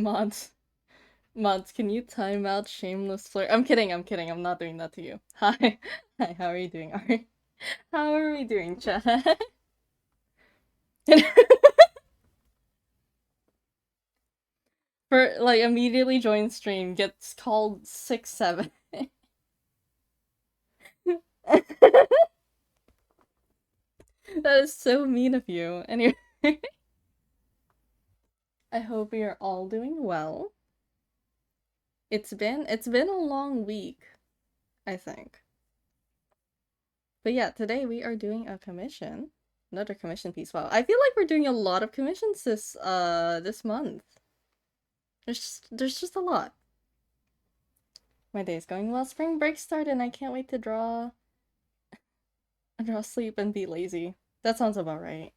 Mods, mods, can you time out shameless flirt? I'm kidding, I'm not doing that to you. Hi. Hi, how are you doing? How are we doing, chat? For like immediately join stream gets called 6-7. That is so mean of you. Anyway, I hope you're all doing well. It's been a long week, I think. But yeah, today we are doing a commission. Another commission piece. Wow. I feel like we're doing a lot of commissions this month. There's just a lot. My day's going well. Spring break started and I can't wait to draw sleep and be lazy. That sounds about right.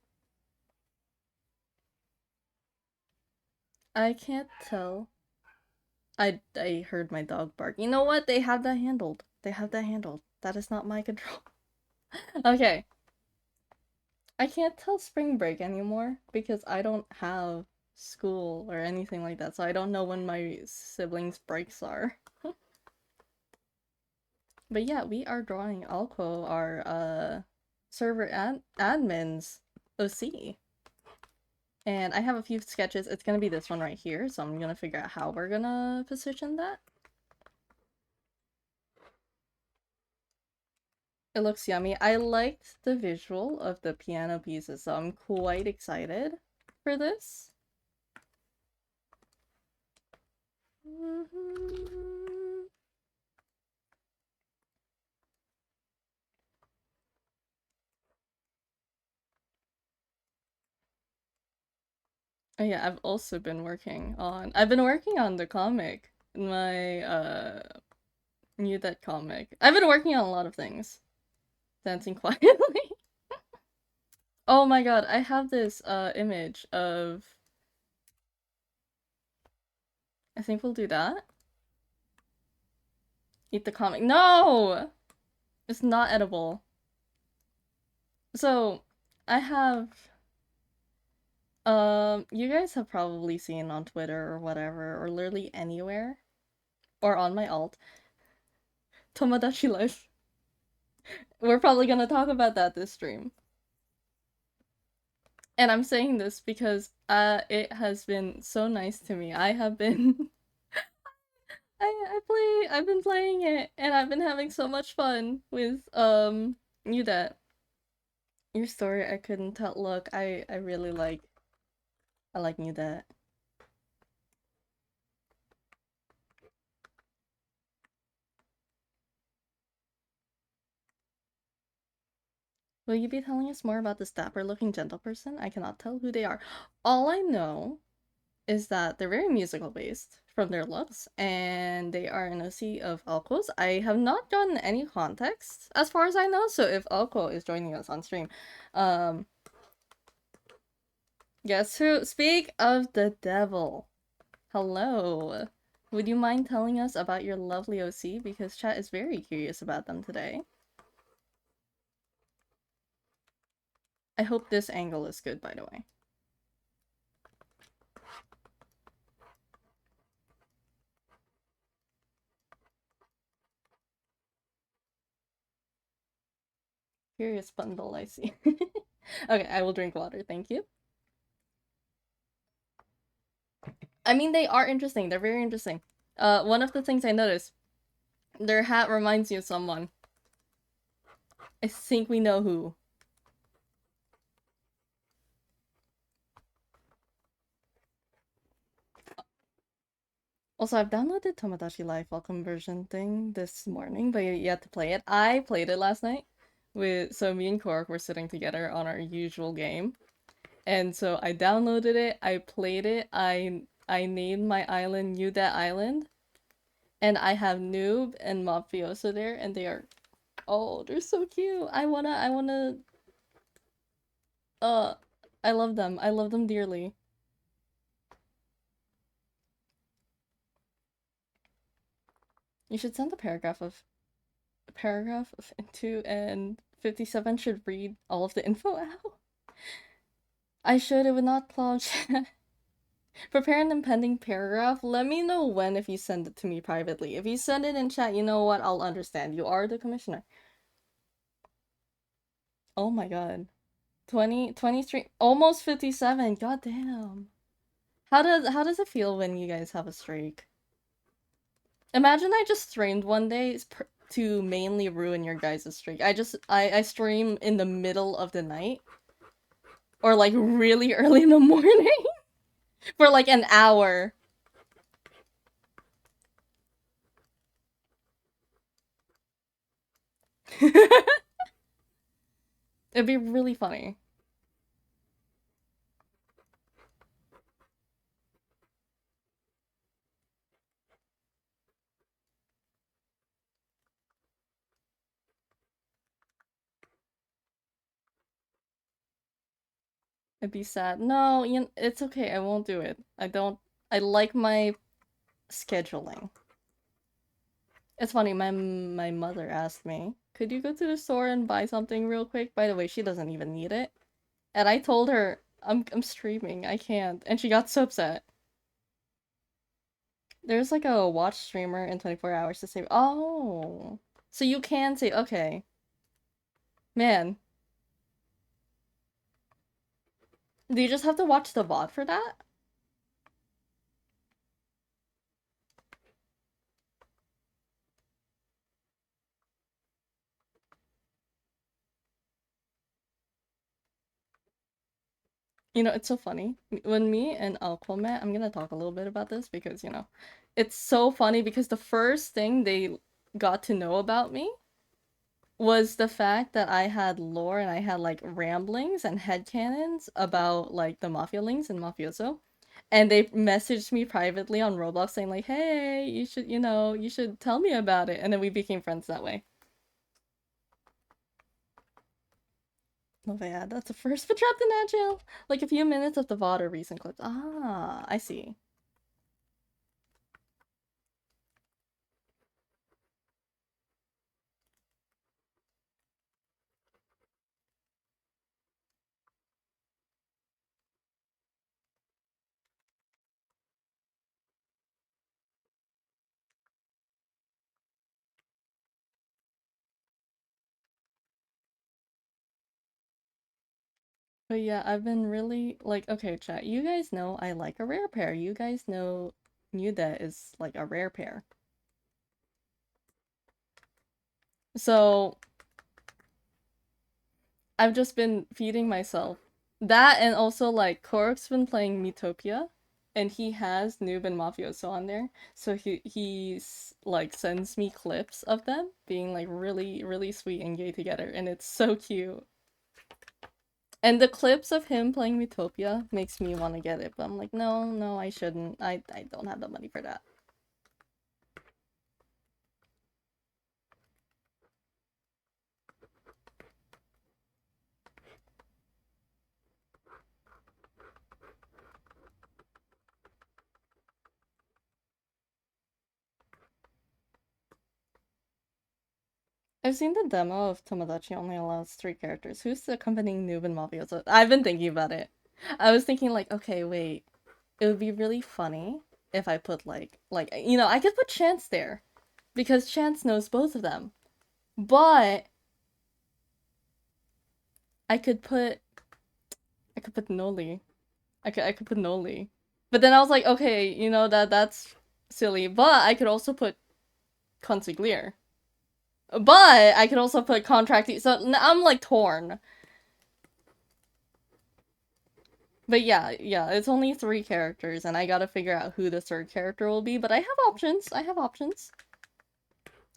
I can't tell. I heard my dog bark. You know what? They have that handled. They have that handled. That is not my control. Okay. I can't tell spring break anymore because I don't have school or anything like that, so I don't know when my siblings' breaks are. But yeah, we are drawing Alco, our server admin's OC. And I have a few sketches. It's gonna be this one right here, so I'm gonna figure out how we're gonna position that. It looks yummy. I liked the visual of the piano pieces, so I'm quite excited for this. Oh yeah, I've been working on the comic. My new that comic. I've been working on a lot of things. Dancing quietly. Oh my god, I have this image of, I think we'll do that. Eat the comic. No! It's not edible. So, I have you guys have probably seen on Twitter or whatever, or literally anywhere, or on my alt, Tomodachi Life. We're probably gonna talk about that this stream. And I'm saying this because it has been so nice to me. I have been I've been playing it and I've been having so much fun with you that your story I couldn't tell. Look, I really I like you that. Will you be telling us more about this dapper looking gentle person? I cannot tell who they are. All I know is that they're very musical based from their looks, and they are an OC of Alco's. I have not gotten any context as far as I know, so if Alco is joining us on stream, um, guess who? Speak of the devil. Hello. Would you mind telling us about your lovely OC? Because chat is very curious about them today. I hope this angle is good, by the way. Curious bundle, I see. Okay, I will drink water, thank you. I mean, they are interesting. They're very interesting. One of the things I noticed, their hat reminds you of someone. I think we know who. Also, I've downloaded Tomodachi Life Welcome version thing this morning, but yet to play it. I played it last night so me and Korok were sitting together on our usual game. And so I downloaded it, I played it, I named my island Yuda Island. And I have Noob and Mafioso there, and they are, oh, they're so cute. I wanna, uh, I love them. I love them dearly. You should send a paragraph of Into, and 57 should read all of the info out. I should, it would not cloud chat. Prepare an impending paragraph. Let me know when if you send it to me privately. If you send it in chat, you know what? I'll understand. You are the commissioner. Oh my god. 20, 23, almost 57. God damn. How does it feel when you guys have a streak? Imagine I just streamed one day to mainly ruin your guys' streak. I stream in the middle of the night or like really early in the morning for like an hour. It'd be really funny. It'd be sad. No, it's okay. I won't do it. I like my scheduling. It's funny, my mother asked me, "Could you go to the store and buy something real quick?" By the way, she doesn't even need it. And I told her, I'm streaming. I can't." And she got so upset. There's like a watch streamer in 24 hours to save. Oh. So you can save. Okay. Man, do you just have to watch the VOD for that? It's so funny. When me and Alqua met, I'm gonna talk a little bit about this because, it's so funny because the first thing they got to know about me was the fact that I had lore and I had like ramblings and headcanons about like the mafia links and mafioso. And they messaged me privately on Roblox saying like, "Hey, you should tell me about it." And then we became friends that way. Oh yeah, that's the first but trapped in that jail. Like a few minutes of the VOD or recent clips. Ah, I see. But yeah, I've been really like, okay, chat. You guys know I like a rare pair. You guys know Nuda is like a rare pair. So I've just been feeding myself that, and also like Korok's been playing Metopia, and he has Noob and Mafioso on there. So he's like sends me clips of them being like really really sweet and gay together, and it's so cute. And the clips of him playing Metopia makes me want to get it, but I'm like, no, no, I shouldn't. I don't have the money for that. I've seen the demo of Tomodachi only allows 3 characters. Who's the accompanying noob and mafioso? I've been thinking about it. I was thinking like, okay, wait. It would be really funny if I put I could put Chance there because Chance knows both of them. But I could put I could put Noli. I could put Noli. But then I was like, okay, that's silly. But I could also put Consigliere. But I could also put Contractee. So I'm like torn. But yeah, it's only 3 characters, and I gotta figure out who the third character will be. But I have options. I have options.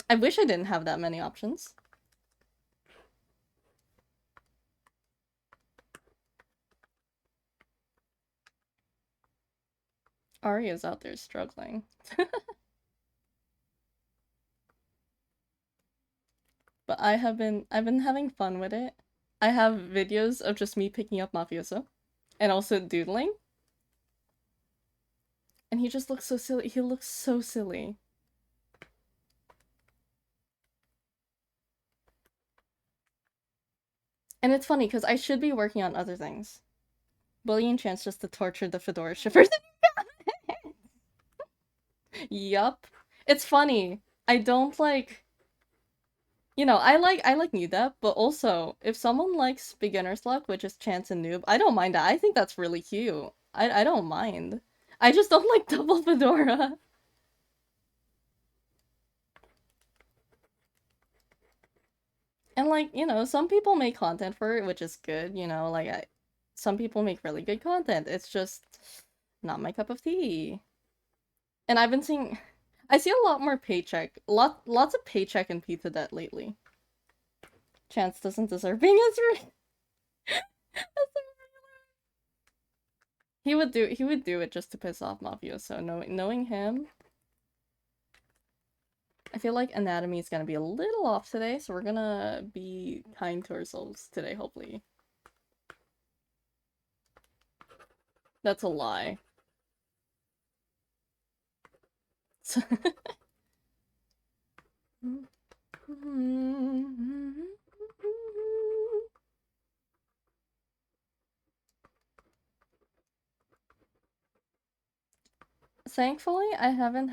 I wish I didn't have that many options. Arya's out there struggling. But I've been having fun with it. I have videos of just me picking up Mafioso and also doodling. And he just looks so silly. He looks so silly. And it's funny because I should be working on other things. Bullying Chance just to torture the Fedora shippers. Yup. It's funny. I don't like, I like new depth, but also if someone likes beginner's luck, which is chance and noob, I don't mind that. I think that's really cute. I don't mind. I just don't like double fedora. And like, some people make content for it, which is good, some people make really good content. It's just not my cup of tea. And I've been seeing I see a lot more paycheck. Lots of paycheck and pizza debt lately. Chance doesn't deserve being as rich. He would do it just to piss off Mafioso. Knowing him, I feel like anatomy is gonna be a little off today, so we're gonna be kind to ourselves today, hopefully. That's a lie. Thankfully, I haven't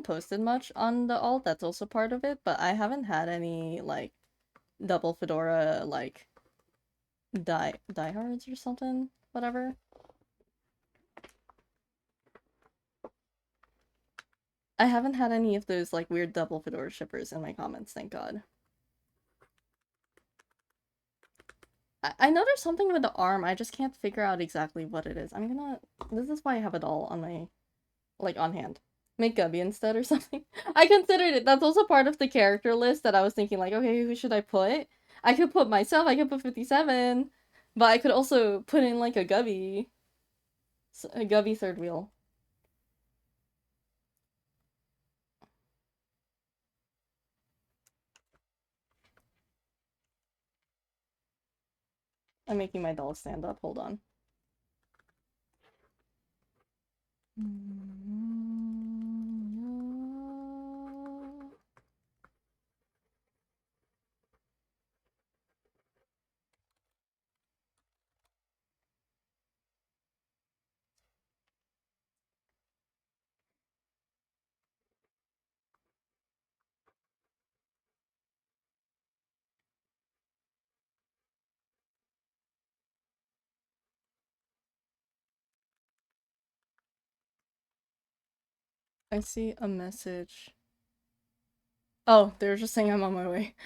posted much on the alt, that's also part of it, but I haven't had any, like, double fedora, like, diehards or something, whatever. I haven't had any of those, like, weird double fedora shippers in my comments, thank god. I know there's something with the arm, I just can't figure out exactly what it is. This is why I have a doll on my, like, on hand. Make Gubby instead or something. I considered it. That's also part of the character list that I was thinking, like, okay, who should I put? I could put myself, I could put 57, but I could also put in, like, a Gubby third wheel. I'm making my doll stand up, hold on. I see a message. Oh, they were just saying I'm on my way.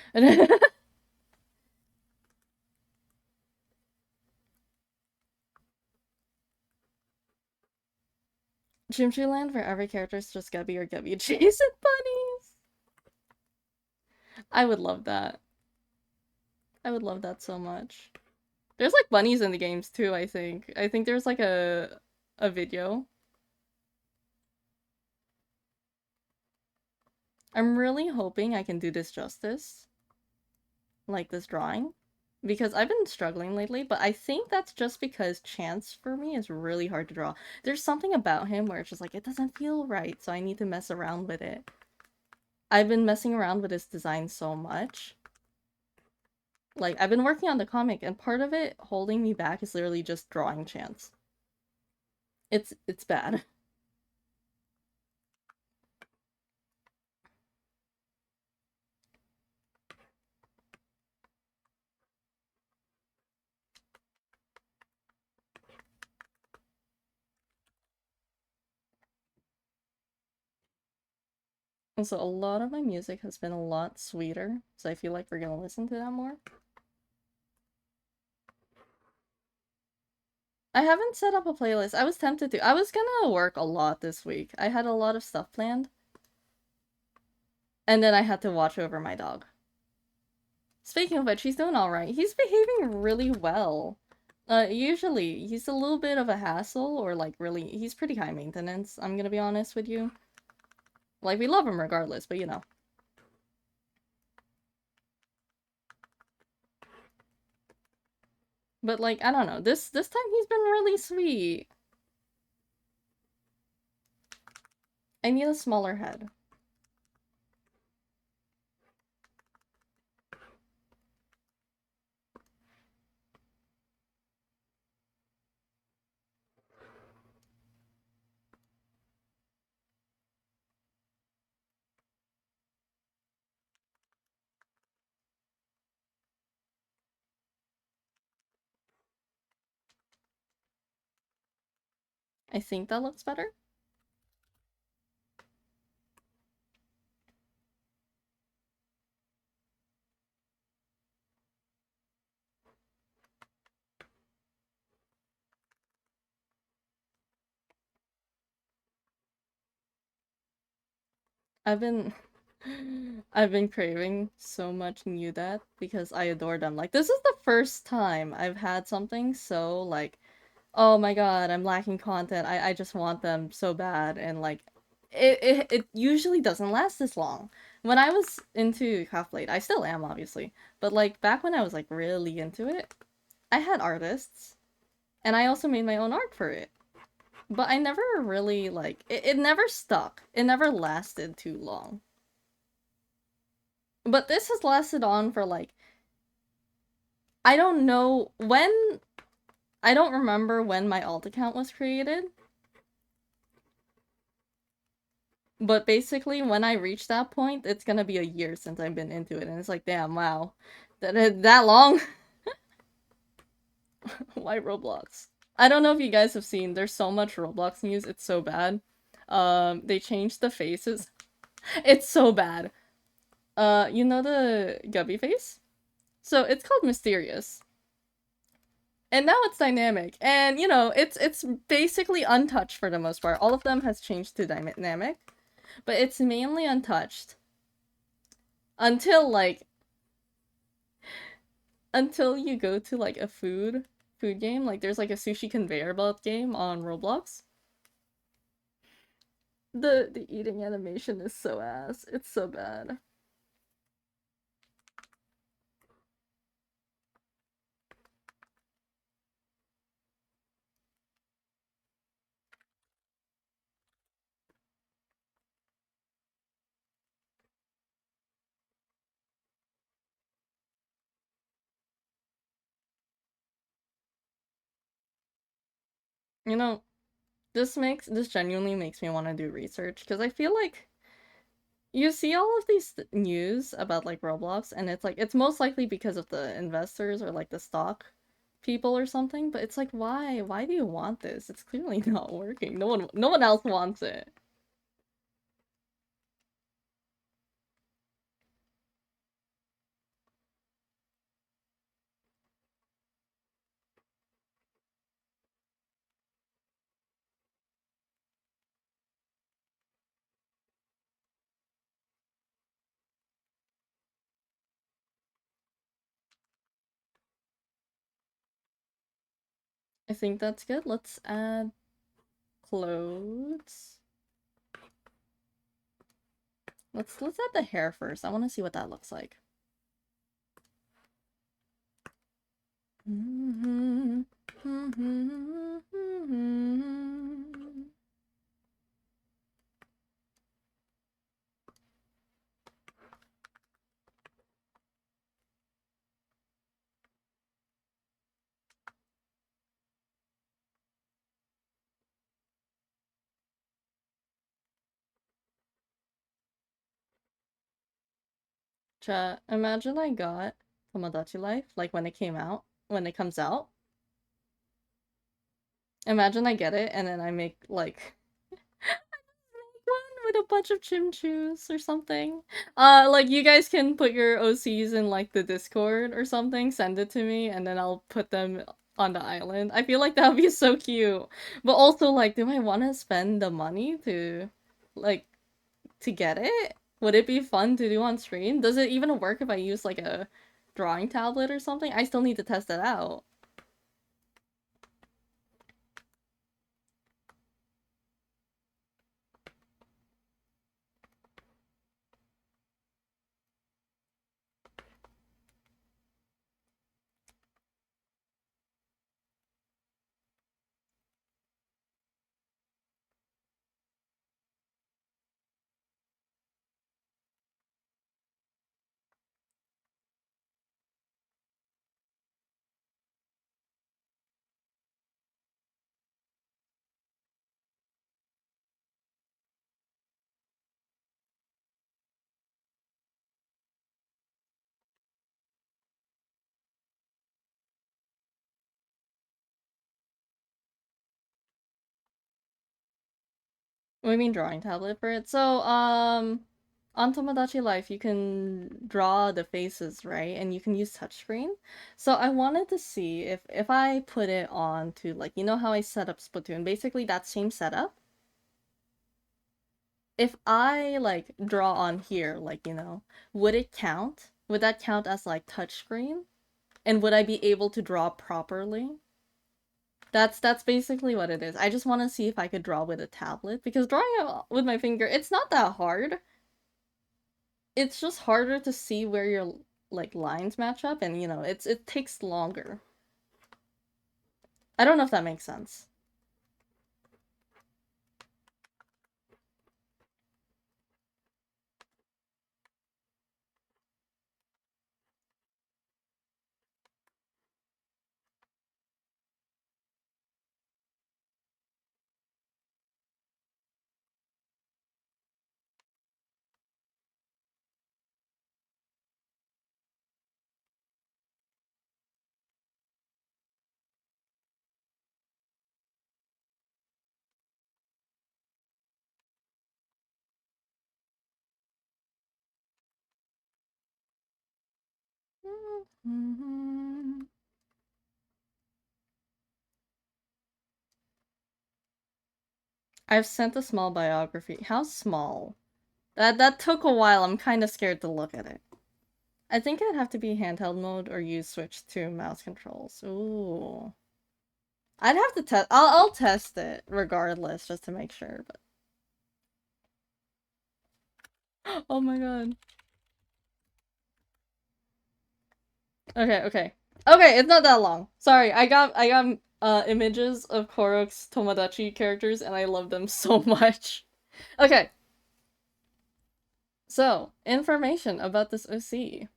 Chimchi Land where every character is just Gubby or Gubby adjacent bunnies. I would love that. I would love that so much. There's like bunnies in the games too, I think. I think there's like a video. I'm really hoping I can do this justice. Like this drawing. Because I've been struggling lately, but I think that's just because Chance for me is really hard to draw. There's something about him where it's just like, it doesn't feel right, so I need to mess around with it. I've been messing around with his design so much. Like, I've been working on the comic, and part of it holding me back is literally just drawing Chance. It's bad. Also, a lot of my music has been a lot sweeter, so I feel like we're gonna listen to that more. I haven't set up a playlist. I was tempted to. I was gonna work a lot this week. I had a lot of stuff planned. And then I had to watch over my dog. Speaking of which, he's doing alright. He's behaving really well. Usually, he's a little bit of a hassle, or like really, he's pretty high maintenance, I'm gonna be honest with you. Like, we love him regardless, but you know. But like, I don't know, this time he's been really sweet. I need a smaller head. I think that looks better. I've been I've been craving so much new death because I adore them. Like this is the first time I've had something so like, oh my god, I'm lacking content. I just want them so bad and like it usually doesn't last this long. When I was into Half-Blade, I still am obviously, but like back when I was like really into it, I had artists and I also made my own art for it. But I never really like it never stuck. It never lasted too long. But this has lasted on for like I don't know when I don't remember when my alt account was created. But basically when I reach that point, it's gonna be a year since I've been into it, and it's like, damn, wow. That long? Why Roblox? I don't know if you guys have seen, there's so much Roblox news, it's so bad. They changed the faces. It's so bad. You know the Gubby face? So it's called Mysterious. And now it's dynamic. And you know, it's basically untouched for the most part. All of them has changed to dynamic, but it's mainly untouched until like until you go to like a food game. Like there's like a sushi conveyor belt game on Roblox. The eating animation is so ass. It's so bad. You know, this genuinely makes me want to do research because I feel like you see all of these news about like Roblox, and it's like it's most likely because of the investors or like the stock people or something. But it's like, why? Why do you want this? It's clearly not working. No one else wants it. I think that's good. Let's add clothes. Let's add the hair first. I want to see what that looks like. Chat, imagine I got Tomodachi Life, like when it comes out. Imagine I get it and then I make like one with a bunch of chimchus or something. Like you guys can put your OCs in like the Discord or something, send it to me, and then I'll put them on the island. I feel like that would be so cute. But also like, do I want to spend the money to like to get it? Would it be fun to do on stream? Does it even work if I use like a drawing tablet or something? I still need to test it out. What do you mean drawing tablet for it? So, on Tomodachi Life, you can draw the faces, right? And you can use touchscreen. So I wanted to see if I put it on to like, you know how I set up Splatoon, basically that same setup. If I like draw on here, like, would it count? Would that count as like touchscreen? And would I be able to draw properly? That's basically what it is. I just want to see if I could draw with a tablet because drawing it with my finger, it's not that hard. It's just harder to see where your like lines match up and it takes longer. I don't know if that makes sense. I've sent a small biography. How small? That took a while. I'm kind of scared to look at it. I think it'd have to be handheld mode or use Switch 2 mouse controls. Ooh. I'd have to test. I'll test it regardless just to make sure. But oh my god. Okay, okay, okay. It's not that long. Sorry, I got images of Korok's Tomodachi characters and I love them so much. Okay, so information about this OC.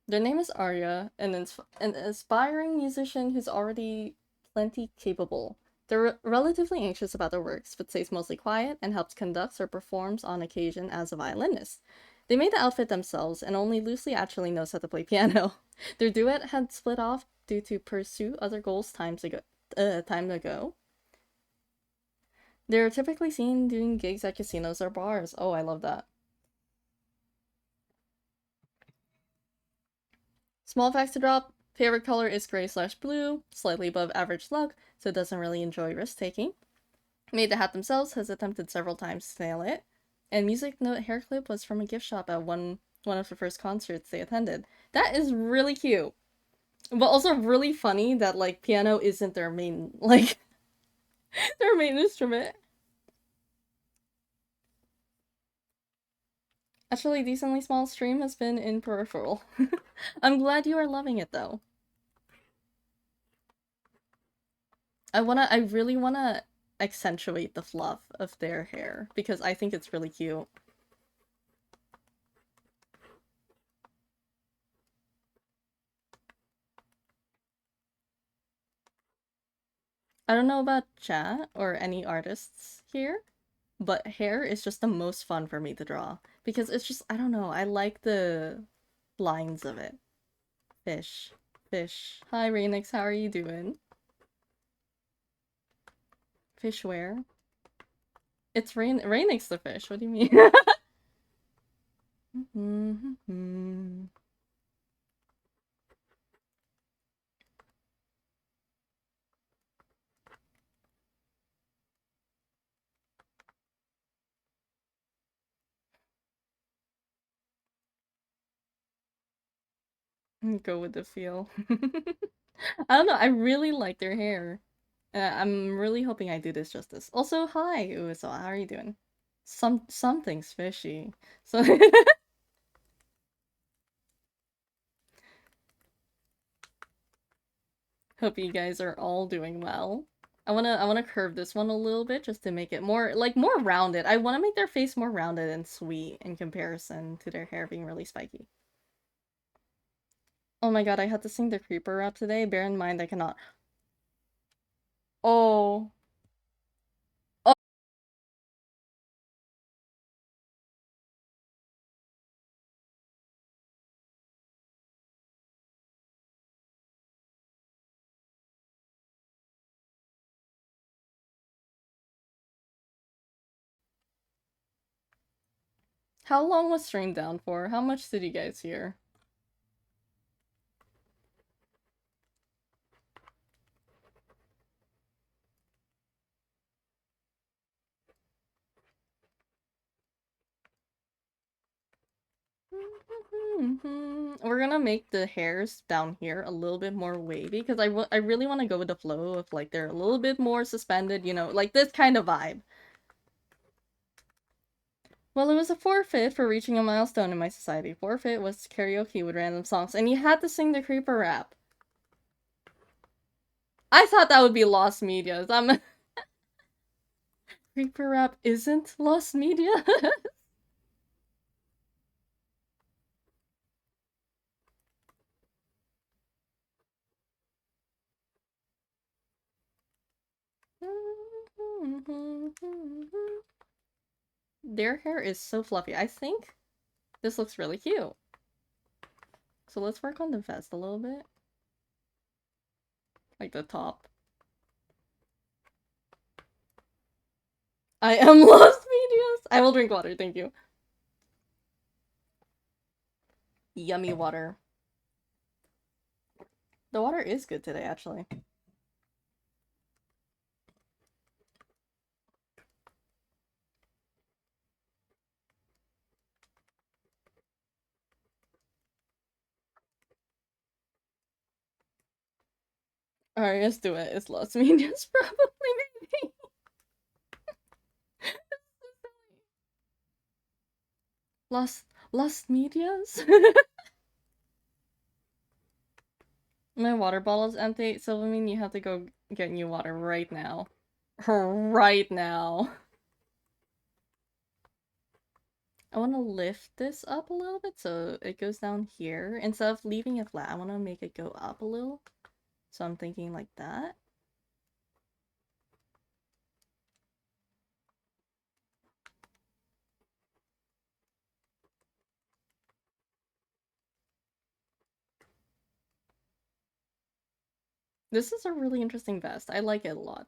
Their name is Arya, an aspiring musician who's already plenty capable. They're relatively anxious about their works, but stays mostly quiet and helps conducts or performs on occasion as a violinist. They made the outfit themselves and only Lucy actually knows how to play piano. Their duet had split off due to pursue other goals time ago. They're typically seen doing gigs at casinos or bars. Oh, I love that. Small facts to drop. Favorite color is gray/blue, slightly above average luck, so doesn't really enjoy risk taking. Made the hat themselves, has attempted several times to nail it. And music note hair clip was from a gift shop at one of the first concerts they attended. That is really cute. But also really funny that like piano isn't their main like their main instrument. Actually, decently small stream has been in peripheral. I'm glad you are loving it though. I really wanna accentuate the fluff of their hair because I think it's really cute. I don't know about chat or any artists here, but hair is just the most fun for me to draw because it's just, I don't know, I like the lines of it. Fish. Fish. Hi, Rainix, how are you doing? Fish where? It's Rainix the fish, what do you mean? Go with the feel. I don't know, I really like their hair. I'm really hoping I do this justice. Also, hi, Uso, how are you doing? Something's fishy. So hope you guys are all doing well. I wanna curve this one a little bit just to make it more rounded. I wanna make their face more rounded and sweet in comparison to their hair being really spiky. Oh my god, I had to sing the creeper rap today. Bear in mind I cannot. Oh. Oh, How long was stream down for? How much did you guys hear? We're gonna make the hairs down here a little bit more wavy because I really want to go with the flow of like they're a little bit more suspended, you know, like this kind of vibe. Well, it was a forfeit for reaching a milestone in my society. Forfeit was karaoke with random songs, and you had to sing the creeper rap. I thought that would be lost media. Creeper rap isn't lost media. Their hair is so fluffy. I think this looks really cute. So let's work on the vest a little bit. Like the top. I am lost medias. I will drink water, thank you. Yummy water. The water is good today, actually. Alright, let's do it. It's lost medias, probably, maybe. Lost medias? My water bottle is empty, so I mean you have to go get new water right now. Right now. I want to lift this up a little bit so it goes down here. Instead of leaving it flat, I want to make it go up a little. So I'm thinking like that. This is a really interesting vest. I like it a lot.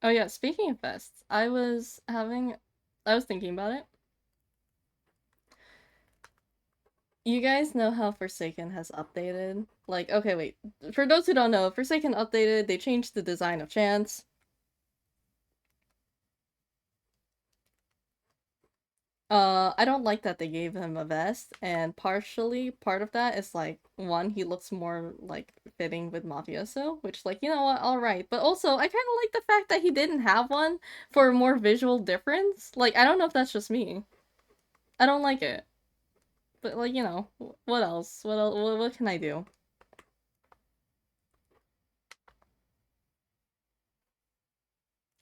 Oh yeah, speaking of vests, I was thinking about it. You guys know how Forsaken has updated? Like, okay, wait. For those who don't know, Forsaken updated, they changed the design of Chance. I don't like that they gave him a vest, and partially, part of that is like, one, he looks more like fitting with Mafioso, which, like, you know what, alright. But also, I kind of like the fact that he didn't have one for a more visual difference. Like, I don't know if that's just me. I don't like it. But, like, you know, what else? What else? What can I do?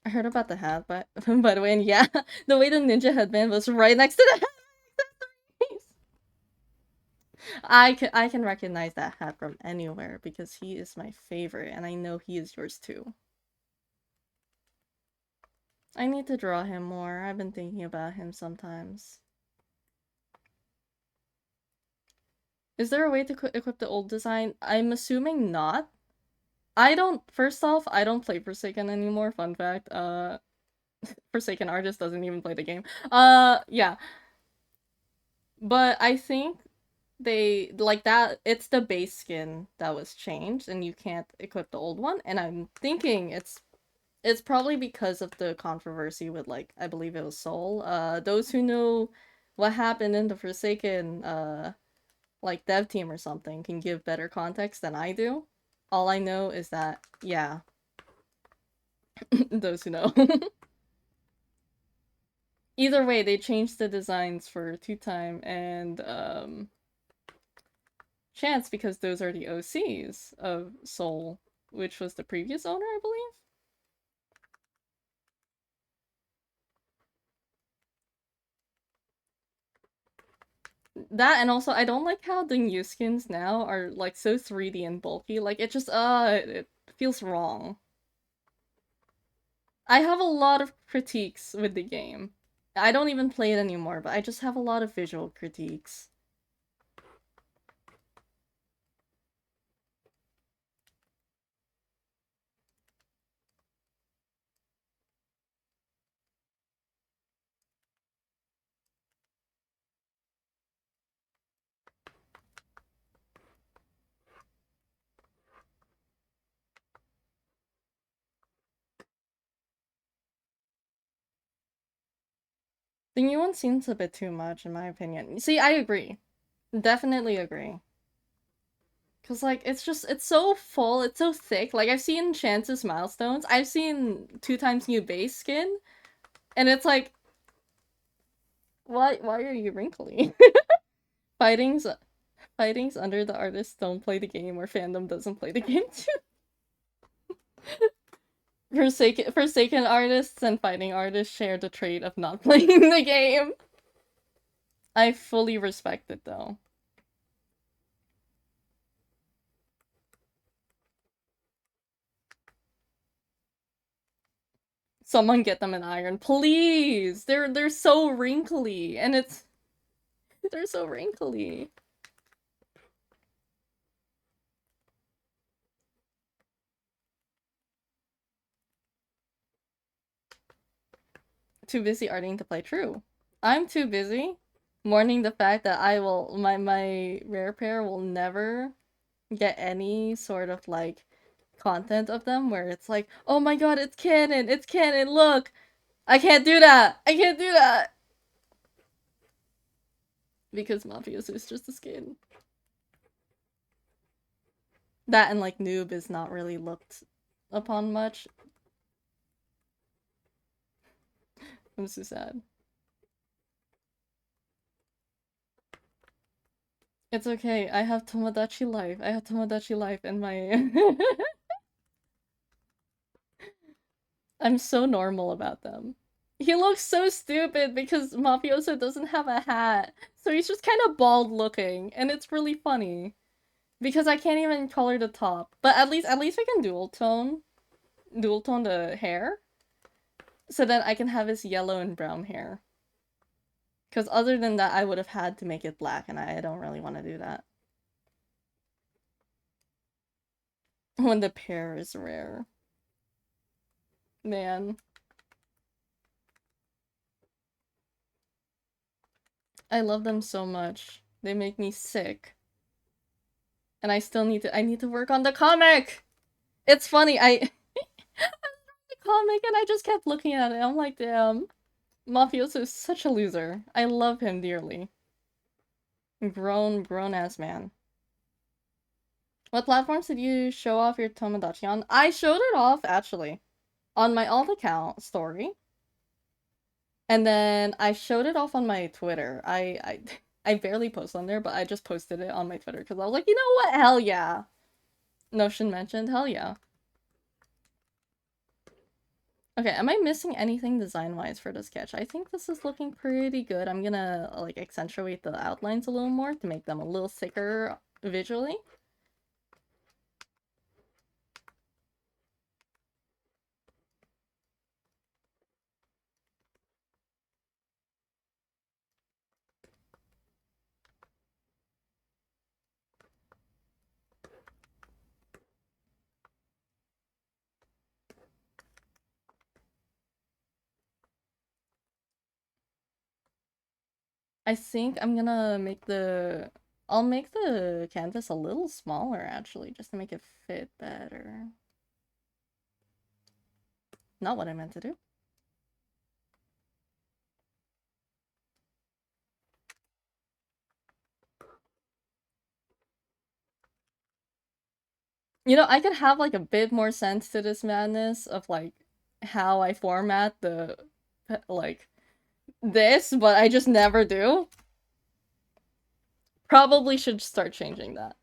I heard about the hat, but by the way, and yeah, the way the ninja headband was right next to the hat. I can recognize that hat from anywhere because he is my favorite, and I know he is yours too. I need to draw him more. I've been thinking about him sometimes. Is there a way to equip the old design? I'm assuming not. First off, I don't play Forsaken anymore, fun fact. Forsaken artist doesn't even play the game. Yeah. But I think they like that it's the base skin that was changed and you can't equip the old one, and I'm thinking it's probably because of the controversy with, like, I believe it was Soul. Those who know what happened in the Forsaken like dev team or something can give better context than I do. All I know is that, yeah, those who know. Either way, they changed the designs for Two Time and Chance because those are the OCs of Soul, which was the previous owner, I believe. That, and also I don't like how the new skins now are like so 3D and bulky. Like it just it feels wrong. I have a lot of critiques with the game. I don't even play it anymore, but I just have a lot of visual critiques. The new one seems a bit too much, in my opinion. See, I agree. Definitely agree. Cause like it's so full, it's so thick. Like I've seen Chance's milestones, I've seen 2 times new base skin, and it's like, why are you wrinkly? Fighting's fighting's under the artists don't play the game, or fandom doesn't play the game too. Forsaken artists and fighting artists share the trait of not playing the game. I fully respect it though. Someone get them an iron, please. They're so wrinkly, and they're so wrinkly. Too busy arting to play. True. I'm too busy mourning the fact that my rare pair will never get any sort of like content of them where it's like, oh my god, it's canon, look! I can't do that! I can't do that! Because Mafioso is just a skin. That and like noob is not really looked upon much. I'm so sad. It's okay. I have Tomodachi life. I have Tomodachi life in my I'm so normal about them. He looks so stupid because Mafioso doesn't have a hat. So he's just kind of bald looking, and it's really funny. Because I can't even color the top. But at least we can dual tone the hair. So that I can have his yellow and brown hair. Because other than that, I would have had to make it black, and I don't really want to do that. When the pair is rare. Man. I love them so much. They make me sick. And I need to work on the comic! It's funny, I the comic and I just kept looking at it. I'm like, damn. Mafioso is such a loser. I love him dearly. Grown ass man. What platforms did you show off your Tomodachi on? I showed it off, actually, on my alt account story. And then I showed it off on my Twitter. I barely post on there, but I just posted it on my Twitter because I was like, you know what? Hell yeah. Notion mentioned, hell yeah. Okay, am I missing anything design-wise for this sketch? I think this is looking pretty good. I'm gonna, like, accentuate the outlines a little more to make them a little thicker visually. I think I'm gonna make the... I'll make the canvas a little smaller, actually, just to make it fit better. Not what I meant to do. You know, I could have, like, a bit more sense to this madness of, like, how I format the, like, this, but I just never do. Probably should start changing that.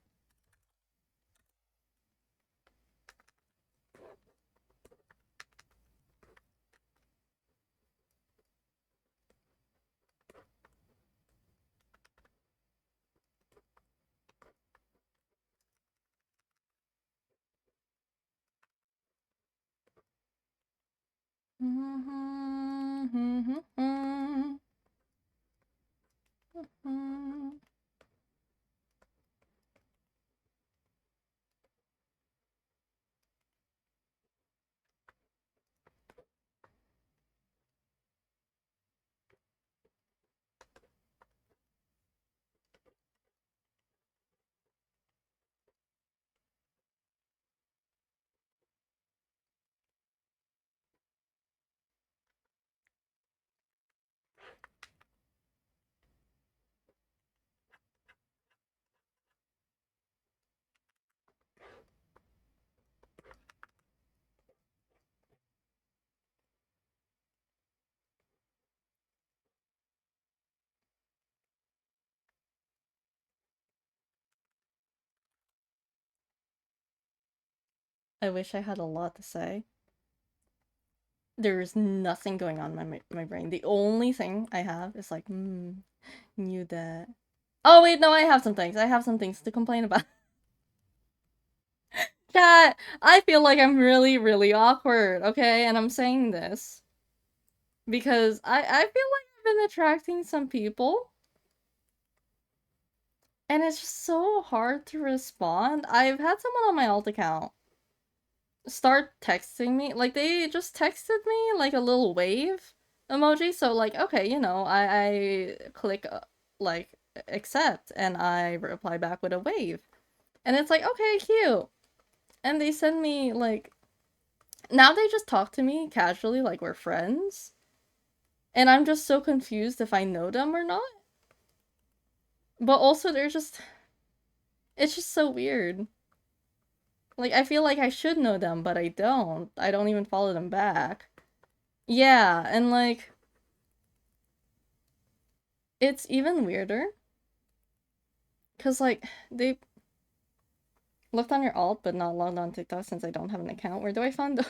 I wish I had a lot to say. There's nothing going on in my brain. The only thing I have is like, knew that. Oh wait, no, I have some things. I have some things to complain about. Chat, I feel like I'm really, really awkward, okay? And I'm saying this because I feel like I've been attracting some people, and it's just so hard to respond. I've had someone on my alt account start texting me, like they just texted me like a little wave emoji. So like, okay, I click like accept, and I reply back with a wave, and it's like, okay, cute. And they send me like, now they just talk to me casually like we're friends, and I'm just so confused if I know them or not. But also they're just, it's just so weird. Like I feel like I should know them, but I don't. I don't even follow them back. Yeah, and like it's even weirder because like they looked on your alt but not logged on TikTok since I don't have an account. Where do I find the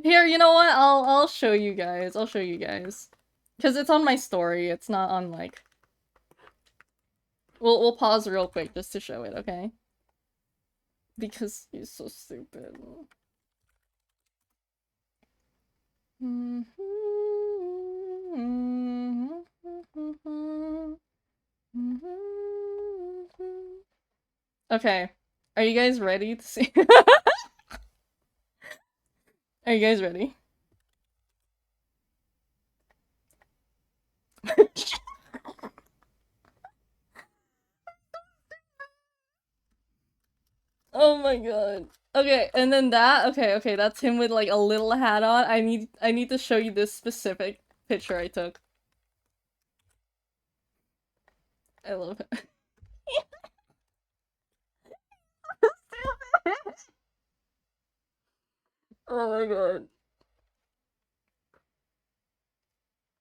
Here, you know what? I'll show you guys. I'll show you guys. Cause it's on my story. It's not on like, we'll pause real quick just to show it, okay? Because he's so stupid. Okay. Are you guys ready to see? Are you guys ready? Oh my god. Okay, and then that, okay, that's him with like a little hat on. I need to show you this specific picture I took. I love it. Oh my god.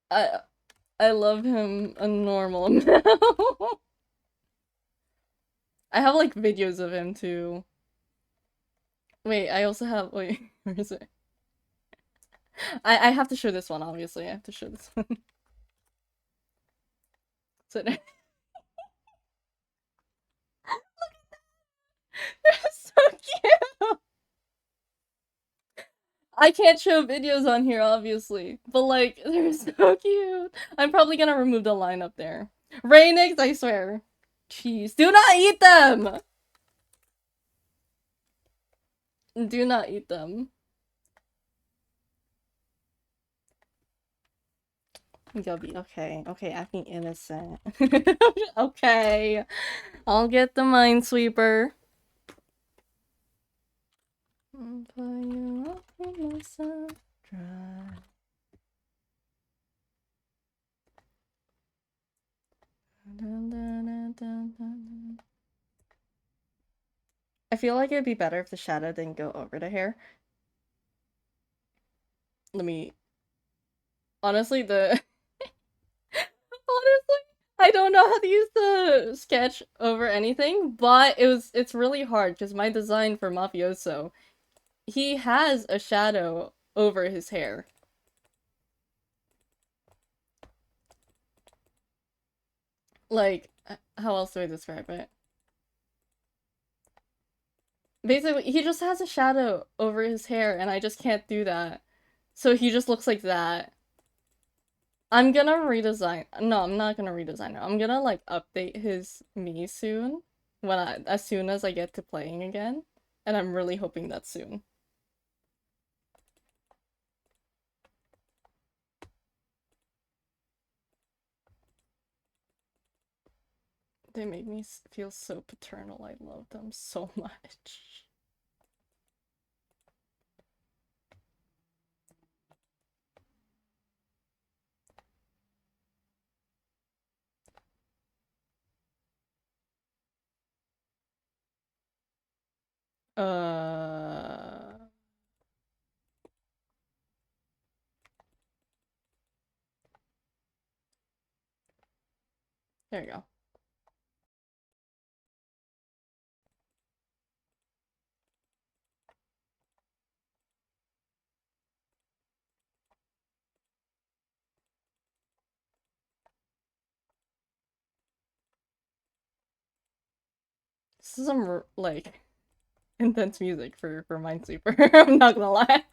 I I love him a normal amount. I have like videos of him too. Wait, I also have, wait, where is it? I have to show this one, obviously. I have to show this one. So they're so cute. I can't show videos on here, obviously, but like they're so cute. I'm probably gonna remove the line up there. Rainix, I swear. Cheese. Do not eat them! Do not eat them. Gubby, okay, acting innocent. Okay, I'll get the minesweeper. But you myself dry. I feel like it'd be better if the shadow didn't go over the hair. Let me. Honestly, honestly, I don't know how to use the sketch over anything, but it's really hard because my design for Mafioso, he has a shadow over his hair. Like, how else do I describe it? Basically, he just has a shadow over his hair, and I just can't do that. So he just looks like that. I'm gonna redesign. No, I'm not gonna redesign it. I'm gonna like update his me soon, as soon as I get to playing again, and I'm really hoping that's soon. They make me feel so paternal. I love them so much. Uh, there you go. some like intense music for Minesweeper. I'm not gonna lie.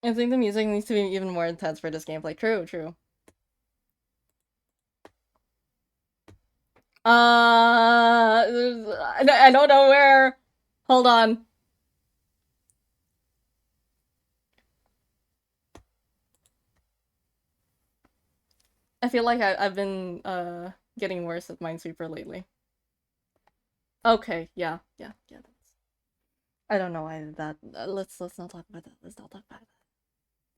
I think the music needs to be even more intense for this gameplay. True, true. I don't know where. Hold on. I feel like I've been getting worse at Minesweeper lately. Okay, yeah, yeah, yeah. I don't know why that. Let's not talk about that. Let's not talk about that.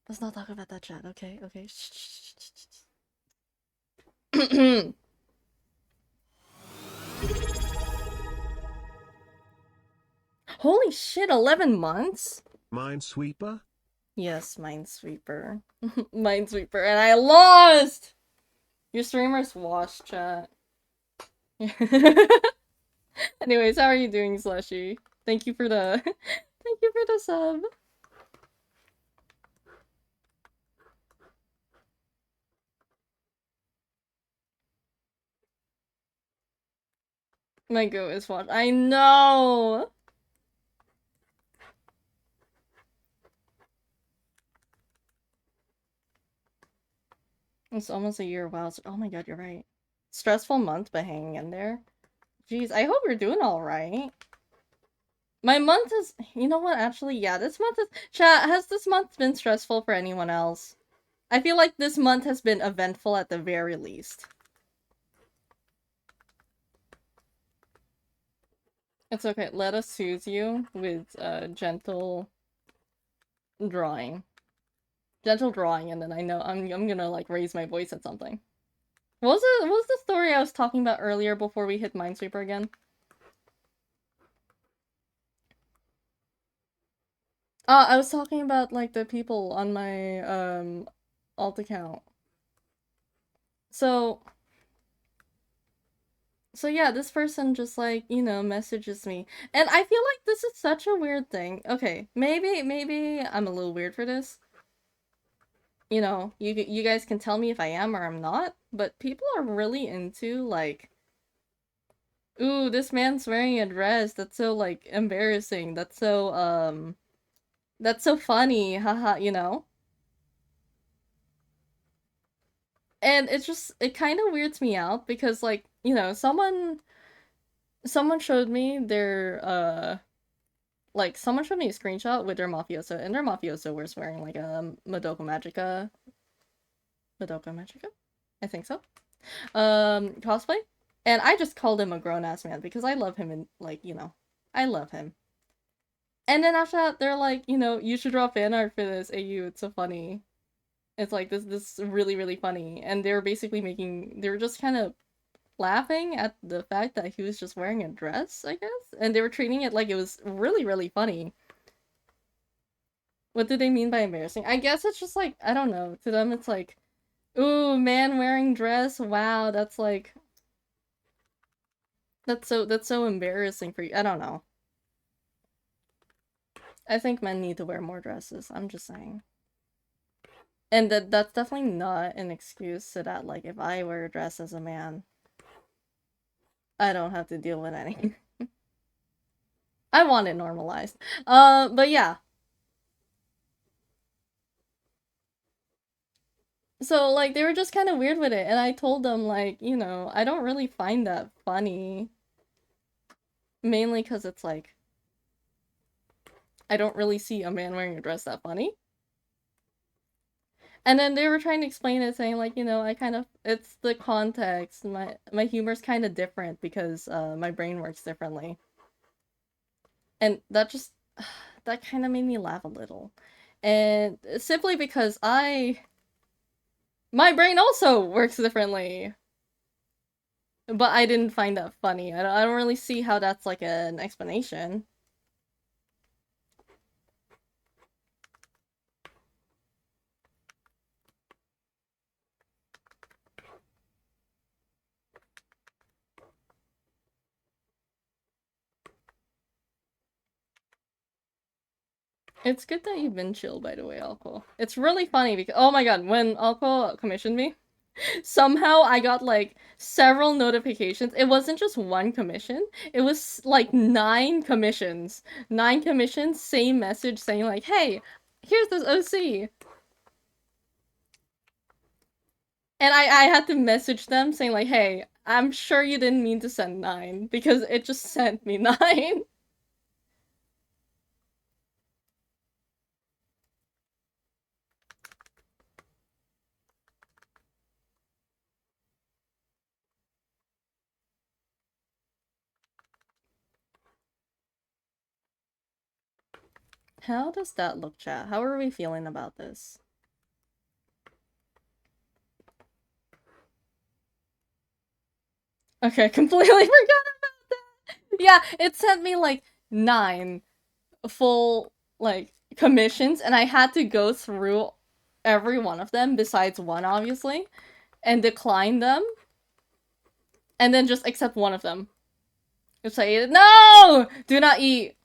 Let's not talk about that chat. Okay, okay. Holy shit! 11 months. Minesweeper? Yes, Minesweeper. Minesweeper, and I lost! Your streamers wash chat. Anyways, how are you doing, Slushy? Thank you for the thank you for the sub. My goat is washed. I know! It's almost a year. Wow. Oh my god, you're right. Stressful month, but hanging in there. Jeez, I hope you're doing alright. My month is, you know what, actually, yeah, this month is, chat, has this month been stressful for anyone else? I feel like this month has been eventful at the very least. It's okay, let us soothe you with, gentle drawing. Gentle drawing, and then I know I'm gonna, like, raise my voice at something. What was the story I was talking about earlier before we hit Minesweeper again? I was talking about, like, the people on my, alt account. So yeah, this person just, like, you know, messages me. And I feel like this is such a weird thing. Okay, maybe I'm a little weird for this. You know, you guys can tell me if I am or I'm not, but people are really into, like, ooh, this man's wearing a dress. That's so, like, embarrassing. That's so funny. Haha, you know? And it kind of weirds me out because, like, you know, someone showed me their, like, someone showed me a screenshot with their mafioso, and their mafioso was wearing, like, a Madoka Magica. Madoka Magica? I think so. Cosplay? And I just called him a grown-ass man because I love him and, like, you know, I love him. And then after that, they're like, you know, you should draw fan art for this, AU, it's so funny. It's like, this is really, really funny. And they were basically they were just kind of laughing at the fact that he was just wearing a dress, I guess? And they were treating it like it was really, really funny. What do they mean by embarrassing? I guess it's just like, I don't know. To them, it's like, ooh, man wearing dress. Wow, that's like, that's so embarrassing for you. I don't know. I think men need to wear more dresses. I'm just saying. And that's definitely not an excuse so that, like, if I wear a dress as a man, I don't have to deal with any. I want it normalized. But yeah. So, like, they were just kind of weird with it, and I told them, like, you know, I don't really find that funny. Mainly because it's like, I don't really see a man wearing a dress that funny. And then they were trying to explain it, saying, like, you know, I kind of, it's the context. My humor's kind of different because my brain works differently. And that just, that kind of made me laugh a little. And simply because my brain also works differently. But I didn't find that funny. I don't really see how that's like an explanation. It's good that you've been chill, by the way, Alco. It's really funny because, oh my god, when Alco commissioned me, somehow I got like several notifications. It wasn't just one commission, it was like 9 commissions. 9 commissions, same message saying, like, hey, here's this OC. And I had to message them saying, like, hey, I'm sure you didn't mean to send 9 because it just sent me 9. How does that look, chat? How are we feeling about this? Okay, completely forgot about that. Yeah, it sent me like 9 full like commissions, and I had to go through every one of them besides one, obviously, and decline them, and then just accept one of them. It's like, no, do not eat.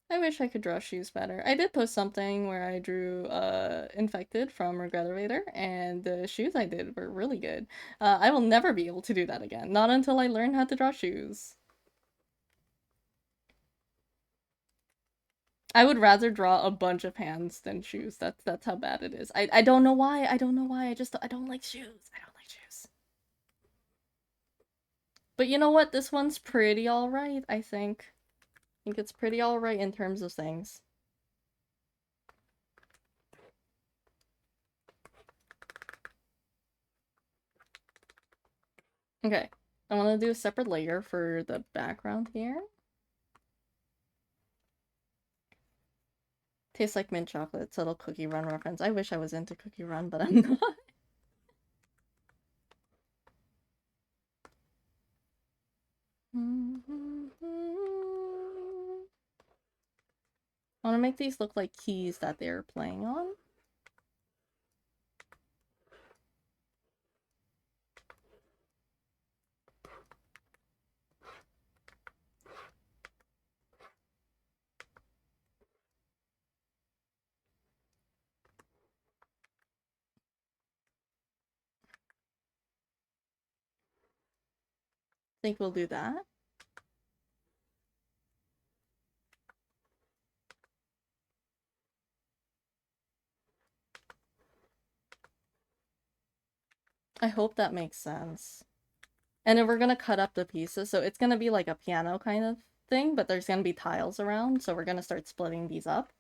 I wish I could draw shoes better. I did post something where I drew infected from Regretavator, and the shoes I did were really good. I will never be able to do that again. Not until I learn how to draw shoes. I would rather draw a bunch of hands than shoes. That's how bad it is. I don't know why. I don't know why. I don't like shoes. I don't like shoes. But you know what? This one's pretty alright, I think. I think it's pretty alright in terms of things. Okay. I want to do a separate layer for the background here. Tastes like mint chocolate, subtle Cookie Run reference. I wish I was into Cookie Run, but I'm not. I want to make these look like keys that they're playing on. Think we'll do that. I hope that makes sense. And then we're gonna cut up the pieces, so it's gonna be like a piano kind of thing, but there's gonna be tiles around, so we're gonna start splitting these up.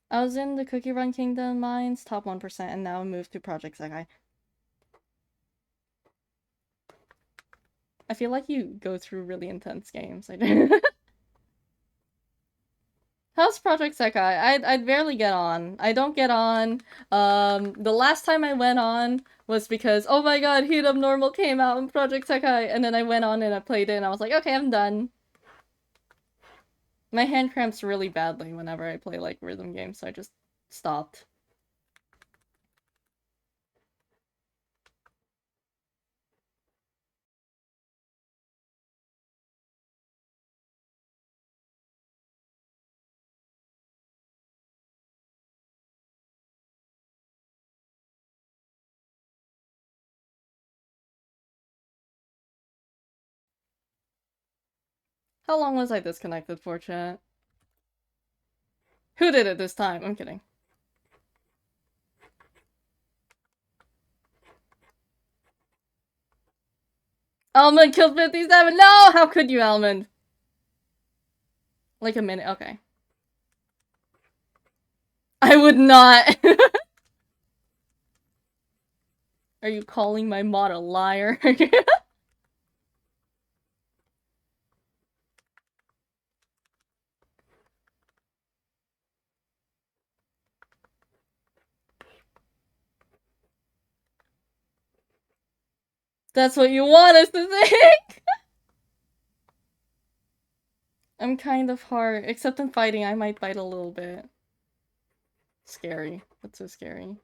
I was in the Cookie Run Kingdom mines, top 1%, and now I moved to Project Sekai. I feel like you go through really intense games. I do. How's Project Sekai? I'd barely get on. I don't get on. The last time I went on was because, oh my god, Heat Up Normal came out in Project Sekai, and then I went on and I played it, and I was like, okay, I'm done. My hand cramps really badly whenever I play, like, rhythm games, so I just stopped. How long was I disconnected for, chat? Who did it this time? I'm kidding. Almond killed 57. No! How could you, Almond? Like a minute. Okay. I would not. Are you calling my mod a liar? That's what you want us to think! I'm kind of hard. Except in fighting, I might bite a little bit. Scary. That's so scary.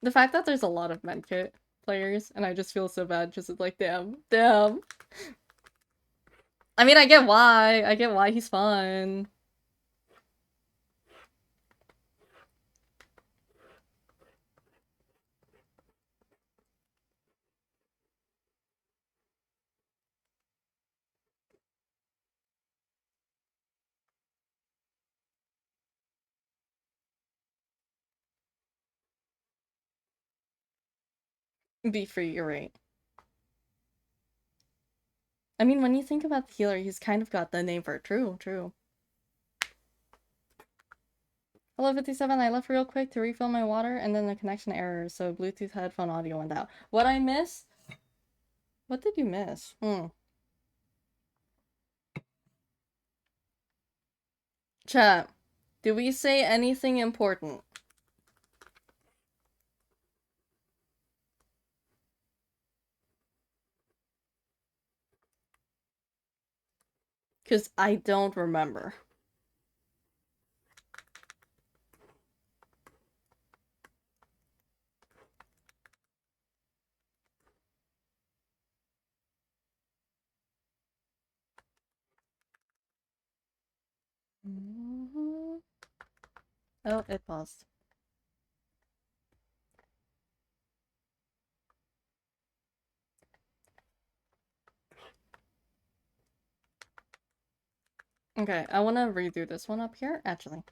The fact that there's a lot of medkit players, and I just feel so bad, just like, damn, damn. I mean, I get why. I get why he's fun. Be free, you're right. I mean, when you think about the healer, he's kind of got the name for it. True, true. Hello, 57. I left real quick to refill my water, and then the connection error, so Bluetooth headphone audio went out. What I missed? What did you miss? Chat, did we say anything important? Because I don't remember. Oh, it paused. Okay, I want to redo this one up here, actually.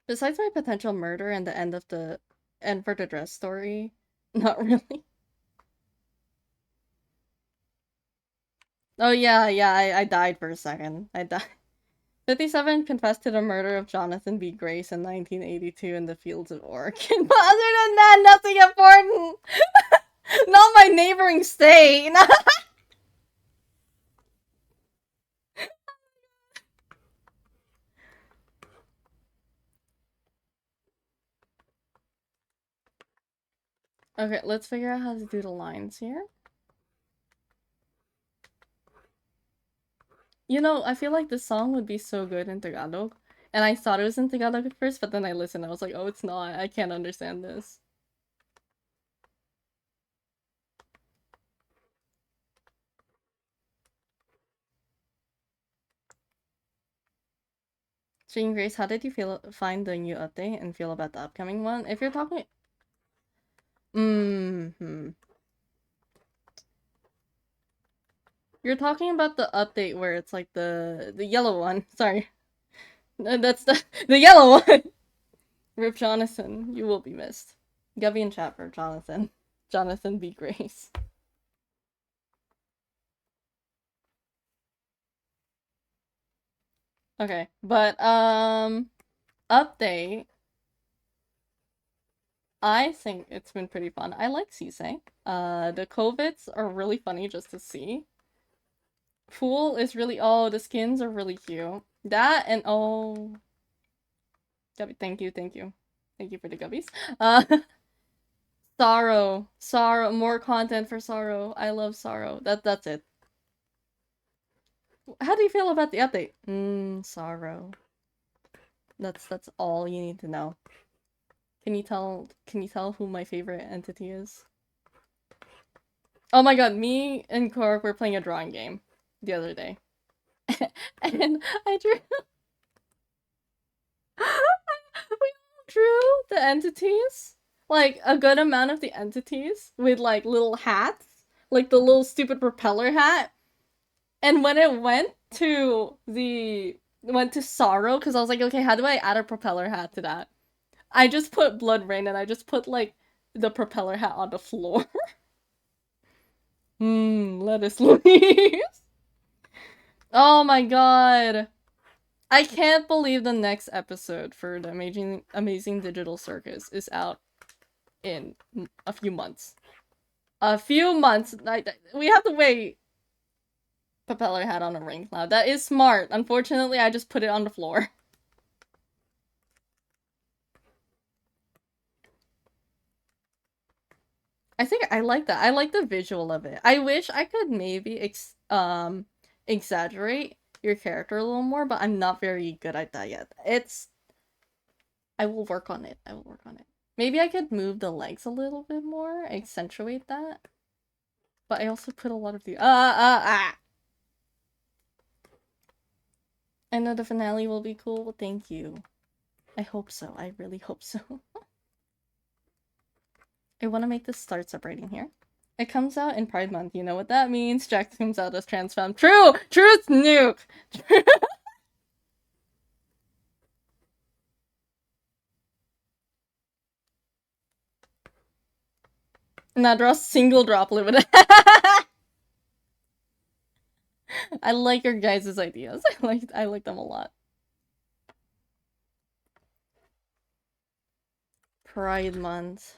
Besides my potential murder and the end of the end for the dress story, not really. Oh yeah, I died for a second. I died. 57 confessed to the murder of Jonathan B. Grace in 1982 in the fields of Oregon. But other than that, nothing important! Not my neighboring state! Okay, let's figure out how to do the lines here. You know, I feel like this song would be so good in Tagalog. And I thought it was in Tagalog at first, but then I listened. I was like, oh, it's not. I can't understand this. Jean Grace, how did you find the new update and feel about the upcoming one? If you're talking... You're talking about the update where it's like the yellow one. Sorry. That's the yellow one! Rip Jonathan, you will be missed. Gubby in chat for Jonathan. Jonathan B. Grace. Okay, but, update. I think it's been pretty fun. I like Sisei. The COVIDs are really funny just to see. Fool is really- oh, the skins are really cute. That and- oh... Gubby, thank you, thank you. Thank you for the gubbies. Sorrow. Sorrow. More content for Sorrow. I love Sorrow. That's it. How do you feel about the update? Sorrow. That's all you need to know. Can you tell who my favorite entity is? Oh my god, me and Korok were playing a drawing game the other day. And I drew we drew the entities. Like a good amount of the entities with like little hats. Like the little stupid propeller hat. And when it went to the went to sorrow because I was like, okay, how do I add a propeller hat to that? I just put blood rain and I just put like the propeller hat on the floor. Lettuce leaves. Oh my god. I can't believe the next episode for the Amazing Digital Circus is out in a few months. A few months. We have to wait. Propeller hat on a rain cloud. That is smart. Unfortunately, I just put it on the floor. I think I like that. I like the visual of it. I wish I could maybe exaggerate your character a little more, but I'm not very good at that yet. I will work on it. I will work on it. Maybe I could move the legs a little bit more, accentuate that. But I also put a lot of the I know the finale will be cool. Well, thank you. I hope so. I really hope so. I want to make this start separating here. It comes out in Pride Month. You know what that means. Jack comes out as trans femme. True! Truth nuke! Now draw a single droplet with it. I like your guys' ideas. I like them a lot. Pride Month.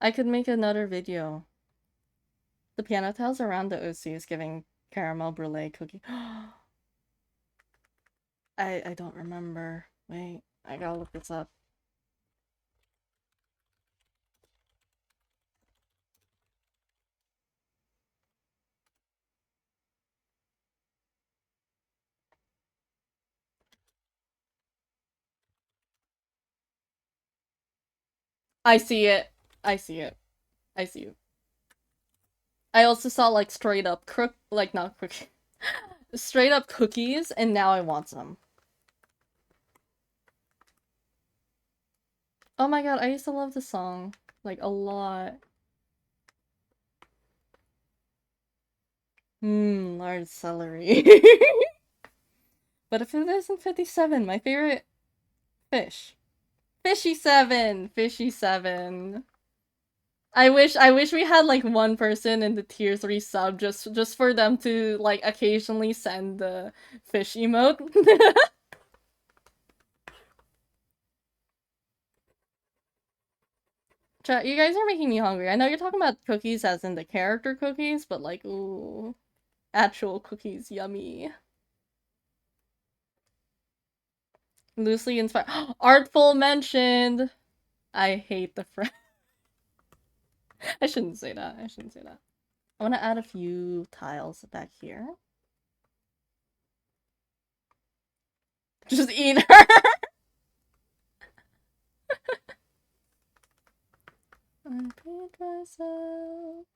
I could make another video. The piano tiles around the OC is giving caramel brulee cookie. I don't remember. Wait, I gotta look this up. I see it. I see it. I see it. I also saw like straight up not cookie. Straight up cookies, and now I want some. Oh my god, I used to love this song. Like, a lot. Large celery. But if it isn't 57, my favorite fish. Fishy 7! Fishy 7. I wish we had like one person in the tier 3 sub just for them to like occasionally send the fish emote. Chat, you guys are making me hungry. I know you're talking about cookies as in the character cookies, but like, ooh, actual cookies, yummy. Loosely inspired. Artful mentioned! I hate the friend. I shouldn't say that. I shouldn't say that. I want to add a few tiles back here. Just eat her! I paid myself.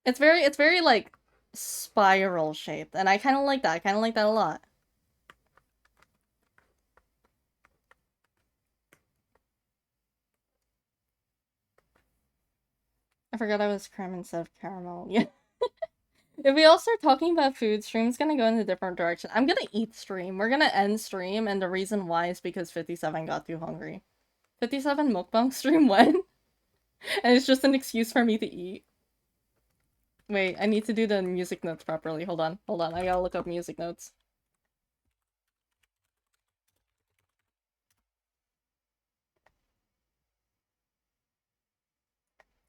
It's very like spiral shaped, and I kind of like that. I kind of like that a lot. I forgot I was creme instead of caramel. Yeah. If we all start talking about food, stream's gonna go in a different direction. I'm gonna eat stream. We're gonna end stream, and the reason why is because 57 got too hungry. 57 mukbang stream when? And it's just an excuse for me to eat. Wait, I need to do the music notes properly. Hold on, hold on. I gotta look up music notes.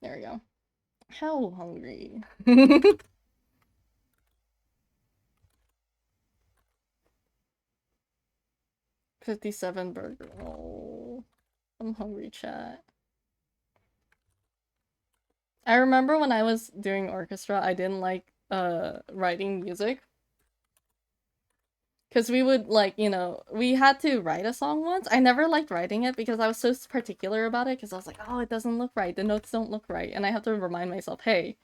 There we go. How hungry? 57 burger. Oh, I'm hungry, chat. I remember when I was doing orchestra, I didn't like writing music. Because we would, like, we had to write a song once. I never liked writing it because I was so particular about it because I was like, oh, it doesn't look right. The notes don't look right. And I have to remind myself, hey,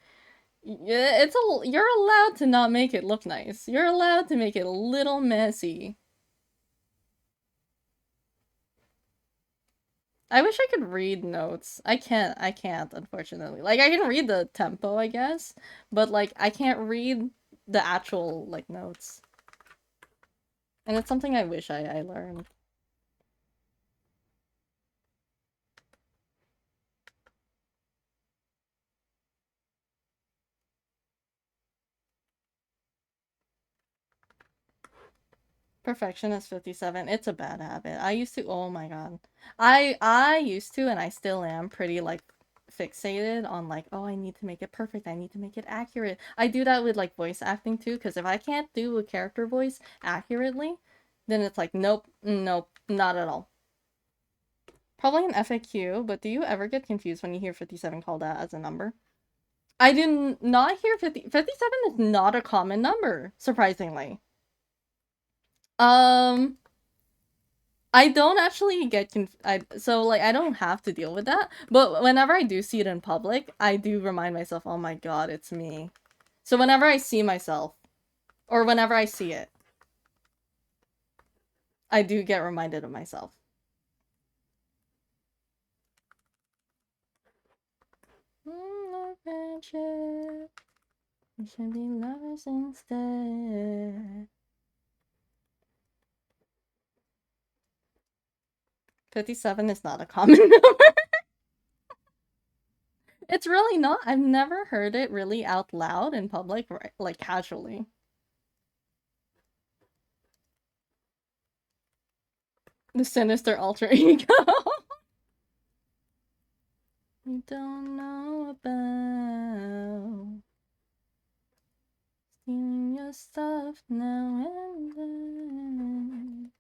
you're allowed to not make it look nice. You're allowed to make it a little messy. I wish I could read notes. I can't, unfortunately. Like, I can read the tempo, I guess, but, like, I can't read the actual, like, notes. And it's something I wish I learned. Perfectionist 57. It's a bad habit. I used to, oh my god. I used to, and I still am pretty like fixated on like, oh, I need to make it perfect. I need to make it accurate. I do that with like voice acting too, because if I can't do a character voice accurately, then it's like, nope, nope, not at all. Probably an FAQ, but do you ever get confused when you hear 57 called out as a number? I do not hear 57 is not a common number, surprisingly. Um, I don't actually get so like I don't have to deal with that. But whenever I do see it in public, I do remind myself, "Oh my god, it's me." So whenever I see myself or whenever I see it, I do get reminded of myself. No friendship. We should be lovers instead. 57 is not a common number. It's really not. I've never heard it really out loud in public, right? Like casually. The sinister alter ego. You don't know about stealing your stuff now and then.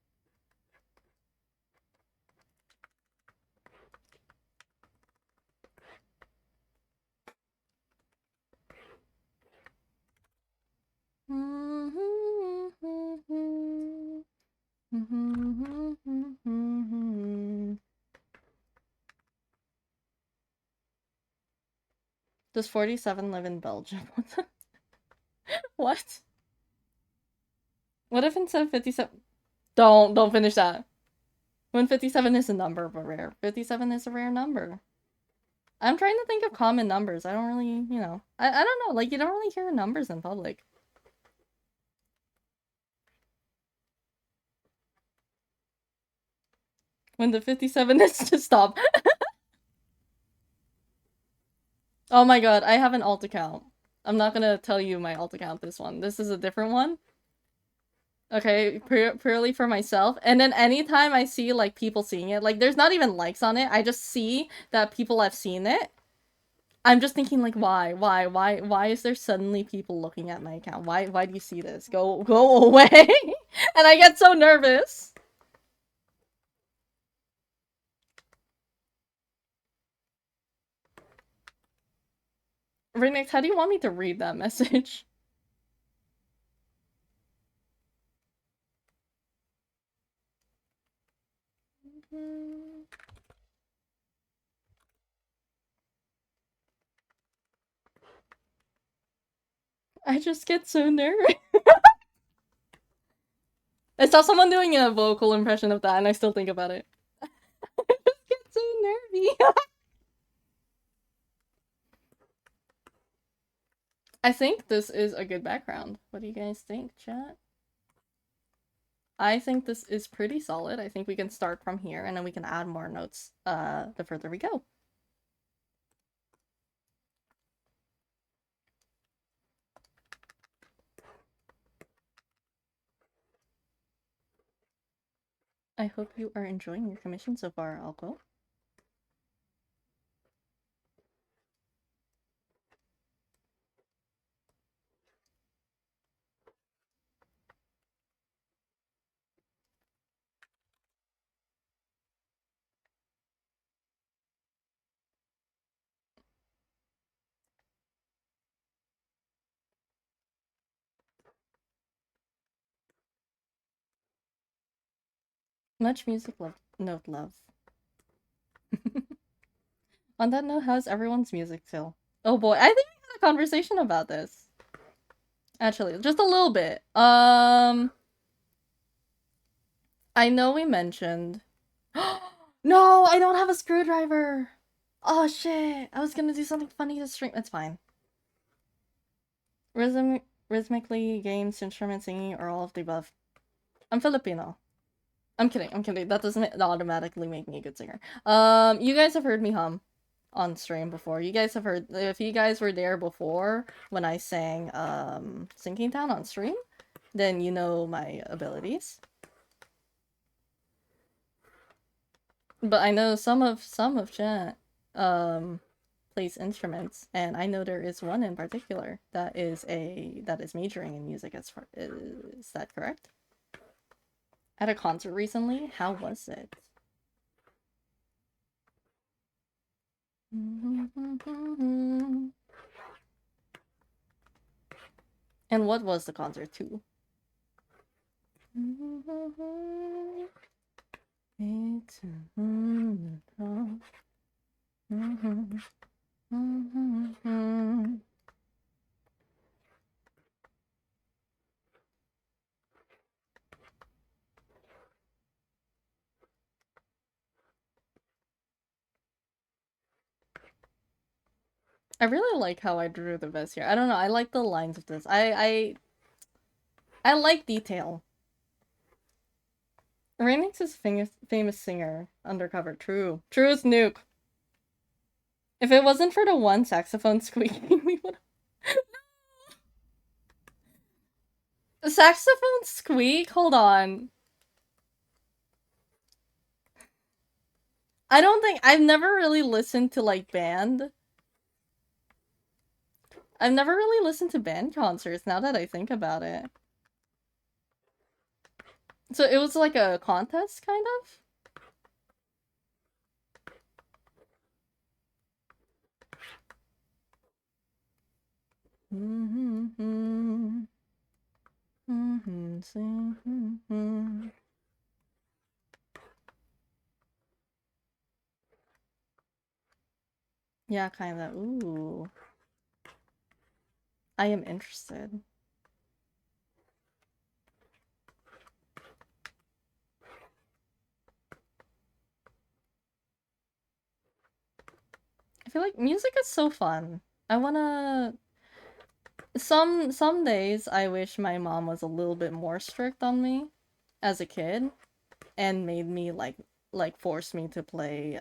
Does 47 live in Belgium? What? What if instead of 57? Don't finish that. When 57 is a number but rare. 57 is a rare number. I'm trying to think of common numbers. I don't really, I don't know. Like, you don't really hear numbers in public. When the 57 is to stop. Oh my god, I have an alt account. I'm not gonna tell you my alt account this one. This is a different one. Okay, purely for myself. And then anytime I see like people seeing it, like there's not even likes on it. I just see that people have seen it. I'm just thinking like why is there suddenly people looking at my account? Why do you see this? Go away. And I get so nervous. Renix, how do you want me to read that message? I just get so nervous. I saw someone doing a vocal impression of that and I still think about it. I just get so nervy. I think this is a good background. What do you guys think, chat? I think this is pretty solid. I think we can start from here and then we can add more notes the further we go. I hope you are enjoying your commission so far, Alco. Much music note love. On that note, how's everyone's music feel? Oh boy, I think we had a conversation about this. Actually, just a little bit. I know we mentioned. No, I don't have a screwdriver. Oh shit! I was gonna do something funny to stream. It's fine. Rhythmically, games, instruments, singing, or all of the above. I'm Filipino. I'm kidding. I'm kidding. That doesn't automatically make me a good singer. You guys have heard me hum on stream before. You guys have heard. If you guys were there before when I sang Sinking Town on stream, then you know my abilities. But I know some of Jen plays instruments, and I know there is one in particular that is majoring in music. As far is that correct? At a concert recently, how was it? And what was the concert too? I really like how I drew the vest here. I don't know, I like the lines of this. I like detail. Rainix is famous singer, undercover. True. True as nuke. If it wasn't for the one saxophone squeaking, we would. The saxophone squeak? Hold on. I don't think I've never really listened to like band. I've never really listened to band concerts now that I think about it. So it was like a contest, kind of? Yeah, kind of. Ooh. I am interested. I feel like music is so fun. I wanna... Some days I wish my mom was a little bit more strict on me as a kid and made me like force me to play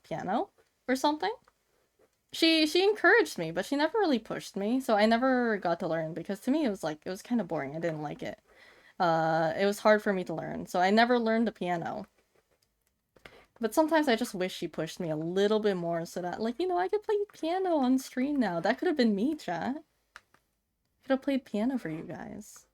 piano or something. She encouraged me, but she never really pushed me, so I never got to learn because to me it was kind of boring. I didn't like it. It was hard for me to learn, so I never learned the piano. But sometimes I just wish she pushed me a little bit more so that, like, you know, I could play piano on stream now. That could have been me, chat. Could have played piano for you guys.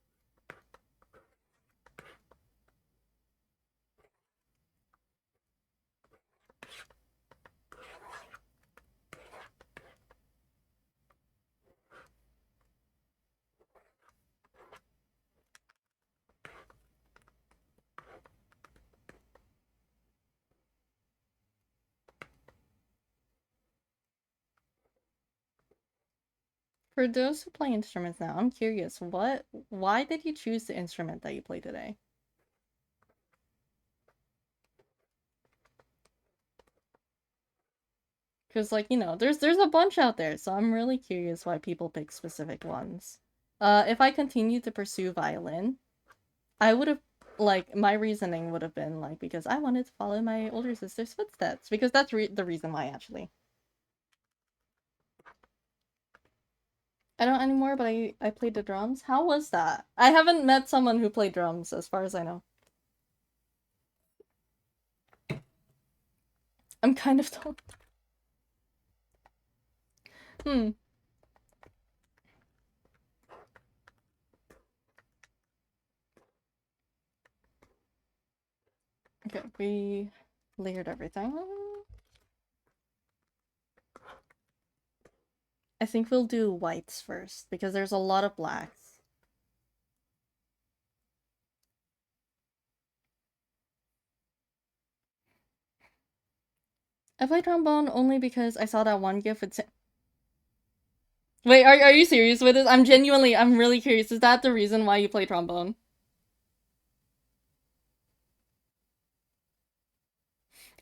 For those who play instruments now, I'm curious, why did you choose the instrument that you play today? Because, like, you know, there's a bunch out there, so I'm really curious why people pick specific ones. If I continued to pursue violin, I would have, like, my reasoning would have been, like, because I wanted to follow my older sister's footsteps. Because that's the reason why, actually. I don't anymore, but I played the drums. How was that? I haven't met someone who played drums, as far as I know. I'm kind of dumb. Hmm. Okay, we layered everything. I think we'll do whites first, because there's a lot of blacks. I play trombone only because I saw that one gif with. Wait, are you serious with this? I'm really curious. Is that the reason why you play trombone?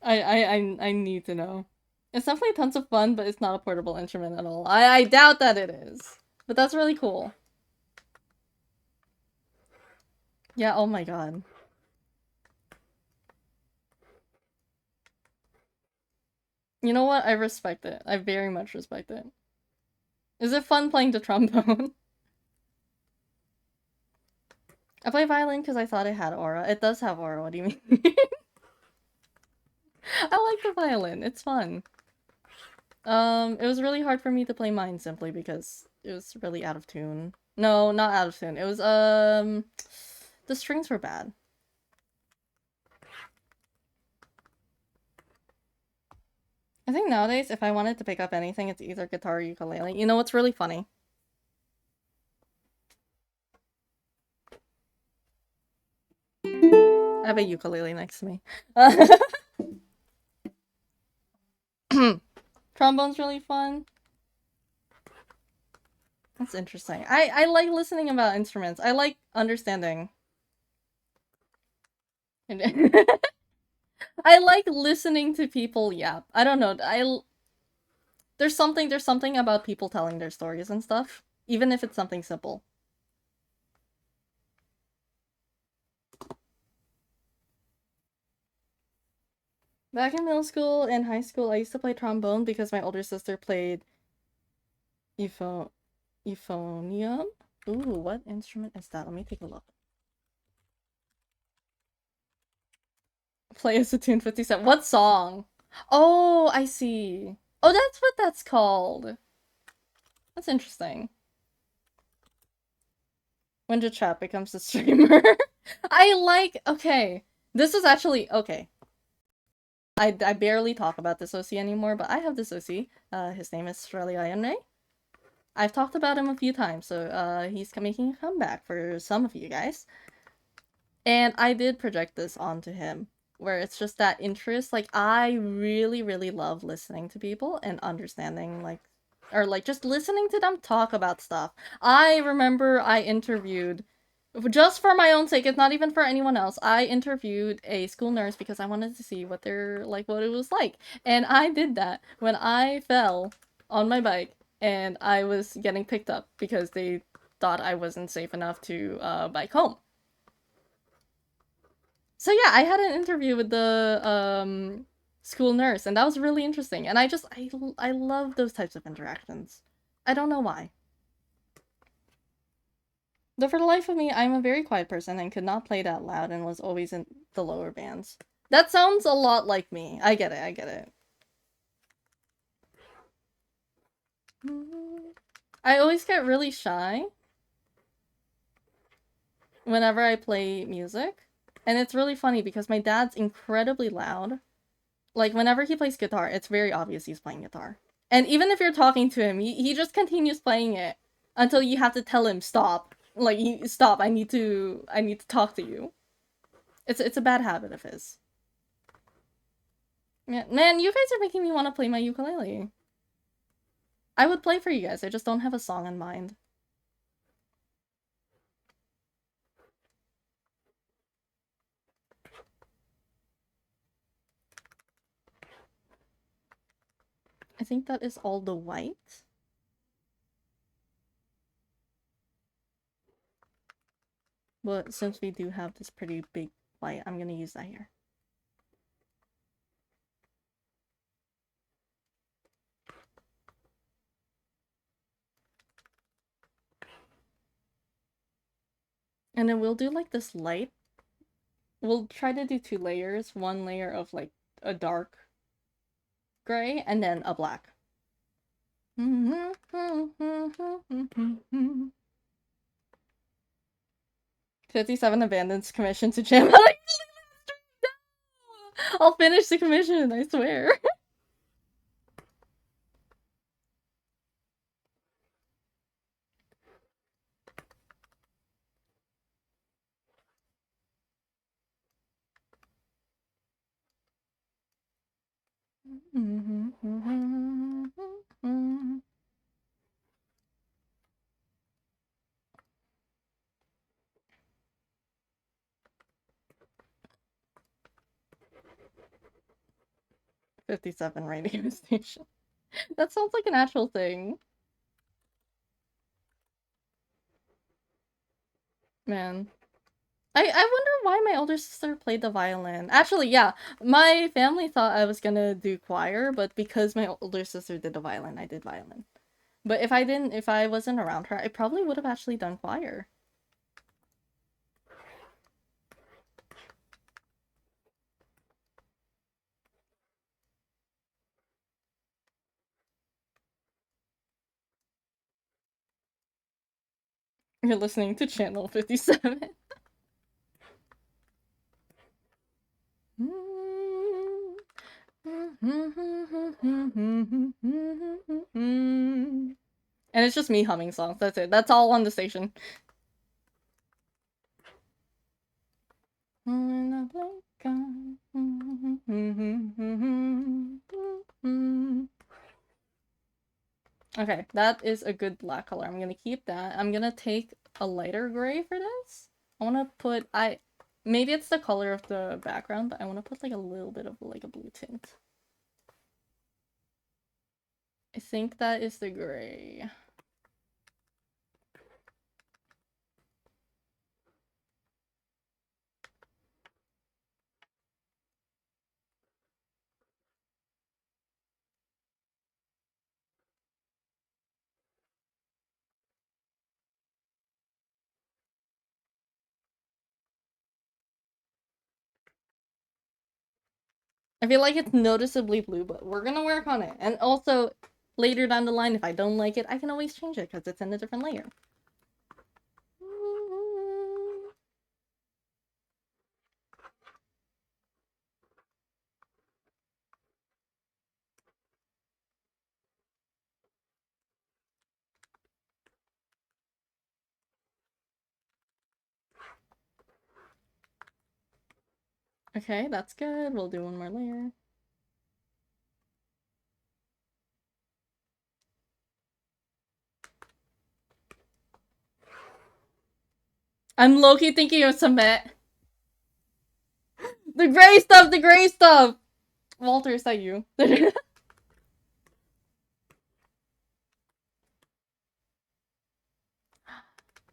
I need to know. It's definitely tons of fun, but it's not a portable instrument at all. I doubt that it is. But that's really cool. Yeah, oh my god. You know what? I respect it. I very much respect it. Is it fun playing the trombone? I play violin because I thought it had aura. It does have aura, what do you mean? I like the violin. It's fun. It was really hard for me to play mine simply because it was really out of tune. No, not out of tune. It was, the strings were bad. I think nowadays, if I wanted to pick up anything, it's either guitar or ukulele. You know what's really funny? I have a ukulele next to me. Trombone's really fun. That's interesting. I like listening about instruments. I like understanding. I like listening to people yap. I don't know. There's something about people telling their stories and stuff, even if it's something simple. Back in middle school and high school, I used to play trombone because my older sister played euphonium. Ooh, what instrument is that? Let me take a look. Play us a tune 57. What song? Oh, I see. Oh, that's what that's called. That's interesting. When the chat becomes a streamer. Okay. This is actually, okay. I barely talk about this OC anymore, but I have this OC. His name is Australia. I've talked about him a few times, so he's making a comeback for some of you guys. And I did project this onto him, where it's just that interest. Like, I really, really love listening to people and understanding, like, or like just listening to them talk about stuff. I remember I interviewed, just for my own sake, it's not even for anyone else. I interviewed a school nurse because I wanted to see what what it was like. And I did that when I fell on my bike and I was getting picked up because they thought I wasn't safe enough to bike home. So yeah, I had an interview with the school nurse, and that was really interesting. And I love those types of interactions. I don't know why. Though for the life of me, I'm a very quiet person and could not play that loud and was always in the lower bands. That sounds a lot like me. I get it, I get it. I always get really shy whenever I play music. And it's really funny because my dad's incredibly loud. Like, whenever he plays guitar, it's very obvious he's playing guitar. And even if you're talking to him, he just continues playing it until you have to tell him stop. Like, stop, I need to talk to you. It's a bad habit of his. Yeah, man, you guys are making me want to play my ukulele. I would play for you guys, I just don't have a song in mind. I think that is all the white. But since we do have this pretty big white, I'm gonna use that here. And then we'll do like this light. We'll try to do 2 layers. One layer of like a dark gray and then a black. 57 abandons commission to jam. I'll finish the commission, I swear. 57 radio station. That sounds like an actual thing. Man. I wonder why my older sister played the violin. Actually, yeah, my family thought I was gonna do choir, but because my older sister did the violin, I did violin. But if I wasn't around her, I probably would have actually done choir. You're listening to Channel 57. And it's just me humming songs. That's it. That's all on the station. Okay, that is a good black color. I'm gonna keep that. I'm gonna take a lighter gray for this. I wanna put maybe it's the color of the background, but I wanna put like a little bit of like a blue tint. I think that is the gray. I feel like it's noticeably blue, but we're gonna work on it. And also, later down the line, if I don't like it, I can always change it because it's in a different layer. Okay, that's good. We'll do one more layer. I'm low-key thinking of cement. The gray stuff! The gray stuff! Walter, is that you?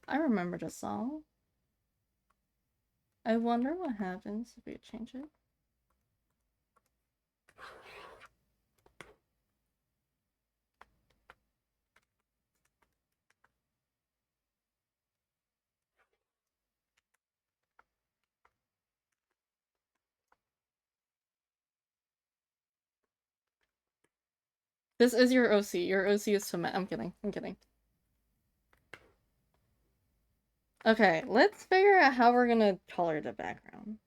I remember the song. I wonder what happens if we change it. This is your OC. Your OC is cement. I'm kidding. I'm kidding. Okay, let's figure out how we're gonna color the background.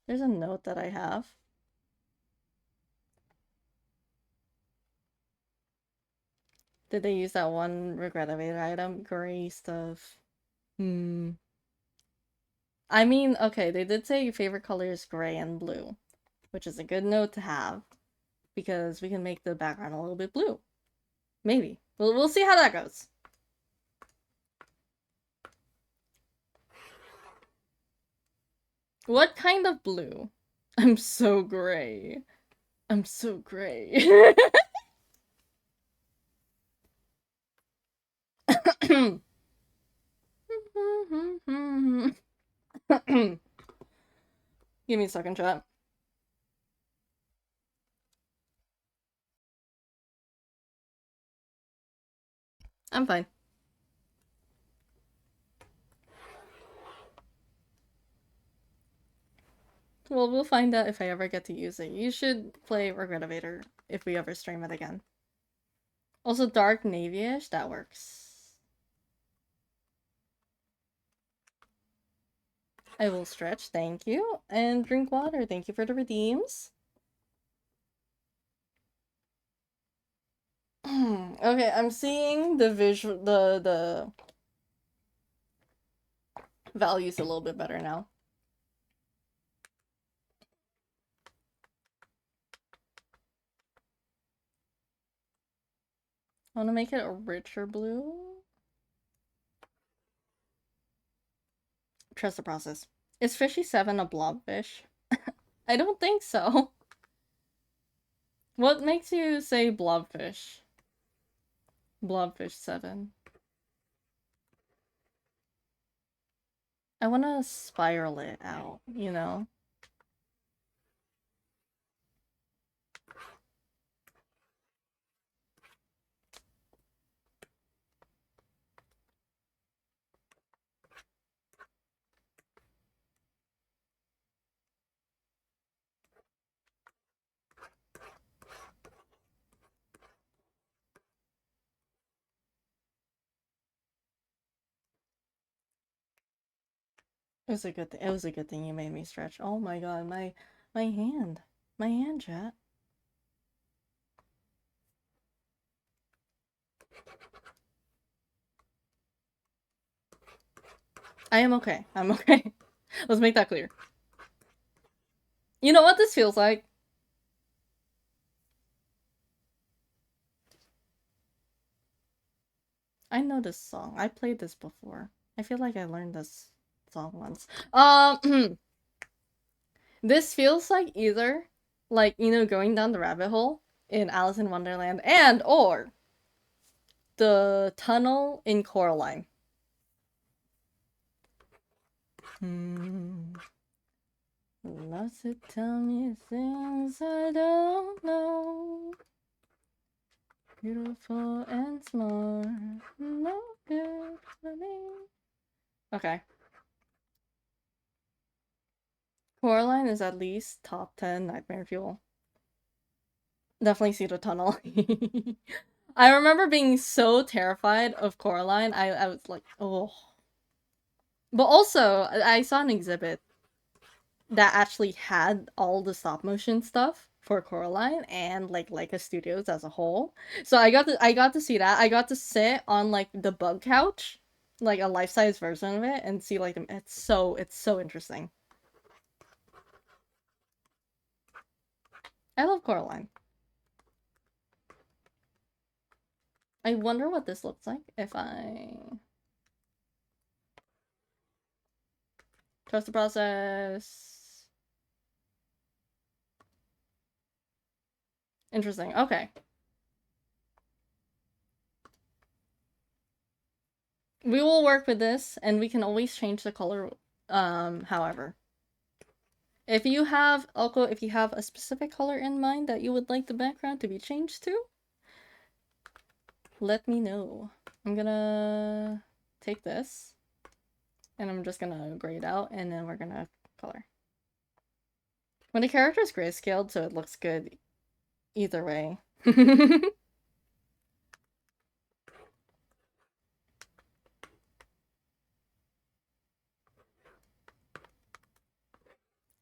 There's a note that I have. Did they use that one regretted item? Gray stuff. I mean, okay, they did say your favorite color is gray and blue, which is a good note to have because we can make the background a little bit blue. Maybe. We'll see how that goes. What kind of blue? I'm so gray. I'm so gray. Give me a second, chat. I'm fine. Well, we'll find out if I ever get to use it. You should play Regretivator if we ever stream it again. Also, dark navy-ish, that works. I will stretch, thank you. And drink water, thank you for the redeems. Okay, I'm seeing the visual, the values a little bit better now. I want to make it a richer blue. Trust the process. Is Fishy 7 a blobfish? I don't think so. What makes you say blobfish? Blobfish 7. I want to spiral it out, you know? It was a good thing. It was a good thing you made me stretch. Oh my god, my hand. My hand, chat. I am okay. I'm okay. Let's make that clear. You know what this feels like? I know this song. I played this before. I feel like I learned this song once. This feels like either like, you know, going down the rabbit hole in Alice in Wonderland and or the tunnel in Coraline. Loves to tell me things I don't know. Beautiful and smart. No good for me. Okay. Coraline is at least top 10 nightmare fuel. Definitely see the tunnel. I remember being so terrified of Coraline. I was like, oh. But also, I saw an exhibit that actually had all the stop motion stuff for Coraline and like Leica Studios as a whole. So I got to see that. I got to sit on like the bug couch, like a life-size version of it, and see like them. It's so interesting. I love Coraline. I wonder what this looks like if I trust the process. Interesting. Okay. We will work with this and we can always change the color however. If you have Elko, if you have a specific color in mind that you would like the background to be changed to, let me know. I'm gonna take this and I'm just gonna gray it out and then we're gonna color. When the character is grayscaled so it looks good either way.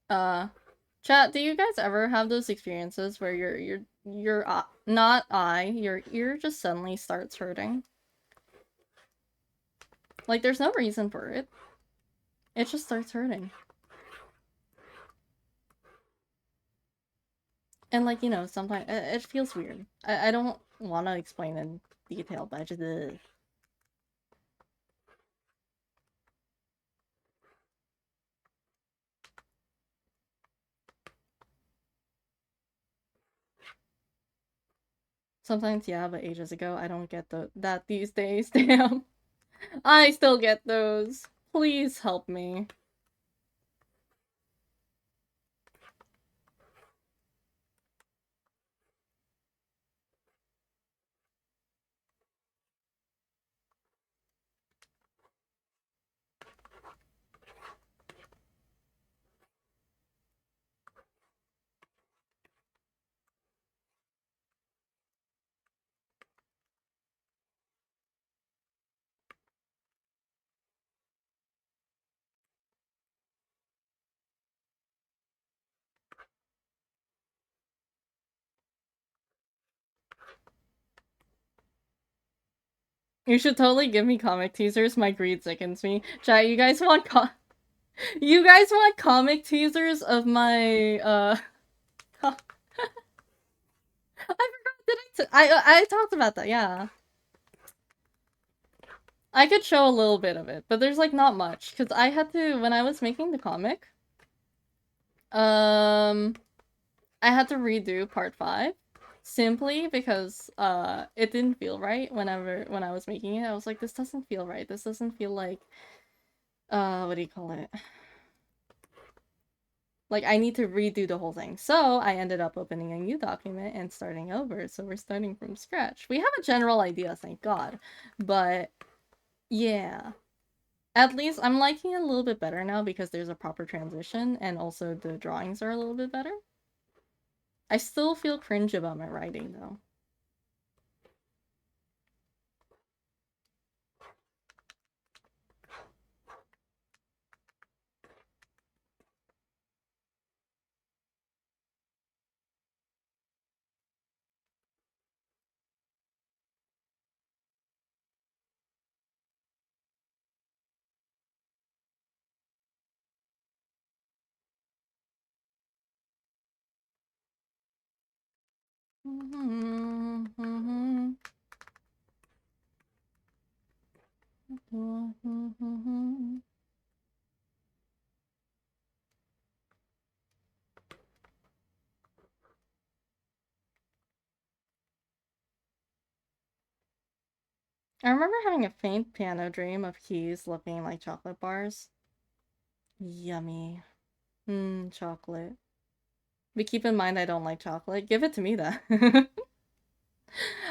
uh Chat, do you guys ever have those experiences where your not eye, your ear just suddenly starts hurting? Like there's no reason for it. It just starts hurting. And like, you know, sometimes it feels weird. I don't want to explain in detail, but I just sometimes yeah, but ages ago I don't get that these days. Damn. I still get those. Please help me. You should totally give me comic teasers. My greed sickens me. Chat, you guys want comic teasers of my I forgot that I talked about that, yeah. I could show a little bit of it, but there's like not much cuz I had to when I was making the comic I had to redo part 5 simply because it didn't feel right when I was making it. I was like, this doesn't feel right. This doesn't feel like what do you call it? Like, I need to redo the whole thing. So I ended up opening a new document and starting over. So we're starting from scratch. We have a general idea, thank God. But yeah. At least I'm liking it a little bit better now because there's a proper transition and also the drawings are a little bit better. I still feel cringe about my writing though. I remember having a faint piano dream of keys looking like chocolate bars. Yummy. Chocolate. But keep in mind I don't like chocolate. Give it to me then.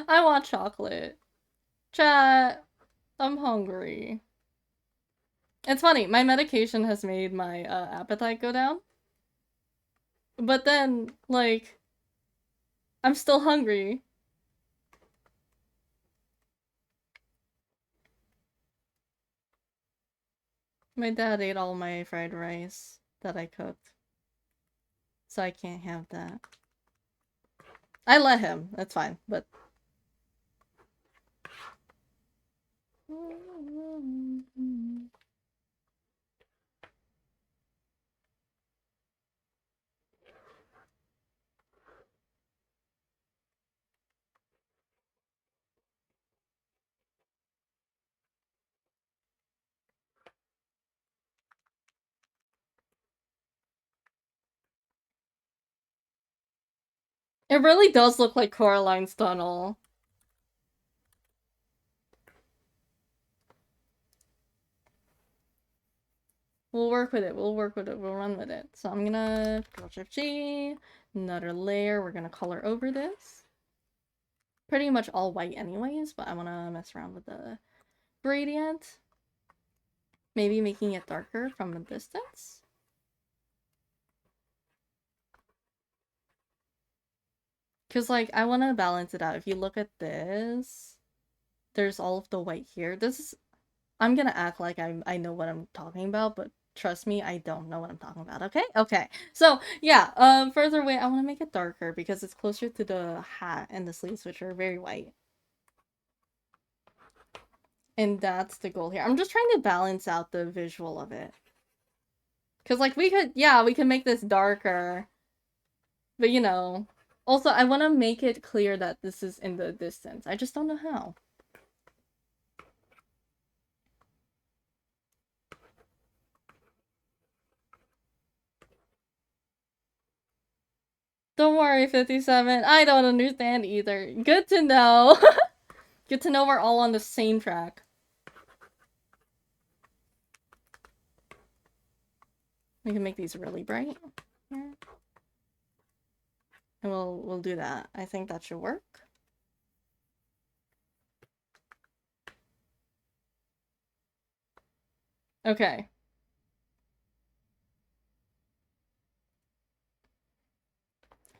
I want chocolate. Chat, I'm hungry. It's funny, my medication has made my appetite go down. But then, like, I'm still hungry. My dad ate all my fried rice that I cooked. So I can't have that. I let him, that's fine, but... It really does look like Coraline's tunnel. We'll work with it, we'll run with it. So I'm gonna Control-Shift-G, another layer, we're gonna color over this. Pretty much all white anyways, but I wanna mess around with the gradient. Maybe making it darker from a distance. Because, like, I want to balance it out. If you look at this, there's all of the white here. This is... I'm gonna act like I know what I'm talking about, but trust me, I don't know what I'm talking about, okay? Okay. So, yeah, further away, I want to make it darker because it's closer to the hat and the sleeves, which are very white. And that's the goal here. I'm just trying to balance out the visual of it. Because, like, we can make this darker. But, you know... Also, I want to make it clear that this is in the distance. I just don't know how. Don't worry, 57. I don't understand either. Good to know. Good to know we're all on the same track. We can make these really bright here. And we'll do that. I think that should work. Okay.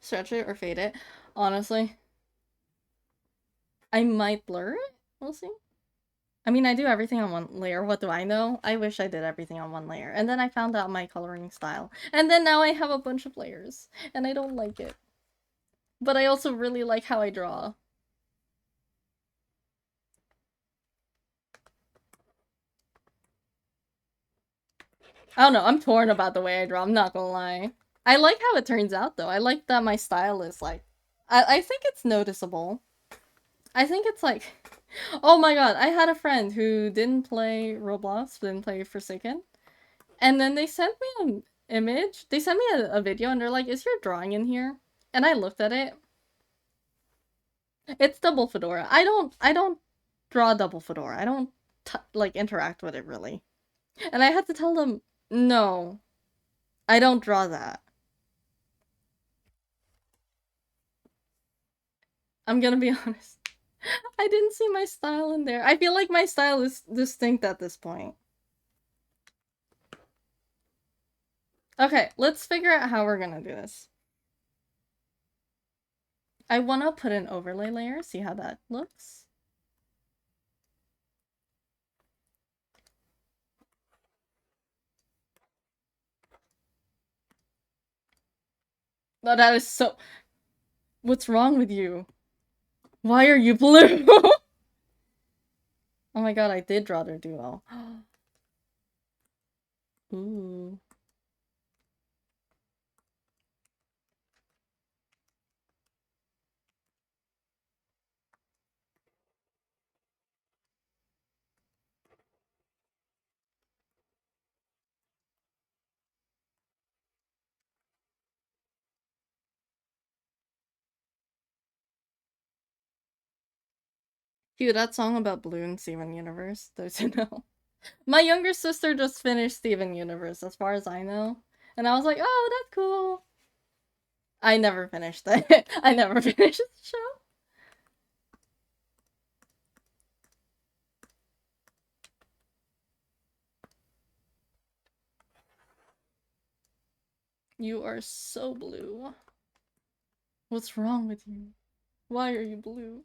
Stretch it or fade it. Honestly, I might blur it. We'll see. I mean, I do everything on one layer. What do I know? I wish I did everything on one layer. And then I found out my coloring style. And then now I have a bunch of layers. And I don't like it. But I also really like how I draw. I don't know, I'm torn about the way I draw, I'm not gonna lie. I like how it turns out though. I like that my style is like I think it's noticeable. I think it's like oh my god, I had a friend who didn't play Roblox, didn't play Forsaken, and then they sent me an image. They sent me a video and they're like, is your drawing in here? And I looked at it. It's double fedora. I don't draw double fedora. I don't like interact with it really. And I had to tell them, no, I don't draw that. I'm gonna be honest. I didn't see my style in there. I feel like my style is distinct at this point. Okay, let's figure out how we're gonna do this. I want to put an overlay layer, see how that looks. Oh, that is so... What's wrong with you? Why are you blue? Oh my god, I did draw their duo. Ooh. Cue that song about Blue and Steven Universe, those who know. My younger sister just finished Steven Universe, as far as I know. And I was like, oh, that's cool. I never finished it. I never finished the show. You are so blue. What's wrong with you? Why are you blue?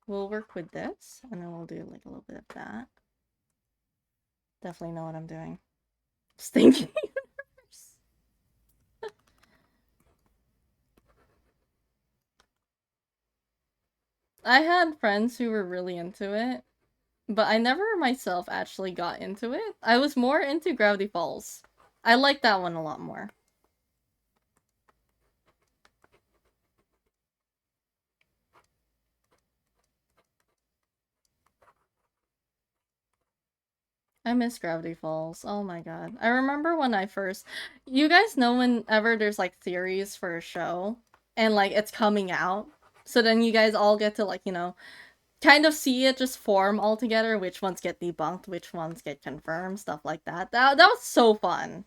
We'll work with this, and then we'll do like a little bit of that. Definitely know what I'm doing. Stinky universe. I had friends who were really into it, but I never myself actually got into it. I was more into Gravity Falls. I like that one a lot more. I miss Gravity Falls. Oh my god. I remember when I first... You guys know whenever there's like theories for a show and like it's coming out, so then you guys all get to like, you know, kind of see it just form all together, which ones get debunked, which ones get confirmed, stuff like that. That was so fun.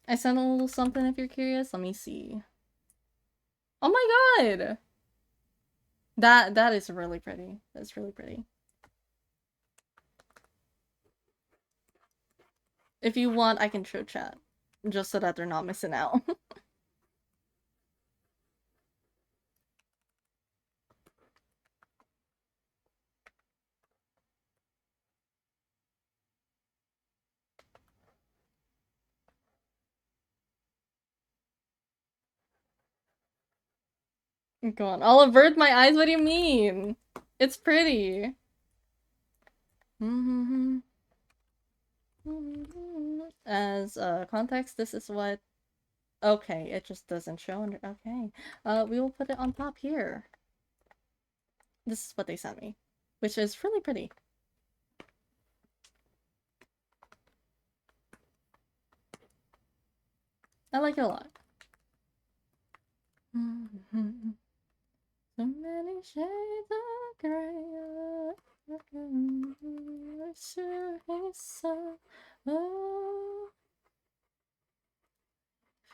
I sent a little something if you're curious. Let me see. Oh my god! That is really pretty. That's really pretty. If you want, I can show chat. Just so that they're not missing out. Go on. I'll avert my eyes? What do you mean? It's pretty. As context, this is what... Okay, it just doesn't show under... Okay. We will put it on top here. This is what they sent me, which is really pretty. I like it a lot. So many shades of gray.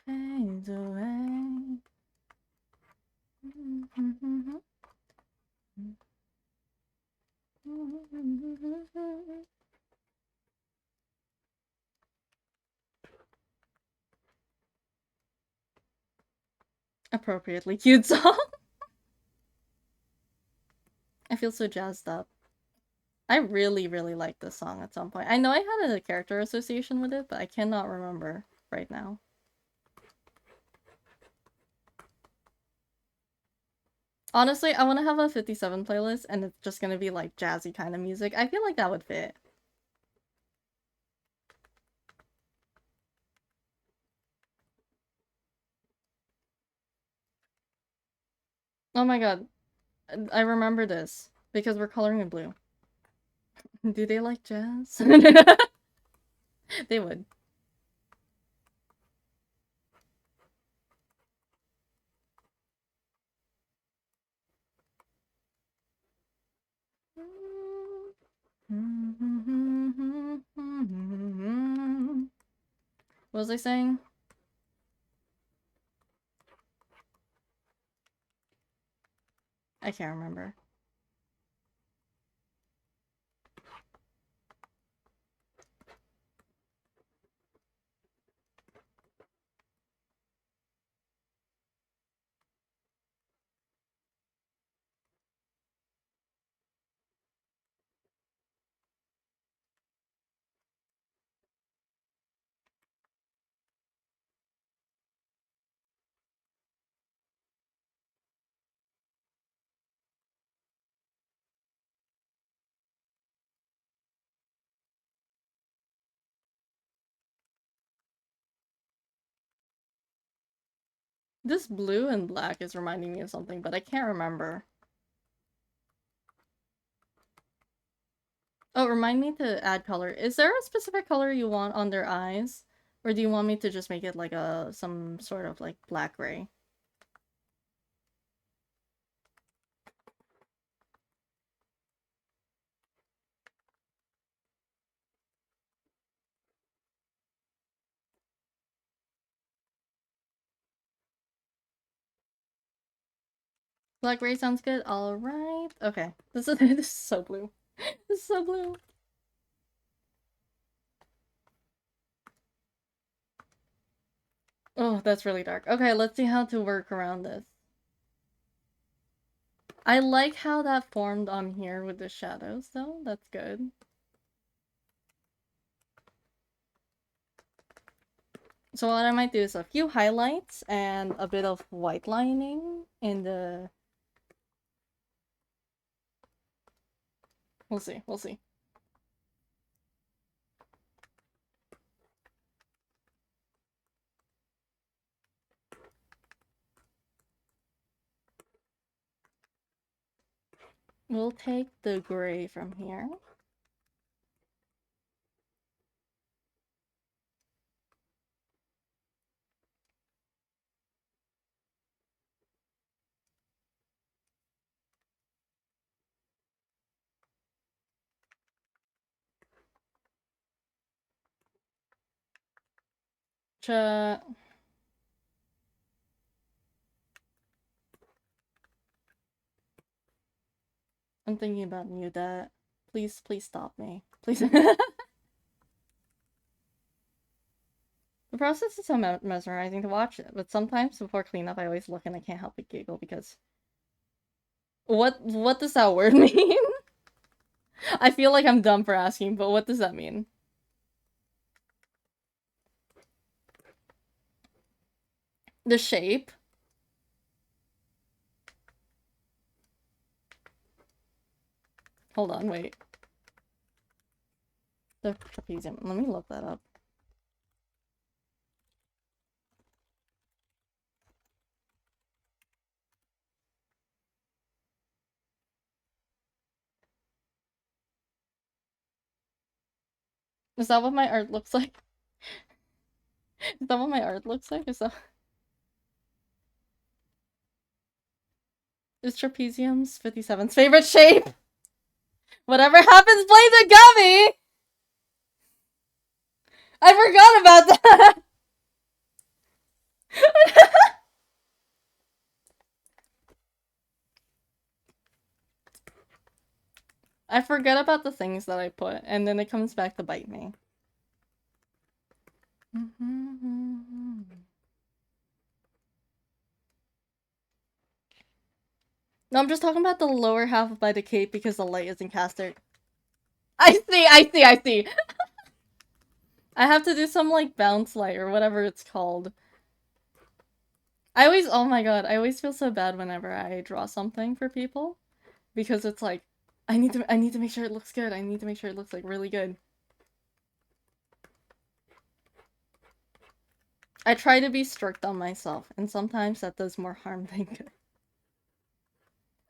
Fades away. Appropriately cute song. I feel so jazzed up. I really, really like this song at some point. I know I had a character association with it, but I cannot remember right now. Honestly, I want to have a 57 playlist and it's just gonna be like jazzy kind of music. I feel like that would fit. Oh my god, I remember this because we're coloring in blue. Do they like jazz? They would. What was I saying? I can't remember. This blue and black is reminding me of something, but I can't remember. Oh, remind me to add color. Is there a specific color you want on their eyes? Or do you want me to just make it like some sort of like black gray? Black gray sounds good. Alright. Okay. This is so blue. This is so blue. Oh, that's really dark. Okay, let's see how to work around this. I like how that formed on here with the shadows, though. That's good. So what I might do is a few highlights and a bit of white lining in the... We'll see, we'll see. We'll take the gray from here. Cha... I'm thinking about you, Dad. Please, please stop me. Please. The process is so mesmerizing to watch it, but sometimes before cleanup I always look and I can't help but giggle because... What does that word mean? I feel like I'm dumb for asking, but what does that mean? The shape? Hold on, wait. The trapezium. Let me look that up. Is that what my art looks like? Is that what my art looks like? Is trapezium's 57's favorite shape? Whatever happens, blame the gummy! I forgot about that! I forget about the things that I put, and then it comes back to bite me. No, I'm just talking about the lower half of my cape because the light isn't casted. I see! I have to do some, like, bounce light or whatever it's called. Oh my god, I always feel so bad whenever I draw something for people because it's like I need to make sure it looks good. I need to make sure it looks like really good. I try to be strict on myself, and sometimes that does more harm than good.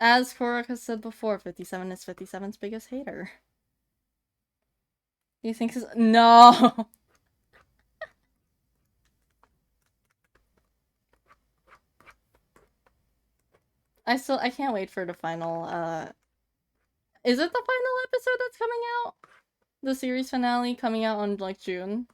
As Korok has said before, 57 is 57's biggest hater. He thinks his- No! I can't wait for the final, is it the final episode that's coming out? The series finale coming out on, like, June?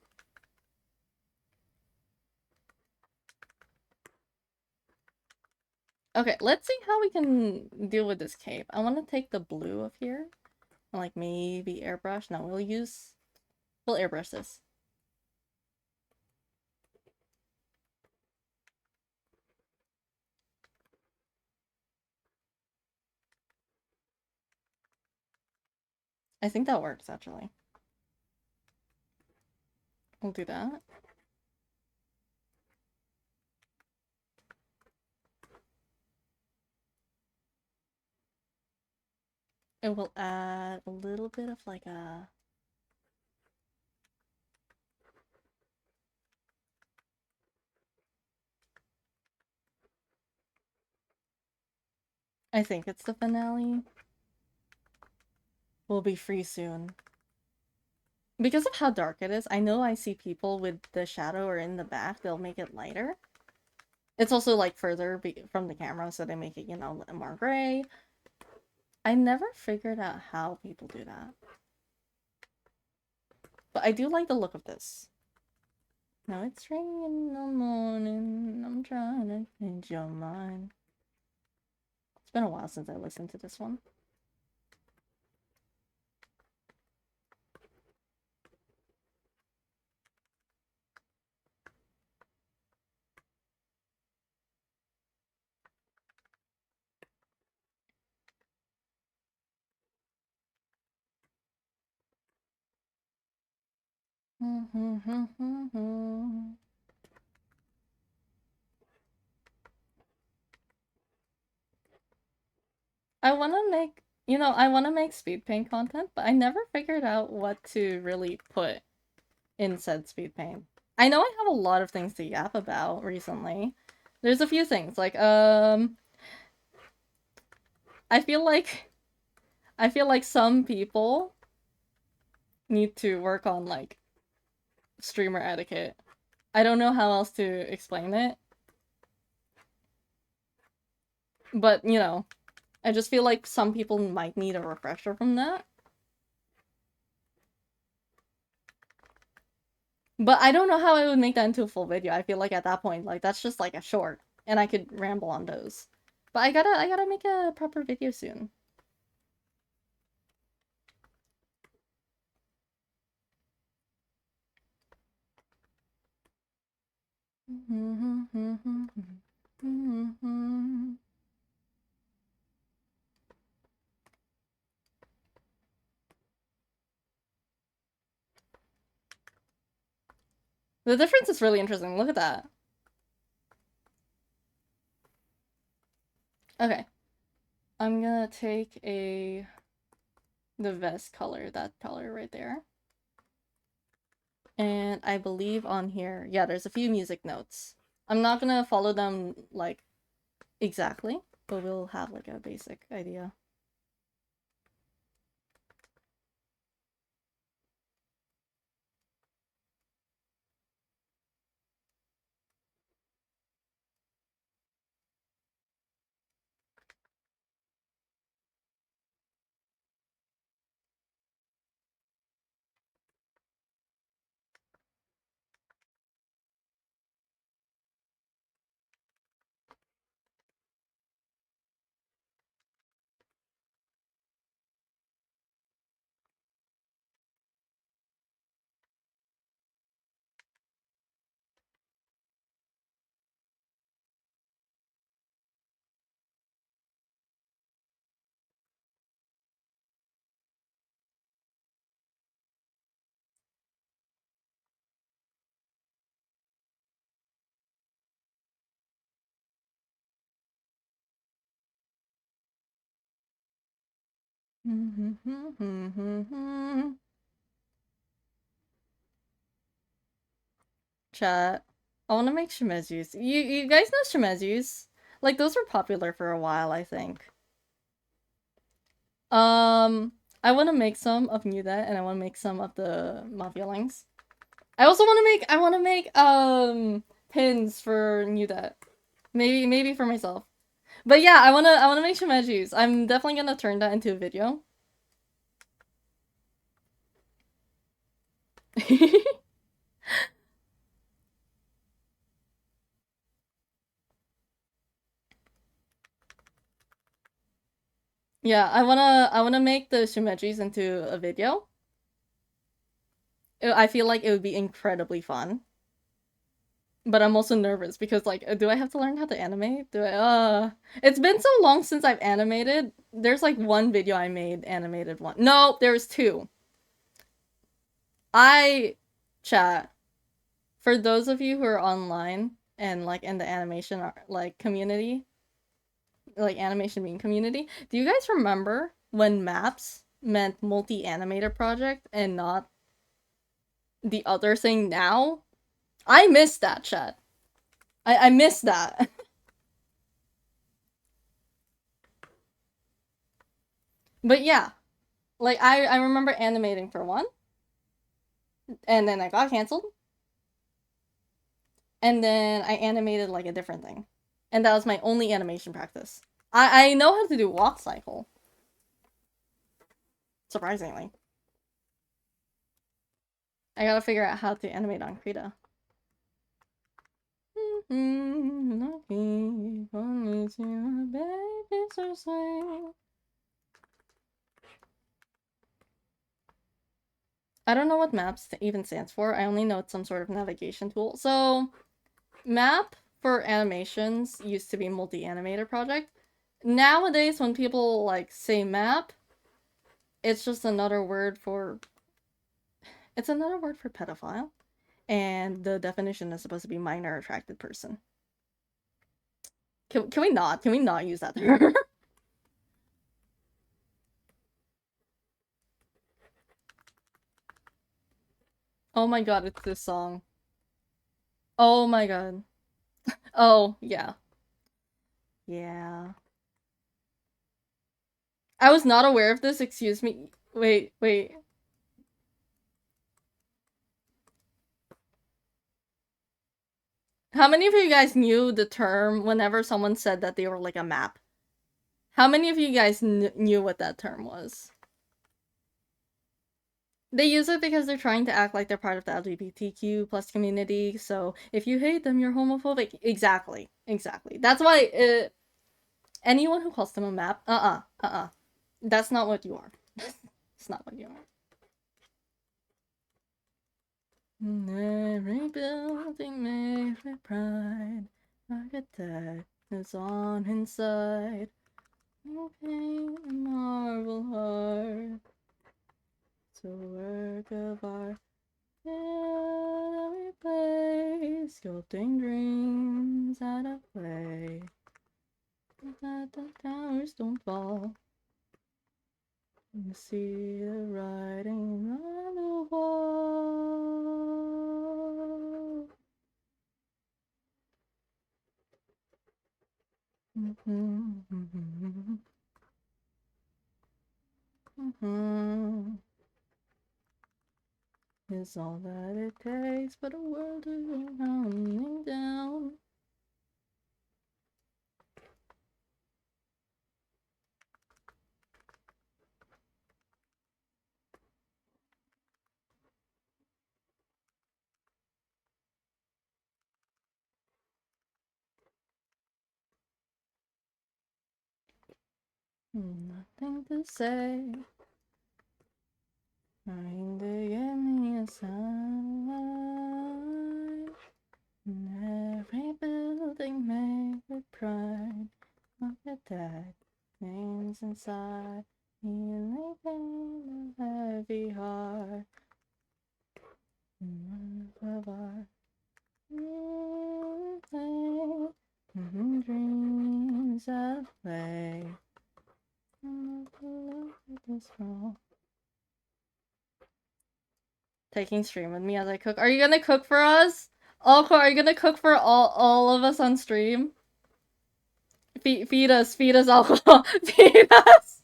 Okay, let's see how we can deal with this cape. I want to take the blue of here, and, like, maybe airbrush. No, we'll airbrush this. I think that works, actually. We'll do that. It will add a little bit of, like, a... I think it's the finale. We'll be free soon. Because of how dark it is, I know I see people with the shadow or in the back, they'll make it lighter. It's also, like, further from the camera, so they make it, you know, more gray. I never figured out how people do that. But I do like the look of this. Now it's raining in the morning, I'm trying to change your mind. It's been a while since I listened to this one. I want to make, you know, I want to make speed paint content, but I never figured out what to really put in said speed paint. I know I have a lot of things to yap about recently. There's a few things, like, I feel like, I feel like some people need to work on, like, streamer etiquette. I don't know how else to explain it. But, you know, I just feel like some people might need a refresher from that. But I don't know how I would make that into a full video. I feel like at that point, like, that's just like a short, and I could ramble on those. But I gotta make a proper video soon. The difference is really interesting. Look at that. Okay. I'm gonna take the vest color, that color right there. And I believe on here, yeah, there's a few music notes. I'm not gonna follow them, like, exactly, but we'll have, like, a basic idea. Chat. I want to make shimezus. You guys know shimezus? Like those were popular for a while, I think. Um, I want to make some of New That, and I want to make some of the Mafialings. I also want to make. I want to make pins for New That. Maybe for myself. But yeah, I wanna make shimejus. I'm definitely gonna turn that into a video. Yeah, I wanna make the shimejus into a video. I feel like it would be incredibly fun. But I'm also nervous because like do I have to learn how to animate? Do I It's been so long since I've animated. There's like one video I made animated one. No, there's two. I chat for those of you who are online and like in the animation like community, like animation meme community, do you guys remember when maps meant multi-animator project and not the other thing now? I miss that, chat. I miss that. But yeah, like I remember animating for one, and then I got canceled, and then I animated like a different thing, and that was my only animation practice. I know how to do walk cycle, surprisingly. I gotta figure out how to animate on Krita. I don't know what maps even stands for. I only know it's some sort of navigation tool. So, map for animations used to be multi-animator project. Nowadays, when people like say map, it's just another word for pedophile, and the definition is supposed to be minor attracted person. Can we not? Can we not use that term? Oh my god, it's this song. Oh my god. Oh, yeah. Yeah. I was not aware of this, excuse me. Wait. How many of you guys knew the term whenever someone said that they were like a map? How many of you guys knew what that term was? They use it because they're trying to act like they're part of the LGBTQ plus community, so if you hate them, you're homophobic. Exactly. That's why anyone who calls them a map, that's not what you are. It's not what you are. Every building made with pride, architect is on inside. Okay, a marble heart, it's a work of art. Every place, sculpting dreams out of clay. That the towers don't fall. You see the writing on the wall. Is all that it takes, but a world to go running down. Nothing to say. Trying to get me a sign. Every building made with pride. Look at that. Names inside. Healing pain of heavy heart. Of our dreams of play. Taking stream with me as I cook. Are you gonna cook for us? Alco, are you gonna cook for all of us on stream? Feed us, Alco. Feed us.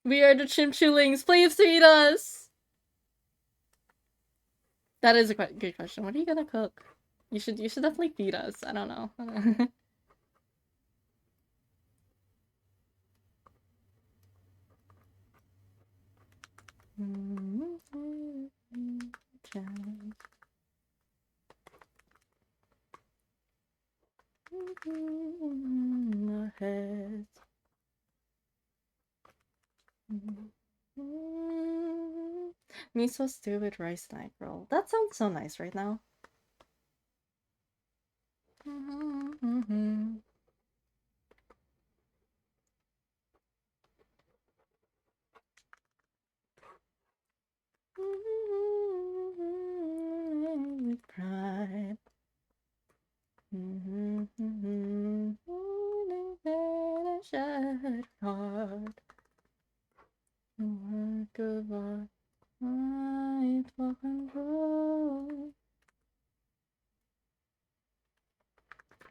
We are the chimchulings. Please feed us. That is a good question. What are you gonna cook? You should definitely feed us. I don't know. Miso stew with rice night roll. That sounds so nice right now. With pride. Shattered heart. Work of art. Right for control.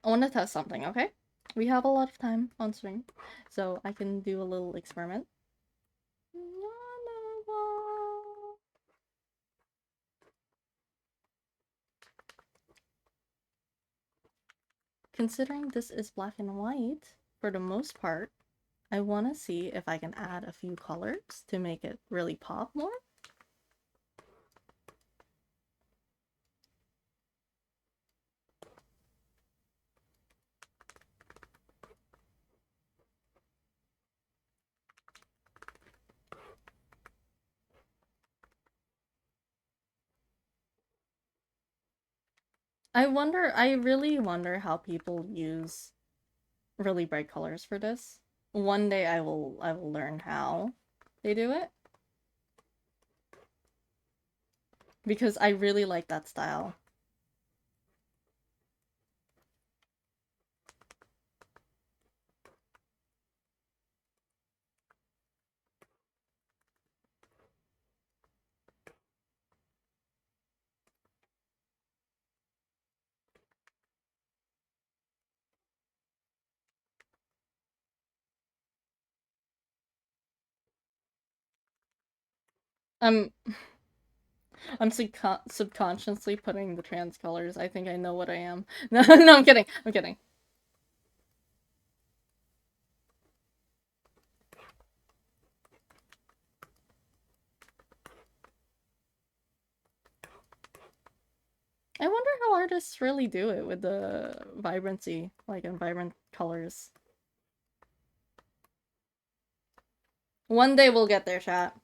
I want to test something, okay? We have a lot of time on stream, so I can do a little experiment. Considering this is black and white, for the most part, I want to see if I can add a few colors to make it really pop more. I really wonder how people use really bright colors for this. One day I will learn how they do it. Because I really like that style. I'm subconsciously putting the trans colors. I think I know what I am. No, no, I'm kidding. I'm kidding. I wonder how artists really do it with the vibrancy, like in vibrant colors. One day we'll get there, chat.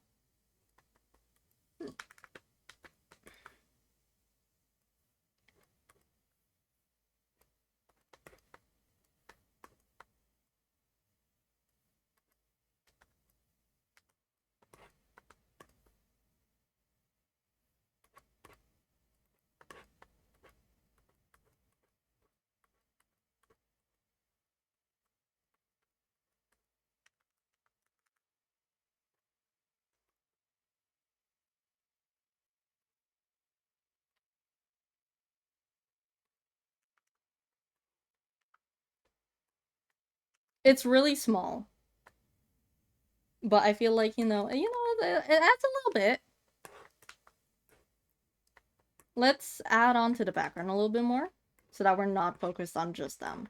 It's really small. But I feel like, it adds a little bit. Let's add on to the background a little bit more so that we're not focused on just them.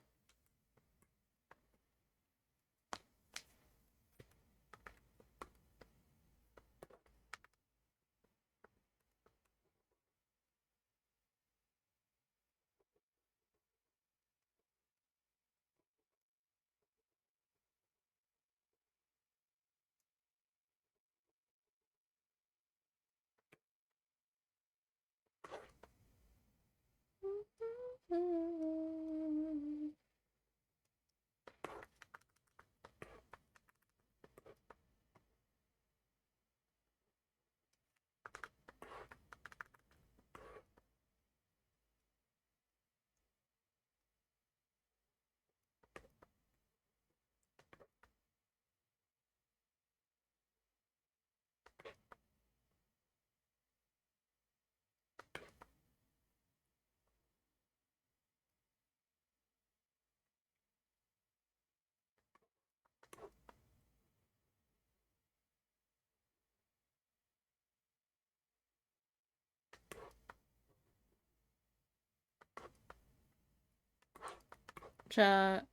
Chat.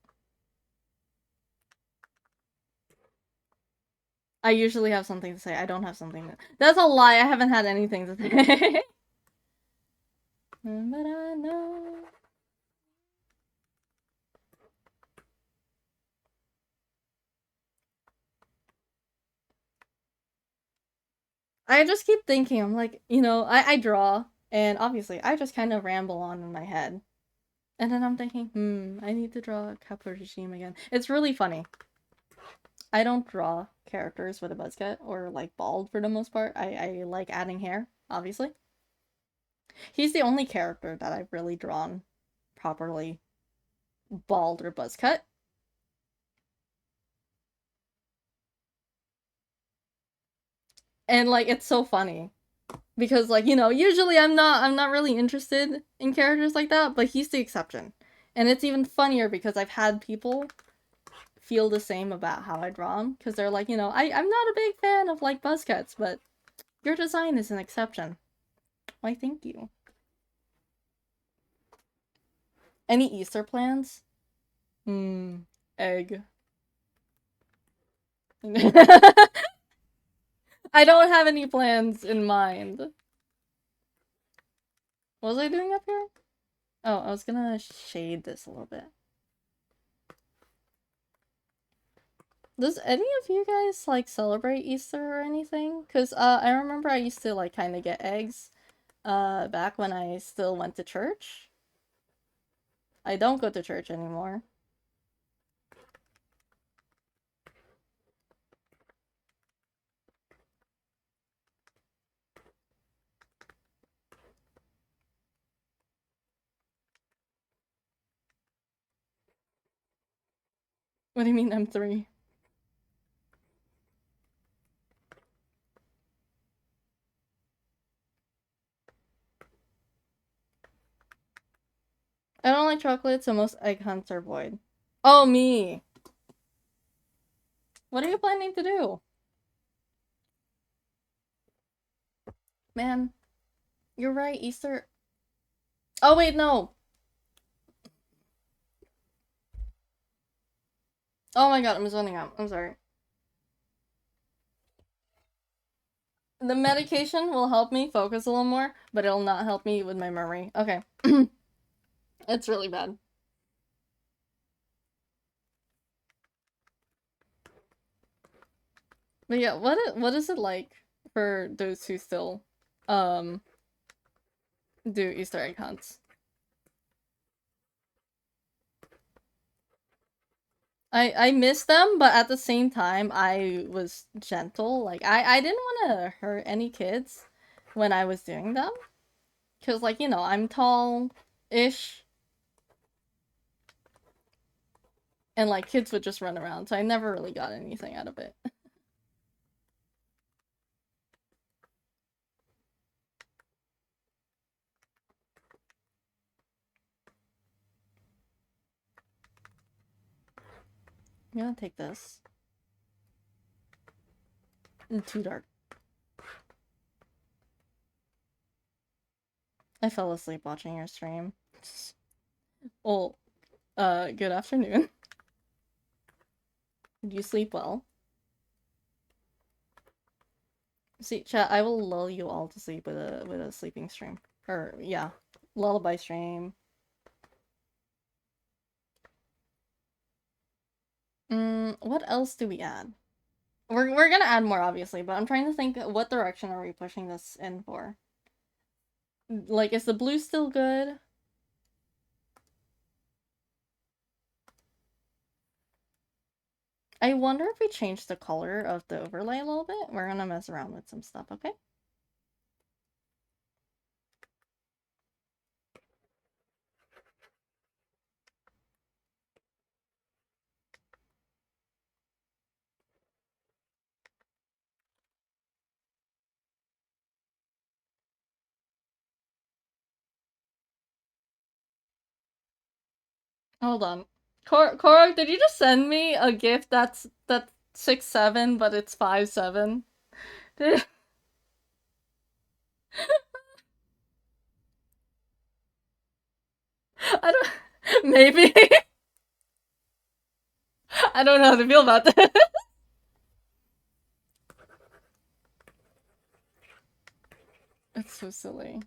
I usually have something to say. I don't have something to... That's a lie. I haven't had anything to say. But I know. I just keep thinking, I'm like, I draw, and obviously I just kind of ramble on in my head. And then I'm thinking, I need to draw Capo Regime again. It's really funny. I don't draw characters with a buzz cut or like bald for the most part. I like adding hair, obviously. He's the only character that I've really drawn properly bald or buzz cut. And like it's so funny because like, usually I'm not really interested in characters like that, but he's the exception. And it's even funnier because I've had people feel the same about how I draw him because they're like, I'm not a big fan of like buzz cuts, but your design is an exception. Why, thank you. Any Easter plans? Egg. I don't have any plans in mind. What was I doing up here? Oh, I was gonna shade this a little bit. Does any of you guys like celebrate Easter or anything? Cause I remember I used to like kind of get eggs back when I still went to church. I don't go to church anymore. What do you mean I'm 3? I don't like chocolate, so most egg hunts are void. Oh, me! What are you planning to do? Man, you're right, Easter... Oh wait, no! Oh my god, I'm zoning out. I'm sorry. The medication will help me focus a little more, but it'll not help me with my memory. Okay. It's really bad. But yeah, what is it like for those who still um do Easter egg hunts? I miss them, but at the same time I was gentle. Like I didn't want to hurt any kids when I was doing them. Cause like, I'm tall-ish and like kids would just run around, so I never really got anything out of it. I'm gonna take this. It's too dark. I fell asleep watching your stream. Well, good afternoon. Did you sleep well? See, chat, I will lull you all to sleep with a sleeping stream. Or yeah, lullaby stream. What else do we add? We're gonna add more obviously, but I'm trying to think what direction are we pushing this in for? Like, is the blue still good? I wonder if we change the color of the overlay a little bit. We're gonna mess around with some stuff, okay? Hold on. Korok, did you just send me a gift that's 6'7", but it's 5'7"? Did... I don't... Maybe. I don't know how to feel about that. It's so silly.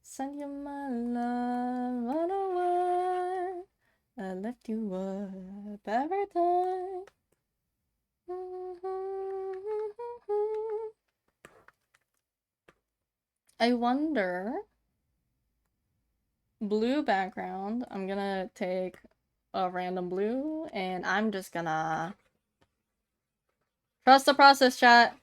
Send you my love on a wire. I left you up every time. I wonder. Blue background. I'm gonna take a random blue and I'm just gonna trust the process, chat.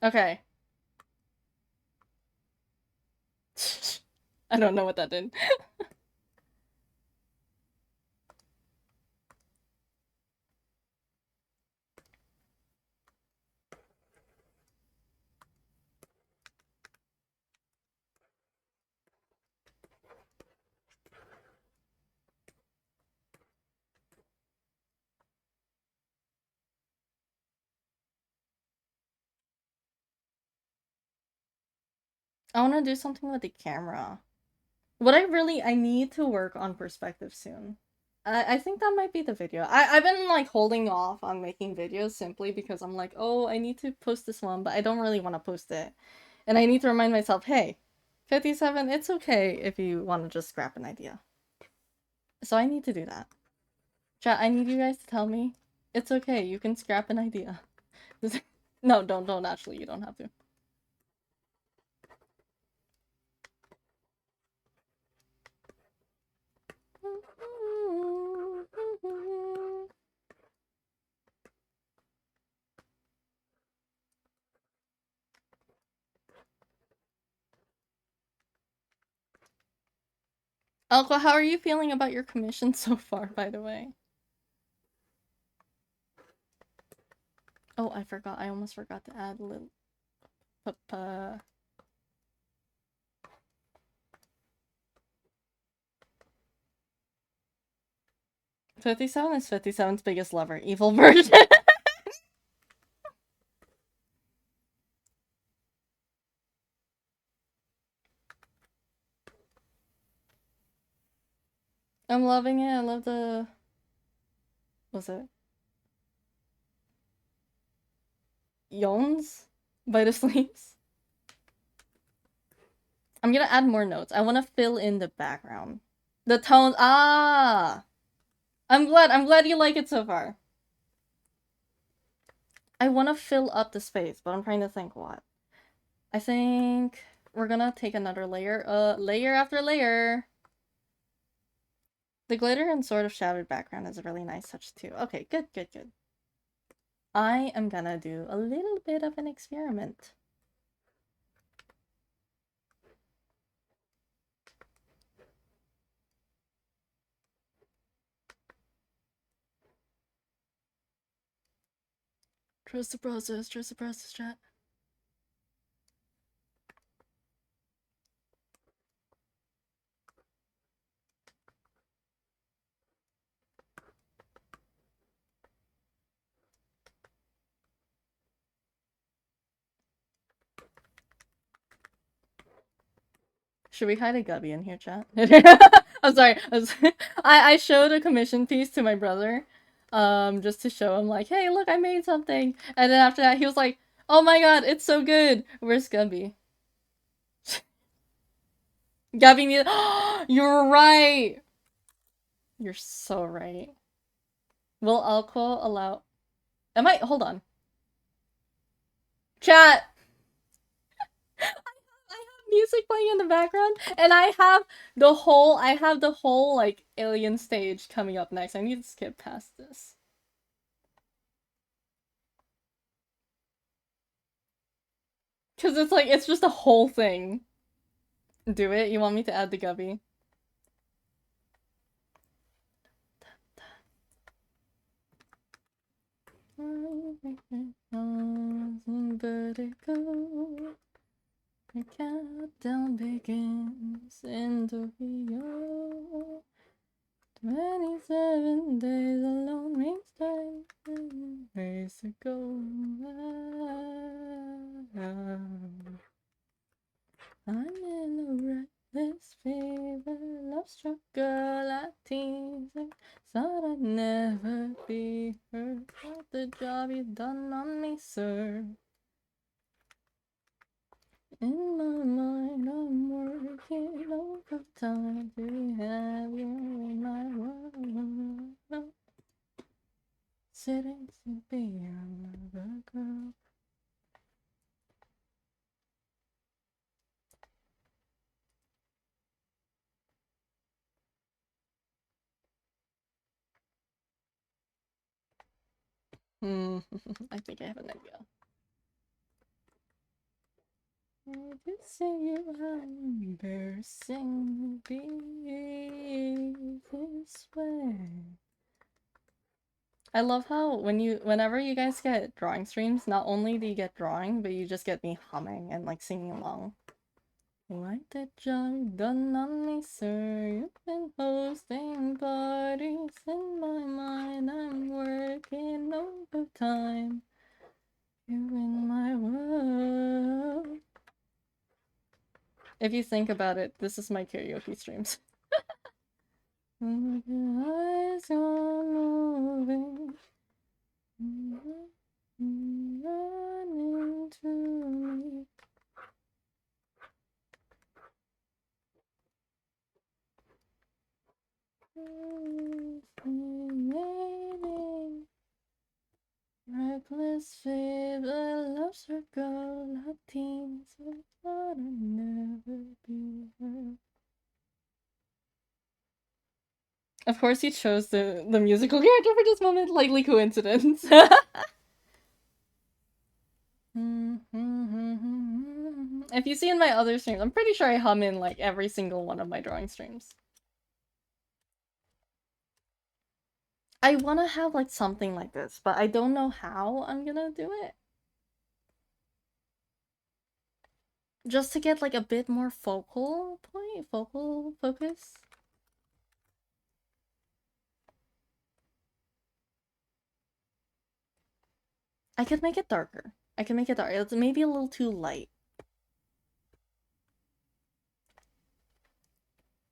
Okay. I don't know what that did. I want to do something with the camera. I need to work on perspective soon. I think that might be the video. I've been like holding off on making videos simply because I'm like, oh, I need to post this one, but I don't really want to post it. And I need to remind myself, hey, 57, it's okay if you want to just scrap an idea. So I need to do that. Chat, I need you guys to tell me. It's okay, you can scrap an idea. No, don't actually, you don't have to. Alqua, how are you feeling about your commission so far, by the way? Oh, I forgot. I almost forgot to add a little... 57 is 57's biggest lover. Evil version. I'm loving it. I love the... What's it? Yawns? By the sleeves? I'm gonna add more notes. I want to fill in the background. The tones. Ah! I'm glad you like it so far. I want to fill up the space, but I'm trying to think what. I think we're gonna take another layer. Layer after layer. The glitter and sort of shadowed background is a really nice touch too. Okay, good. I am gonna do a little bit of an experiment. Trust the process, chat. Should we hide a gubby in here, chat? I'm sorry. I showed a commission piece to my brother, just to show him like, hey, look, I made something. And then after that, he was like, oh my god, it's so good. Where's Gubby? Gubby needs. You're right. You're so right. Will alcohol allow? Am I? Hold on. Chat. I have music playing in the background, and I have the whole like alien stage coming up next. I need to skip past this. Cause it's like it's just a whole thing. Do it? You want me to add the gubby? Vertigo. The countdown begins in Tokyo. 27 days alone means time ways to go. I'm in a reckless fever, love struck girl at teens. Thought I'd never be hurt like the job you done on me, sir. In my mind, I'm working overtime to have you in my world. Sitting to be another girl. I think I have an idea. I just say you how embarrassing to be this way. I love how whenever you guys get drawing streams, not only do you get drawing, but you just get me humming and like singing along. Like the job done on me, sir. You've been hosting parties in my mind. I'm working overtime. You're in my world. If you think about it, this is my karaoke streams. Eyes are moving, running to me. Reckless fever loves her girl, her teens, so thought I'd never be her. Of course, you chose the musical character for this moment. Likely coincidence. If you see in my other streams, I'm pretty sure I hum in like every single one of my drawing streams. I want to have like something like this, but I don't know how I'm gonna do it. Just to get like a bit more focal focus. I could make it darker. I can make it darker. It's maybe a little too light.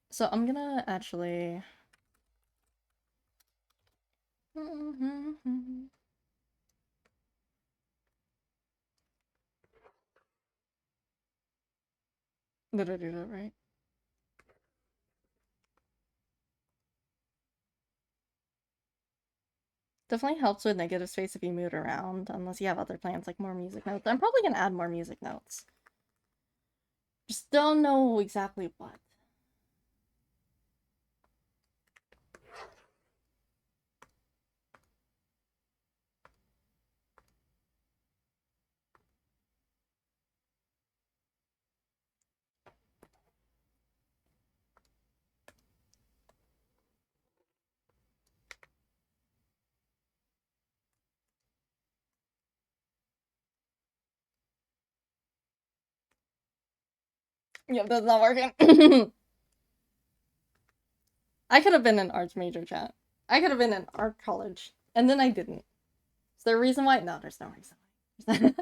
So I'm gonna actually... Did I do that right? Definitely helps with negative space if you move it around, unless you have other plans like more music notes. I'm probably gonna add more music notes. Just don't know exactly what. Yep, that's not working. I could have been an arts major, chat. I could have been in art college, and then I didn't. Is there a reason why? No, there's no reason why.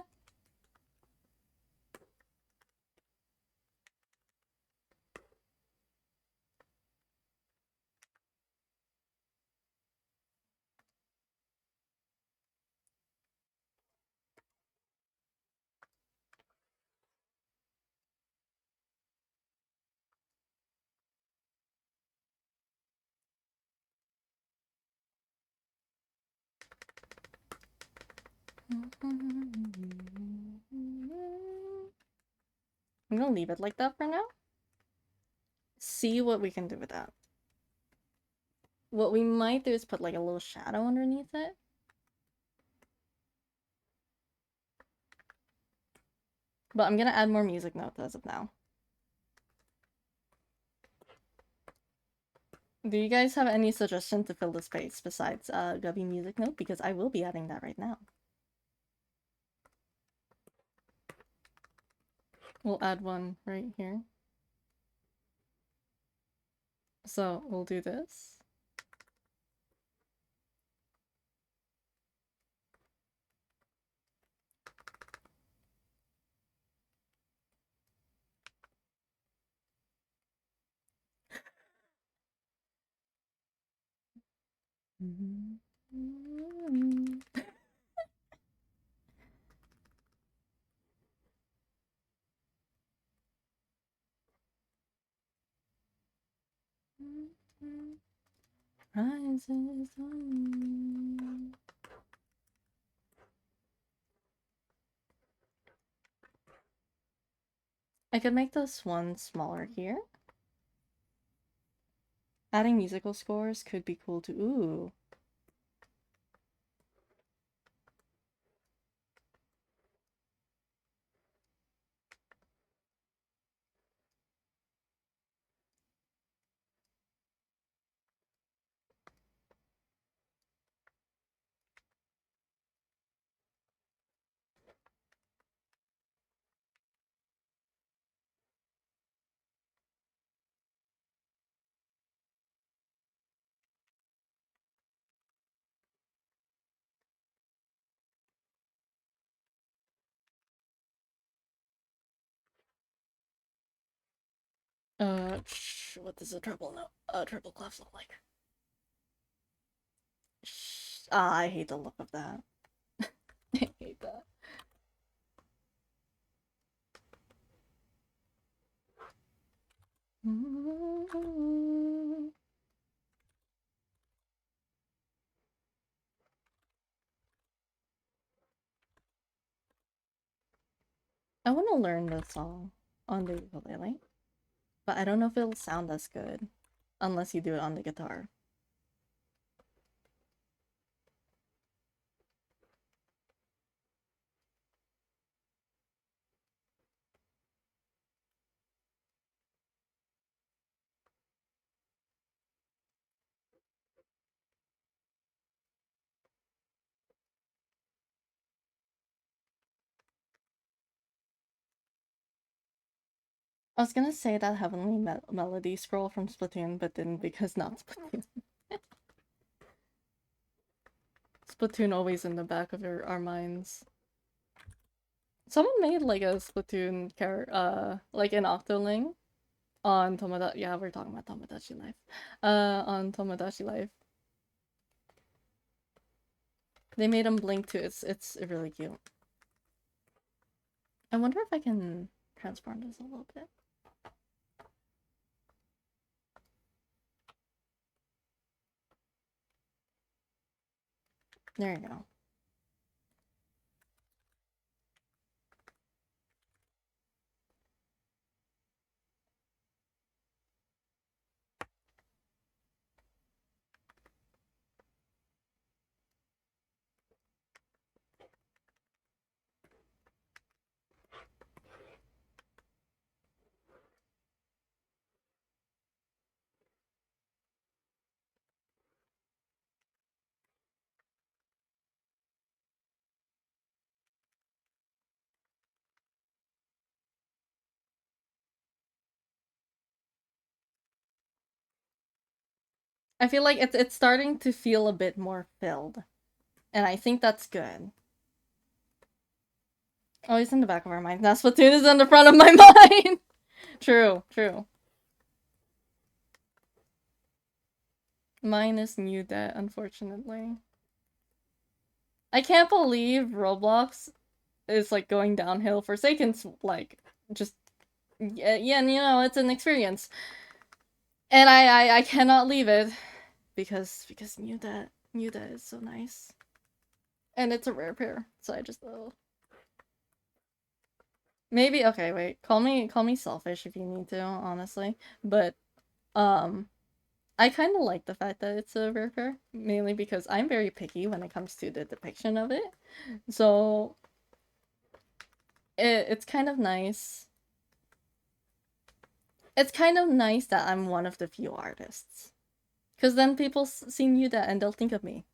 I'm gonna leave it like that for now. See what we can do with that. What we might do is put like a little shadow underneath it. But I'm gonna add more music notes as of now. Do you guys have any suggestion to fill the space besides Gubby music note? Because I will be adding that right now. We'll add one right here. So we'll do this. Rises on. I could make this one smaller here. Adding musical scores could be cool too. Ooh. What does a treble note? A treble clef look like? I hate the look of that. I hate that. I want to learn this song on the ukulele, but I don't know if it'll sound as good unless you do it on the guitar. I was gonna say that Heavenly Melody scroll from Splatoon, but didn't because not Splatoon. Splatoon always in the back of our minds. Someone made like a Splatoon like an Octoling on Tomodachi. Yeah, we're talking about Tomodachi Life. On Tomodachi Life. They made him blink too. It's really cute. I wonder if I can transform this a little bit. There you go. I feel like it's starting to feel a bit more filled, and I think that's good. Always in the back of our mind. Now Splatoon is in the front of my mind. True, true. Mine is new debt, unfortunately. I can't believe Roblox is like going downhill for Saken's like just yeah, you know, it's an experience. And I cannot leave it because new debt is so nice. And it's a rare pair, so I just maybe okay, wait. Call me selfish if you need to, honestly. But I kind of like the fact that it's a rare pair, mainly because I'm very picky when it comes to the depiction of it. So it's kind of nice. It's kind of nice that I'm one of the few artists. Because then people see you that and they'll think of me.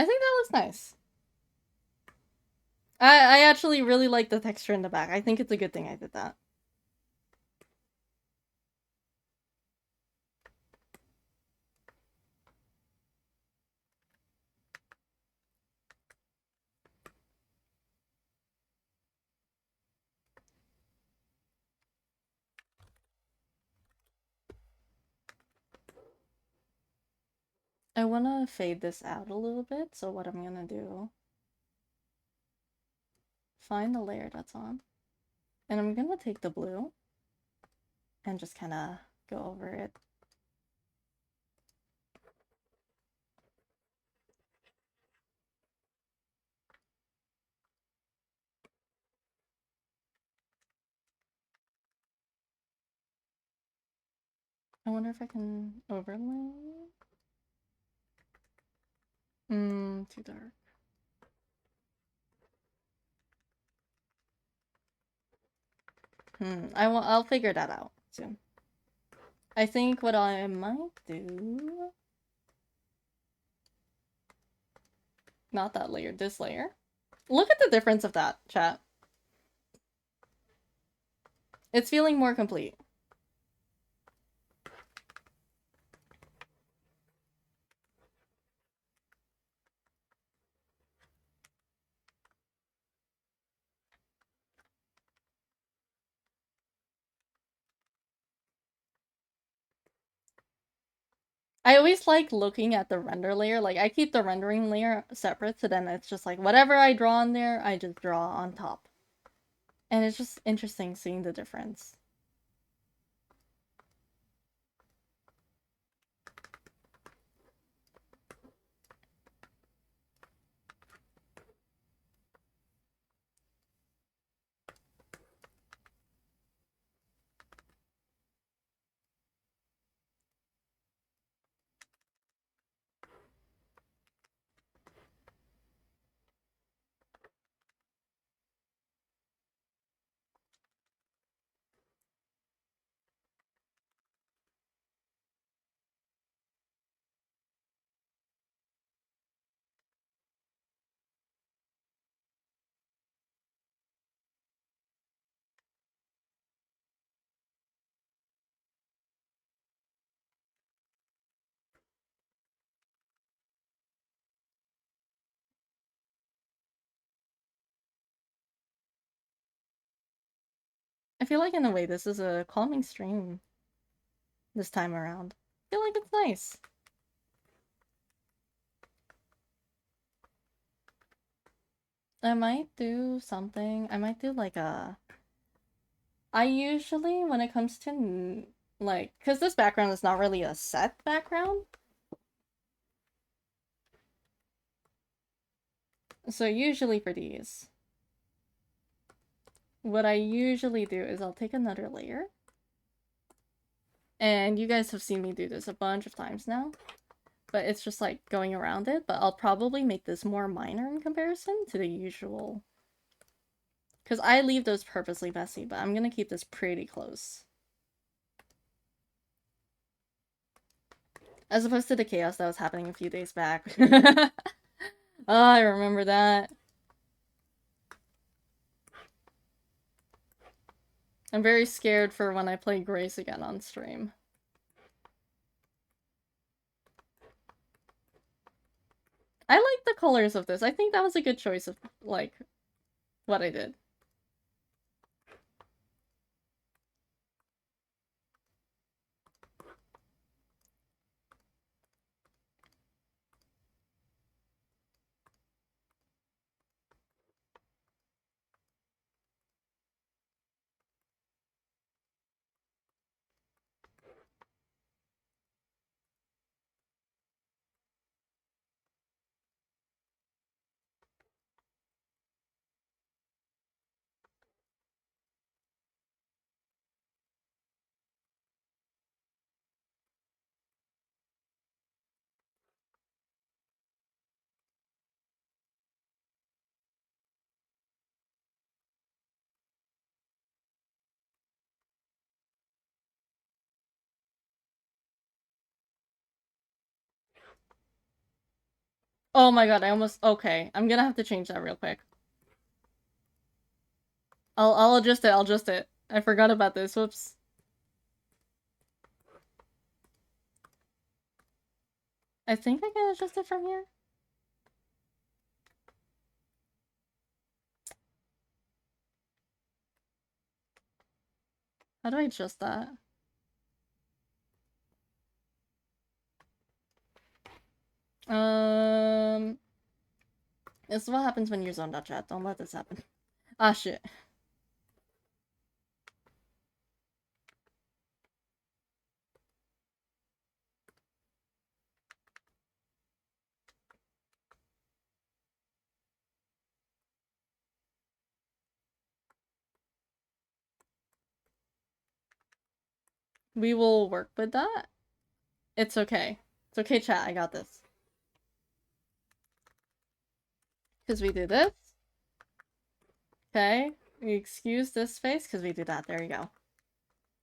I think that looks nice. I actually really like the texture in the back. I think it's a good thing I did that. I want to fade this out a little bit, so what I'm gonna do, find the layer that's on, and I'm gonna take the blue and just kind of go over it. I wonder if I can overlay. Too dark. I'll figure that out soon. I think what I might do, not that layer, this layer. Look at the difference of that, chat. It's feeling more complete. I always like looking at the render layer. Like, I keep the rendering layer separate, so then it's just like whatever I draw on there, I just draw on top. And it's just interesting seeing the difference. I feel like in a way this is a calming stream this time around. I feel like it's nice. I might do something. I might do like a... I usually, when it comes to, like, because this background is not really a set background. So usually for these, what I usually do is I'll take another layer. And you guys have seen me do this a bunch of times now. But it's just like going around it. But I'll probably make this more minor in comparison to the usual. Because I leave those purposely messy, but I'm going to keep this pretty close. As opposed to the chaos that was happening a few days back. Oh, I remember that. I'm very scared for when I play Grace again on stream. I like the colors of this. I think that was a good choice of, like, what I did. Oh my god, I almost... Okay, I'm gonna have to change that real quick. I'll adjust it, I'll adjust it. I forgot about this, whoops. I think I can adjust it from here. How do I adjust that? This is what happens when you're zone.chat. Don't let this happen. Ah, shit. We will work with that. It's okay. It's okay, chat. I got this. Because we do this. Okay. We excuse this space because we do that. There you go.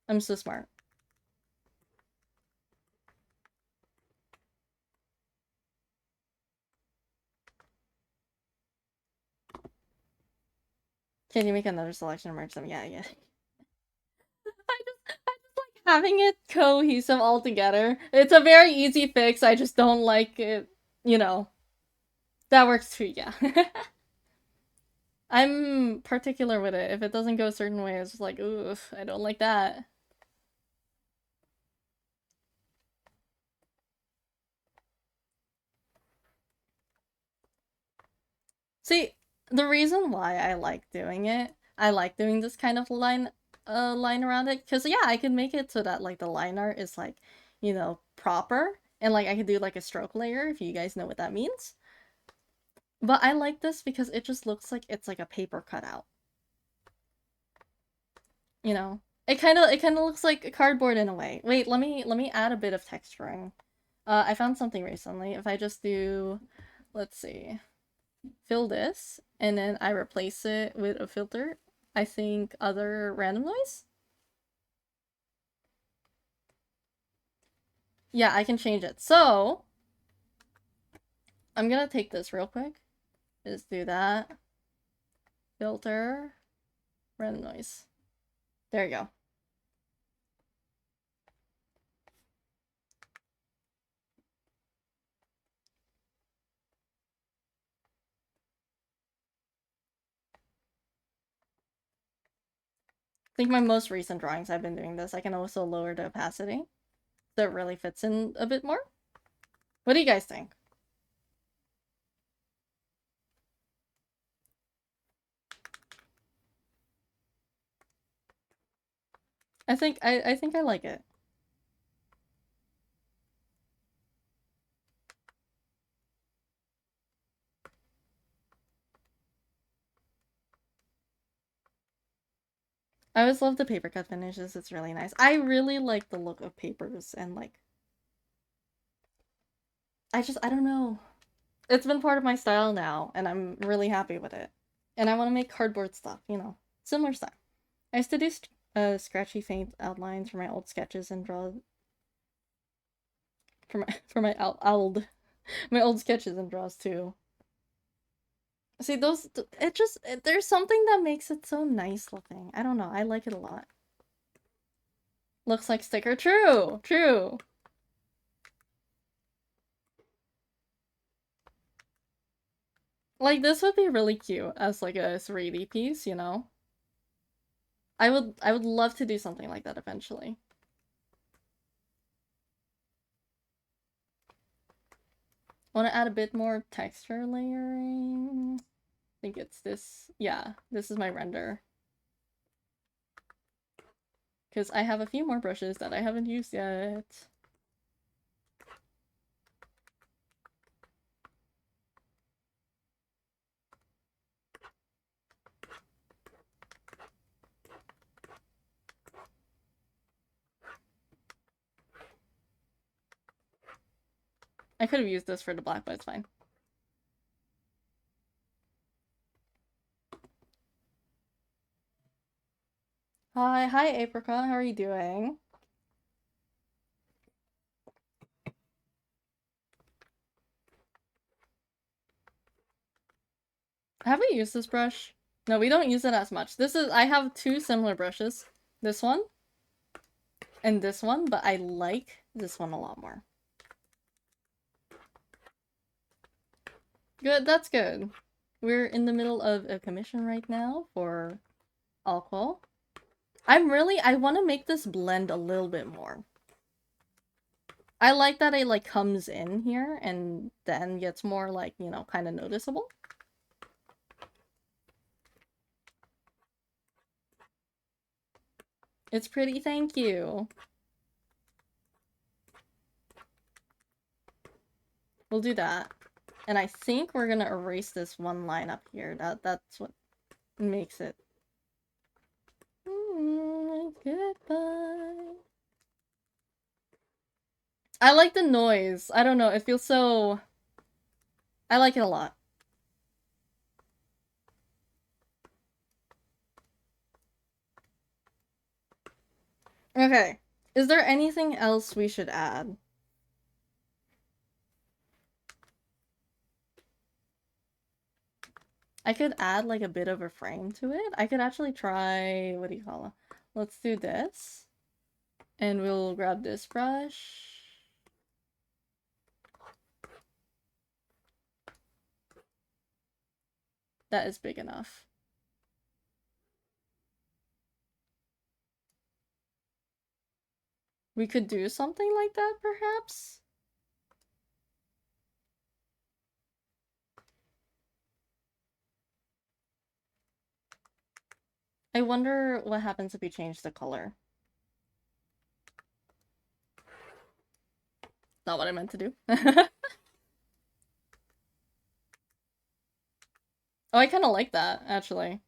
I'm so smart. Can you make another selection merge them? Yeah, yeah. I just like having it cohesive all together. It's a very easy fix. I just don't like it, you know. That works too, yeah. I'm particular with it. If it doesn't go a certain way, it's just like, ooh, I don't like that. See, the reason why I like doing it, I like doing this kind of line around it, because yeah, I can make it so that like the line art is like, you know, proper, and like I could do like a stroke layer if you guys know what that means. But I like this because it just looks like it's like a paper cutout. You know? It kind of looks like a cardboard in a way. Wait, let me add a bit of texturing. I found something recently. If I just do, let's see, fill this, and then I replace it with a filter, I think other random noise? Yeah, I can change it. So, I'm gonna take this real quick. Just do that. Filter, random noise. There you go. I think my most recent drawings I've been doing this. I can also lower the opacity so it really fits in a bit more. What do you guys think? I think I like it. I always love the paper cut finishes. It's really nice. I really like the look of papers and like I don't know. It's been part of my style now and I'm really happy with it. And I want to make cardboard stuff, you know. Similar style. I used to do scratchy faint outlines for my old sketches and draw for my old my old sketches and draws too. See those it just there's something that makes it so nice looking. I don't know. I like it a lot. Looks like sticker. True. True. Like this would be really cute as like a 3D piece, you know? I would love to do something like that eventually. Want to add a bit more texture layering? I think it's this. Yeah, this is my render. Because I have a few more brushes that I haven't used yet. I could have used this for the black, but it's fine. Hi, Apricot. How are you doing? Have we used this brush? No, we don't use it as much. I have two similar brushes. This one and this one, but I like this one a lot more. Good, that's good. We're in the middle of a commission right now for alcohol. I want to make this blend a little bit more. I like that it like comes in here and then gets more like, you know, kind of noticeable. It's pretty, thank you. We'll do that. And I think we're gonna erase this one line up here. That's what makes it. Goodbye. I like the noise. I don't know, it feels so... I like it a lot. Okay. Is there anything else we should add? I could add like a bit of a frame to it. I could actually try, what do you call it? Let's do this. And we'll grab this brush. That is big enough. We could do something like that, perhaps? I wonder what happens if we change the color. Not what I meant to do. Oh, I kind of like that, actually.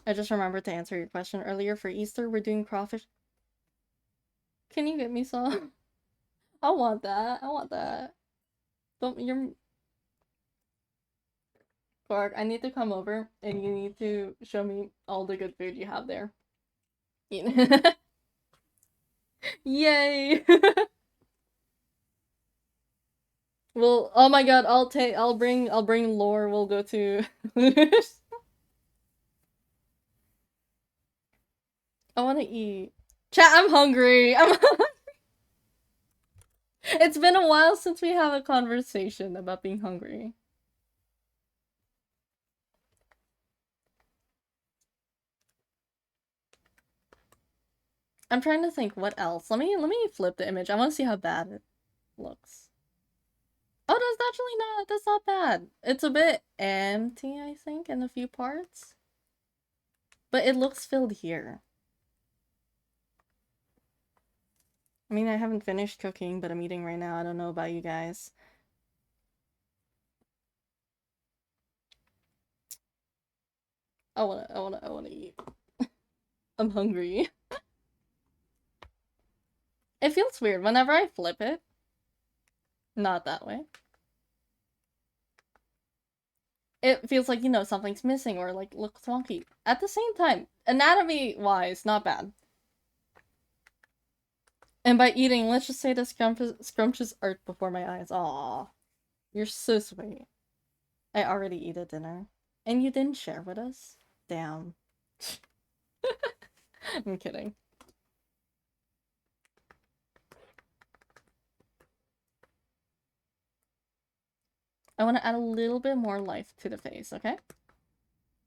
I just remembered to answer your question earlier. For Easter, we're doing crawfish. Can you get me some? I want that. I want that. Don't you're Clark, I need to come over and you need to show me all the good food you have there. Yay! Well, oh my god, I'll bring Lore, we'll go to I wanna eat. Chat, I'm hungry. It's been a while since we have a conversation about being hungry. I'm trying to think what else. Let me flip the image. I want to see how bad it looks. Oh, that's not bad. It's a bit empty, I think, in a few parts. But it looks filled here. I mean, I haven't finished cooking, but I'm eating right now. I don't know about you guys. I wanna eat. I'm hungry. It feels weird whenever I flip it. Not that way. It feels like, you know, something's missing or like looks wonky. At the same time, anatomy-wise, not bad. And by eating, let's just say the scrumptious art before my eyes. Aw. You're so sweet. I already eat a dinner. And you didn't share with us? Damn. I'm kidding. I want to add a little bit more life to the face, okay?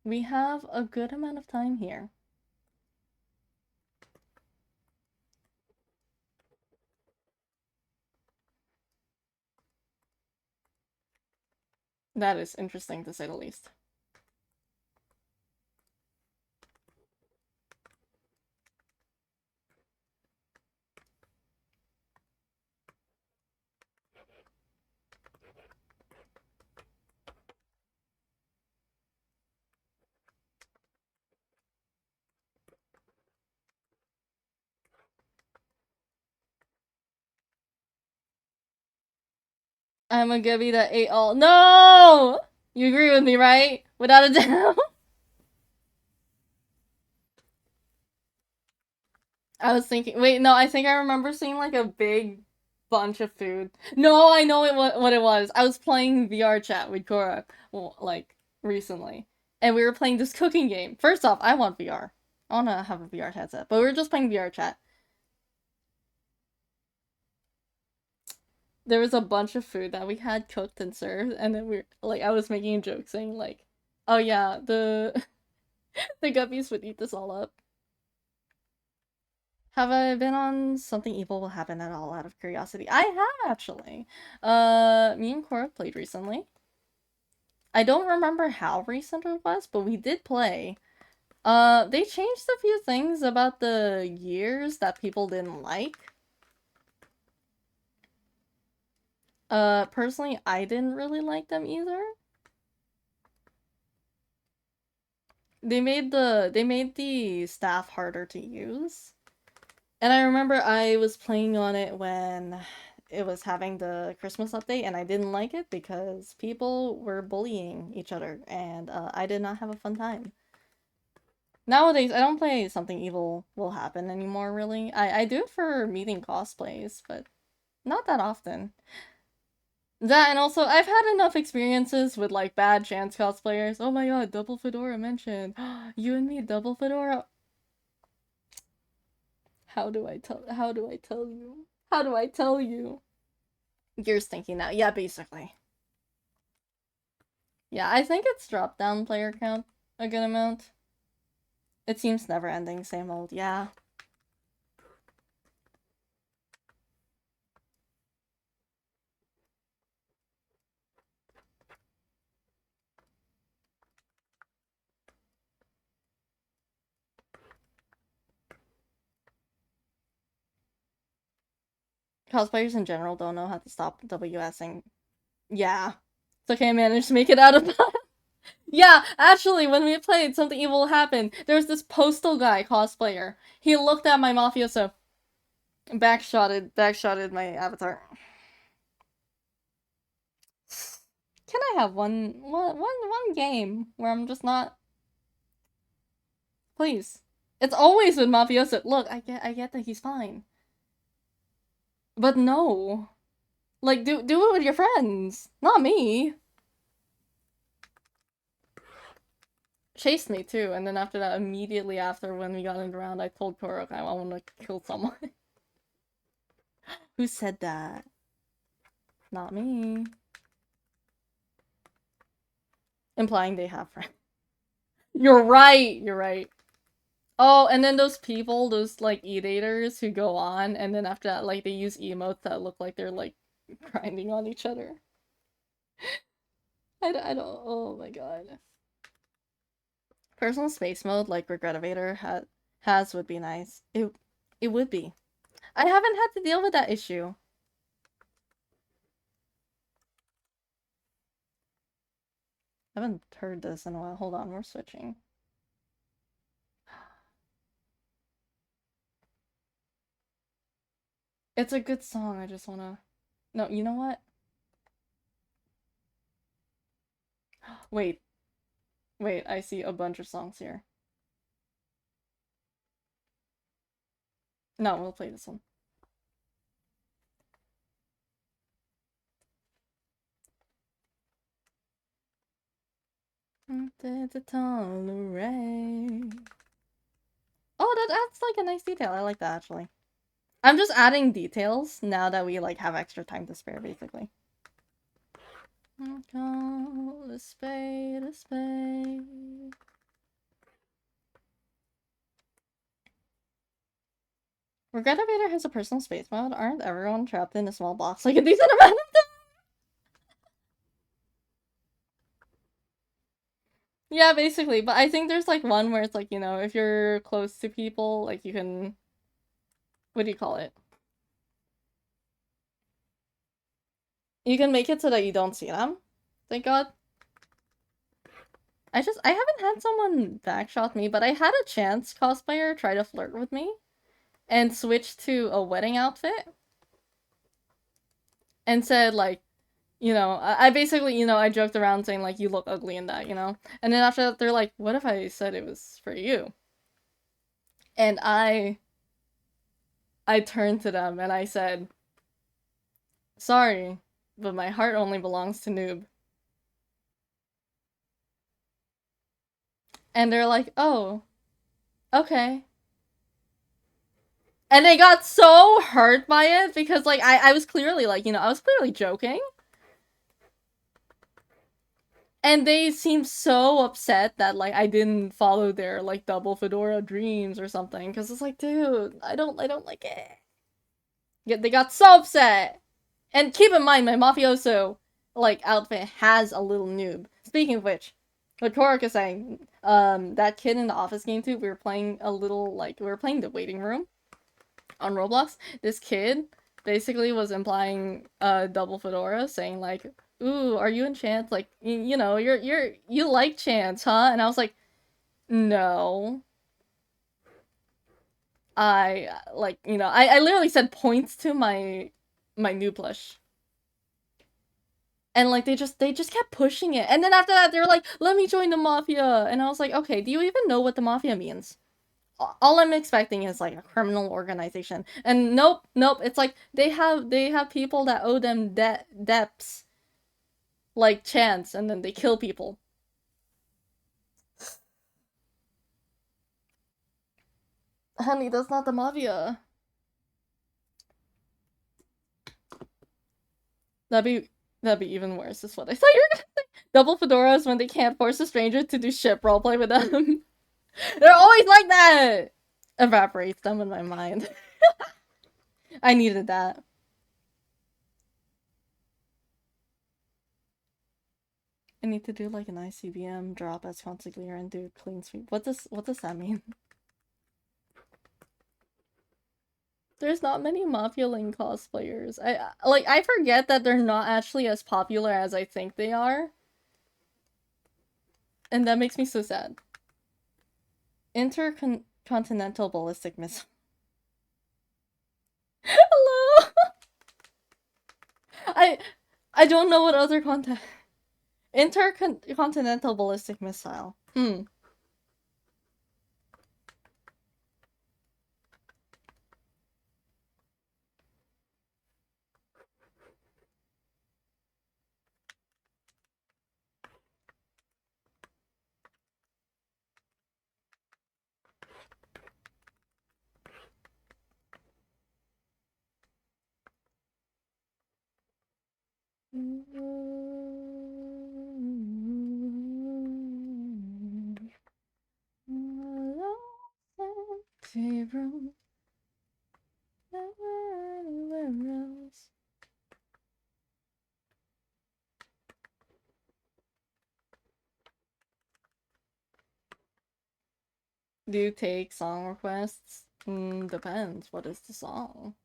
We have a good amount of time here. That is interesting to say the least. I'm a Gibby that ate all. No! You agree with me, right? Without a doubt. I was thinking. Wait, no, I think I remember seeing like a big bunch of food. No, I know what it was. I was playing VR chat with Cora, well, like recently, and we were playing this cooking game. First off, I want VR. I want to have a VR headset, but we were just playing VR chat. There was a bunch of food that we had cooked and served, and then we like I was making a joke saying like, "Oh yeah, the the guppies would eat this all up." Have I been on Something Evil Will Happen at all out of curiosity? I have actually. Me and Cora played recently. I don't remember how recent it was, but we did play. They changed a few things about the years that people didn't like. Personally, I didn't really like them either. They made the staff harder to use. And I remember I was playing on it when it was having the Christmas update, and I didn't like it because people were bullying each other, and I did not have a fun time. Nowadays, I don't play Something Evil Will Happen anymore, really. I do it for meeting cosplays, but not that often. That, and also, I've had enough experiences with, like, bad chance cosplayers. Oh my god, Double Fedora mentioned. You and me, Double Fedora. How do I tell you? How do I tell you? You're thinking now. Yeah, basically. Yeah, I think it's dropped down player count a good amount. It seems never ending, same old, yeah. Cosplayers in general don't know how to stop WSing. Yeah. It's okay, I managed to make it out of Yeah, actually, when we played Something Evil Happened, there was this postal guy cosplayer. He looked at my mafioso, backshotted my avatar. Can I have one game where I'm just not? Please. It's always with mafioso. Look, I get that he's fine, but no. Like, do it with your friends, not me. Chased me too, and then after that, immediately after when we got in the round, I told Korok I want to kill someone. Who said that? Not me. Implying they have friends. You're right. You're right. Oh, and then those people, those like eat-aters who go on, and then after that, like they use emotes that look like they're like grinding on each other. I don't. Oh my god. Personal space mode like Regretivator has would be nice. It would be. I haven't had to deal with that issue. I haven't heard this in a while. Hold on, we're switching. It's a good song. I just wanna. No, you know what? Wait, wait. I see a bunch of songs here. No, we'll play this one. The tolerate. Oh, that adds like a nice detail. I like that actually. I'm just adding details now that we like have extra time to spare, basically. Call a spade a spade. Regretivator has a personal space mode. Aren't everyone trapped in a small box like a decent amount of time? Yeah, basically. But I think there's like one where it's like, you know, if you're close to people, like you can, what do you call it? You can make it so that you don't see them. Thank God. I haven't had someone backshot me, but I had a chance cosplayer try to flirt with me and switch to a wedding outfit and said like, you know, I basically, you know, I joked around saying like you look ugly in that, you know? And then after that they're like, what if I said it was for you? And I I turned to them and I said, sorry, but my heart only belongs to Noob. And they're like, oh, okay. And they got so hurt by it because, like, I was clearly, like, I was clearly joking. And they seemed so upset that, like, I didn't follow their, like, double fedora dreams or something. Because it's like, dude, I don't like it. Yeah, they got so upset. And keep in mind, my mafioso, like, outfit has a little noob. Speaking of which, what Korik is saying, that kid in the office game too, we were playing a little, like, we were playing the waiting room on Roblox. This kid basically was implying double fedora, saying like, "Ooh, are you in Chance? Like, you like Chance, huh?" And I was like, "No, I like, I literally said points to my new plush." And like they just kept pushing it. And then after that they were like, "Let me join the mafia." And I was like, "Okay, do you even know what the mafia means?" All I'm expecting is like a criminal organization. And nope, it's like they have people that owe them debts like Chance, and then they kill people. Honey, that's not the mafia. That'd be that'd be even worse, is what I thought you were gonna say. Double fedoras when they can't force a stranger to do ship roleplay with them. They're always like that! Evaporates them in my mind. I needed that. I need to do like an ICBM drop as consigliere and do clean sweep. What does that mean? There's not many Mafia Link cosplayers. I forget that they're not actually as popular as I think they are. And that makes me so sad. Intercontinental ballistic missile. Hello. I I don't know what other content. Intercontinental ballistic missile. Do you take song requests? Depends. What is the song?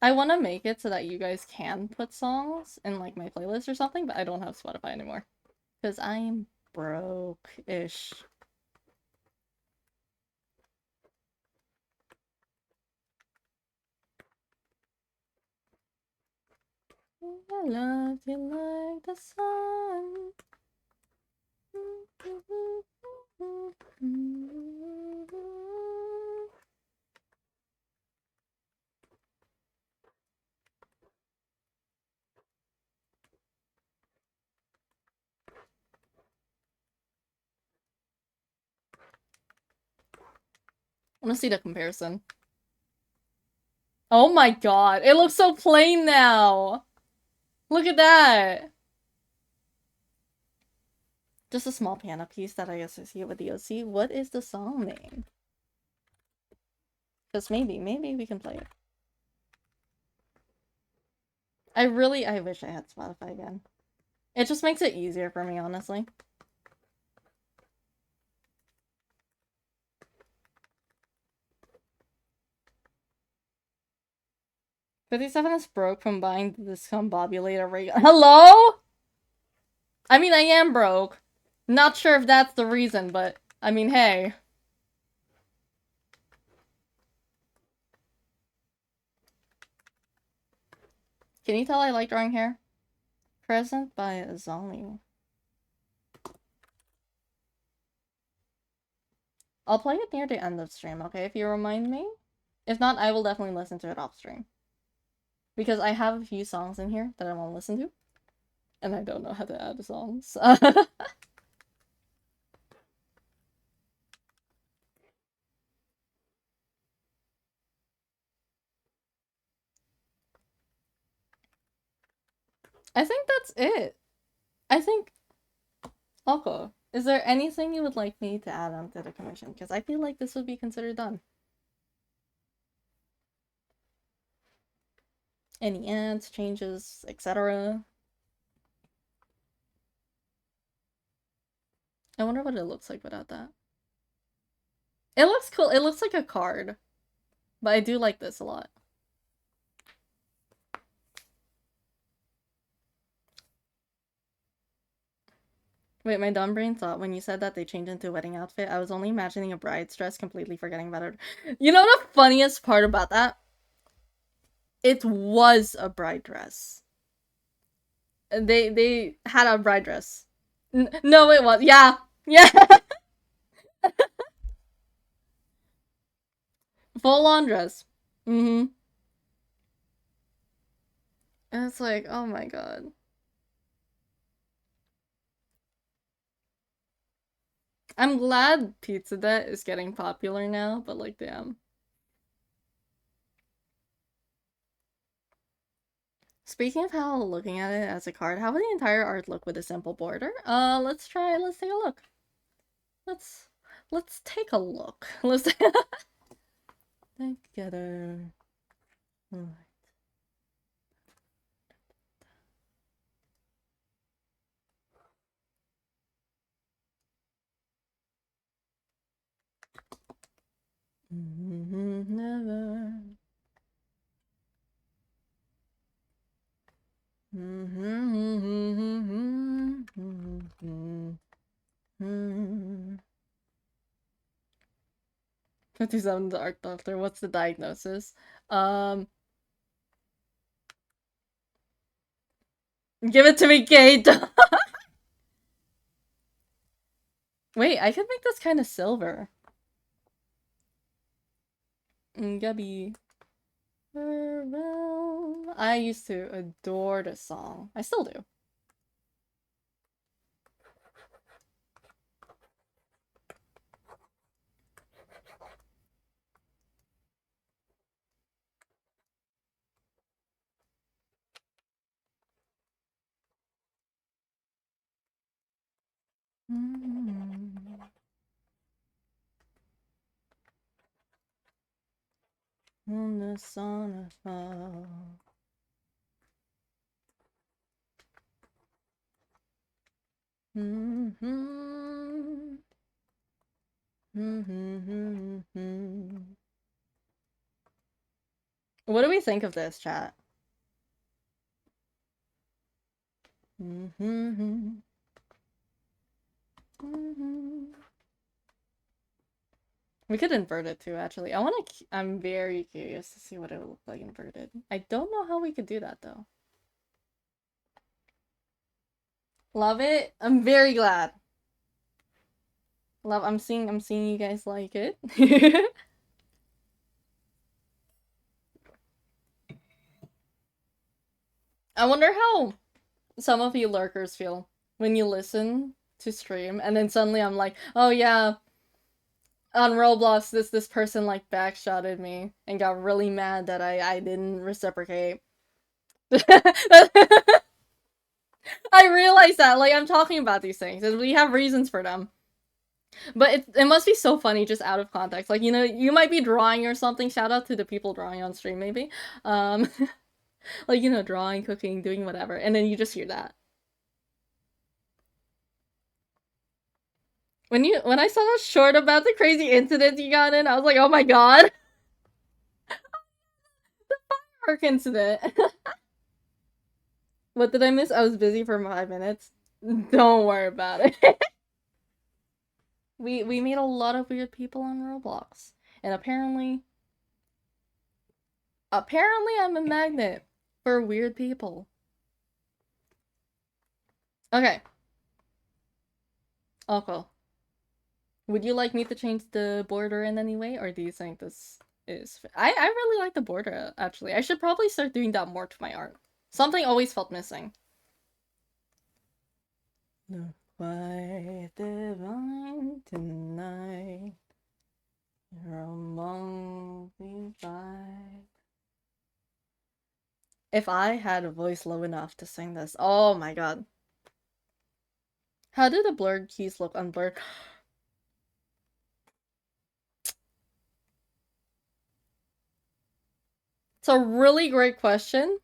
I want to make it so that you guys can put songs in like my playlist or something, but I don't have Spotify anymore. Because I'm broke-ish. I love you like the sun. I want to see the comparison. Oh my god, it looks so plain now! Look at that! Just a small piano piece that I associate with the OC. What is the song name? Because maybe we can play it. I wish I had Spotify again. It just makes it easier for me, honestly. $57 is broke from buying the discombobulated ray. Hello? I mean, I am broke. Not sure if that's the reason, but I mean, hey. Can you tell I like drawing hair? Present by Azali. I'll play it near the end of stream, okay? If you remind me. If not, I will definitely listen to it off stream. Because I have a few songs in here that I want to listen to. And I don't know how to add the songs. I think that's it. I think... Oko, is there anything you would like me to add onto the commission? Because I feel like this would be considered done. Any ads, changes, etc. I wonder what it looks like without that. It looks cool. It looks like a card. But I do like this a lot. Wait, my dumb brain thought when you said that they changed into a wedding outfit, I was only imagining a bride's dress, completely forgetting about it. You know the funniest part about that? It was a bride dress. They had a bride dress. No, it was. Yeah. Yeah. Full on dress. Mm-hmm. And it's like, oh my god. I'm glad Pizza Debt is getting popular now, but like, damn. Speaking of how looking at it as a card, how would the entire art look with a simple border? Let's take a look. Let's take a look. Let's together. Alright. Never. "57 the art doctor. What's the diagnosis? Um, Give it to me, Kate. Wait, I could make this kind of silver. Gabby. Farewell. I used to adore this song. I still do. When the sun falls. What do we think of this, chat? We could invert it too, actually. I'm very curious to see what it would look like inverted. I don't know how we could do that, though. Love it. I'm very glad. I'm seeing you guys like it. I wonder how some of you lurkers feel when you listen to stream and then suddenly I'm like, oh yeah, on Roblox this person like backshotted me and got really mad that I didn't reciprocate. I realize that, like, I'm talking about these things and we have reasons for them. But it must be so funny just out of context. Like, you know, you might be drawing or something. Shout out to the people drawing on stream, maybe. Like, you know, drawing, cooking, doing whatever. And then you just hear that. When I saw that short about the crazy incident you got in, I was like, oh my god. The firework incident. What did I miss? I was busy for 5 minutes. Don't worry about it. We meet a lot of weird people on Roblox. And apparently I'm a magnet for weird people. Okay. Oko. Would you like me to change the border in any way, or do you think this is... I really like the border, actually. I should probably start doing that more to my art. Something always felt missing. Look quite divine tonight. You're among the five. If I had a voice low enough to sing this, oh my god. How do the blurred keys look unblurred? It's a really great question.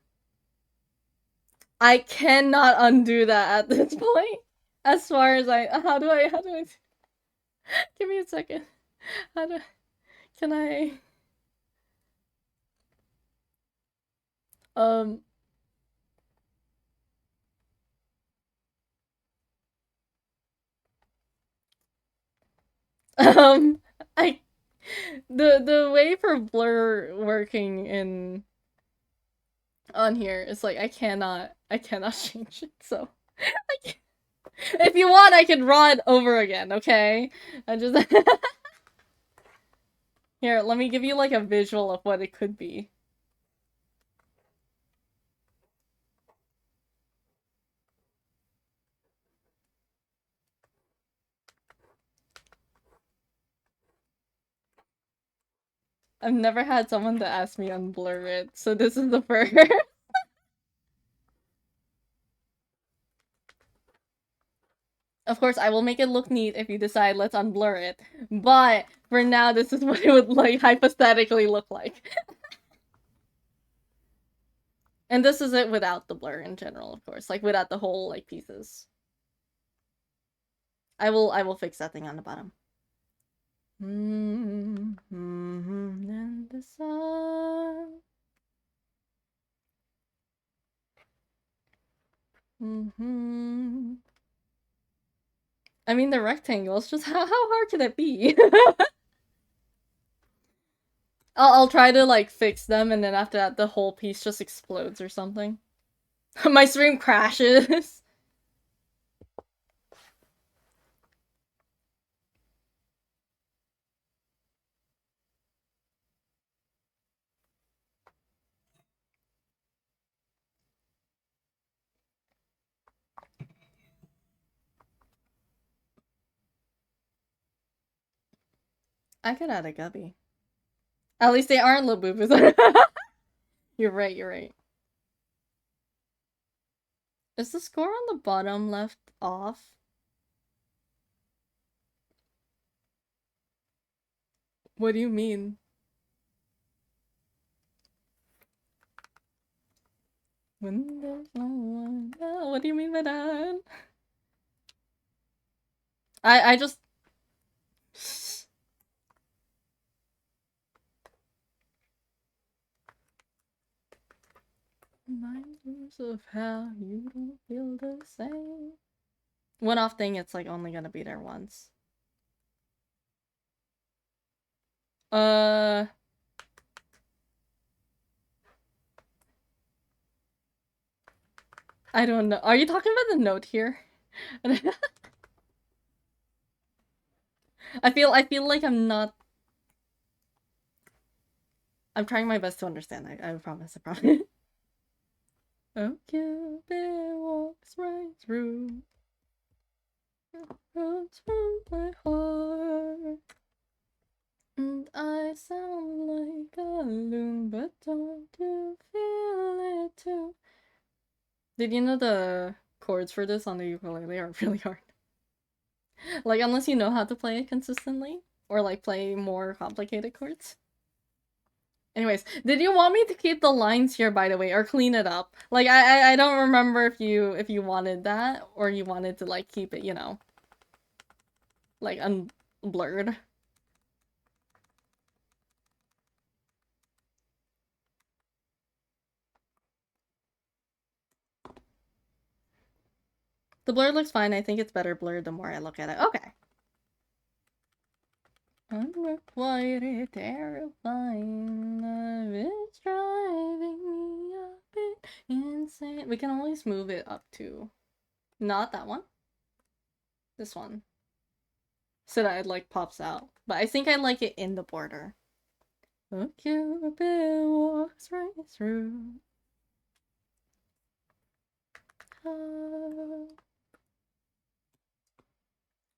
I cannot undo that at this point. As far as how do I give me a second. How do can I um um I the way for blur working in on here is like I cannot change it, so if you want I can draw it over again, okay? I just here, let me give you like a visual of what it could be. I've never had someone to ask me unblur it, so this is the first. Of course, I will make it look neat if you decide let's unblur it, but for now, this is what it would like hypothetically look like. And this is it without the blur in general, of course, like without the whole like pieces. I will fix that thing on the bottom. And the sun. I mean the rectangles, just how hard could it be? I'll try to like fix them and then after that the whole piece just explodes or something. My stream crashes. I could add a gubby. At least they aren't little boo-boos. You're right, you're right. Is the score on the bottom left off? What do you mean? When there's no one. What do you mean by that? I just reminders of how you don't feel the same. One off thing, it's like only gonna be there once. I don't know. Are you talking about the note here? I feel like I'm not. I'm trying my best to understand. I promise. I promise. Oh, Cupid walks right through my heart, and I sound like a loon, but don't you feel it too? Did you know the chords for this on the ukulele are really hard? Like, unless you know how to play it consistently, or like play more complicated chords. Anyways, did you want me to keep the lines here, by the way, or clean it up? Like, I don't remember if you wanted that, or you wanted to, like, keep it, you know, like, unblurred. The blur looks fine. I think it's better blurred the more I look at it. Okay. Unrequited, terrifying, it's driving me a bit insane. We can always move it up to... Not that one. This one. so that it like pops out. But I think I like it in the border. A Cupid walks right through.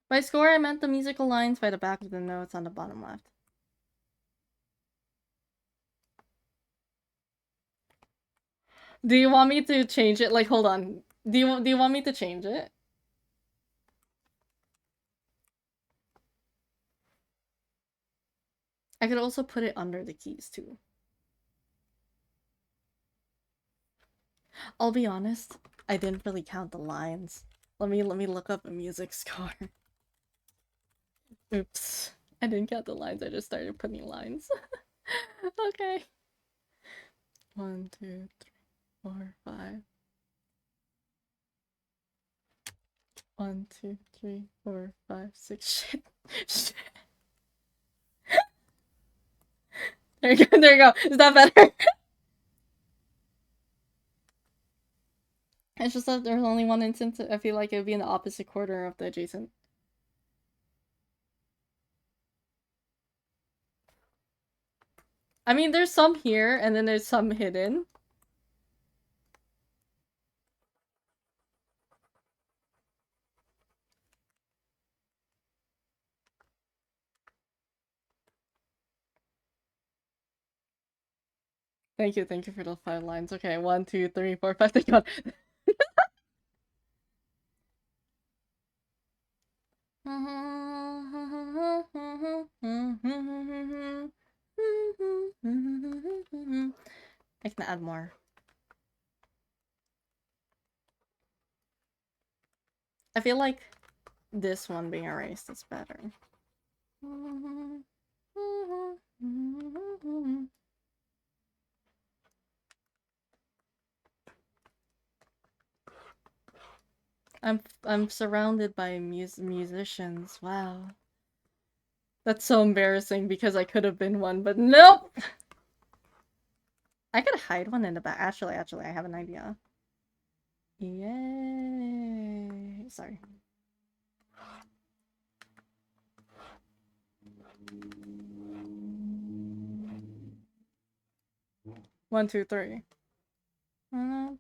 By score, I meant the musical lines by the back of the notes on the bottom left. Do you want me to change it? Like, hold on. Do you want me to change it? I could also put it under the keys too. I'll be honest, I didn't really count the lines. Let me look up a music score. Oops. I didn't count the lines, I just started putting lines. Okay. 1, 2, 3, 4, 5. 1, 2, 3, 4, 5, 6. Shit. Shit. There you go, there you go. Is that better? It's just that there's only one instance. I feel like it would be in the opposite quarter of the adjacent. I mean, there's some here, and then there's some hidden. Thank you for the 5 lines. Okay, 1, 2, 3, 4, 5. Thank God. I can add more. I feel like this one being erased is better. I'm surrounded by musicians. Wow. That's so embarrassing because I could have been one, but nope. I could hide one in the back. Actually, I have an idea. Yay. Sorry. One, two, three. I'm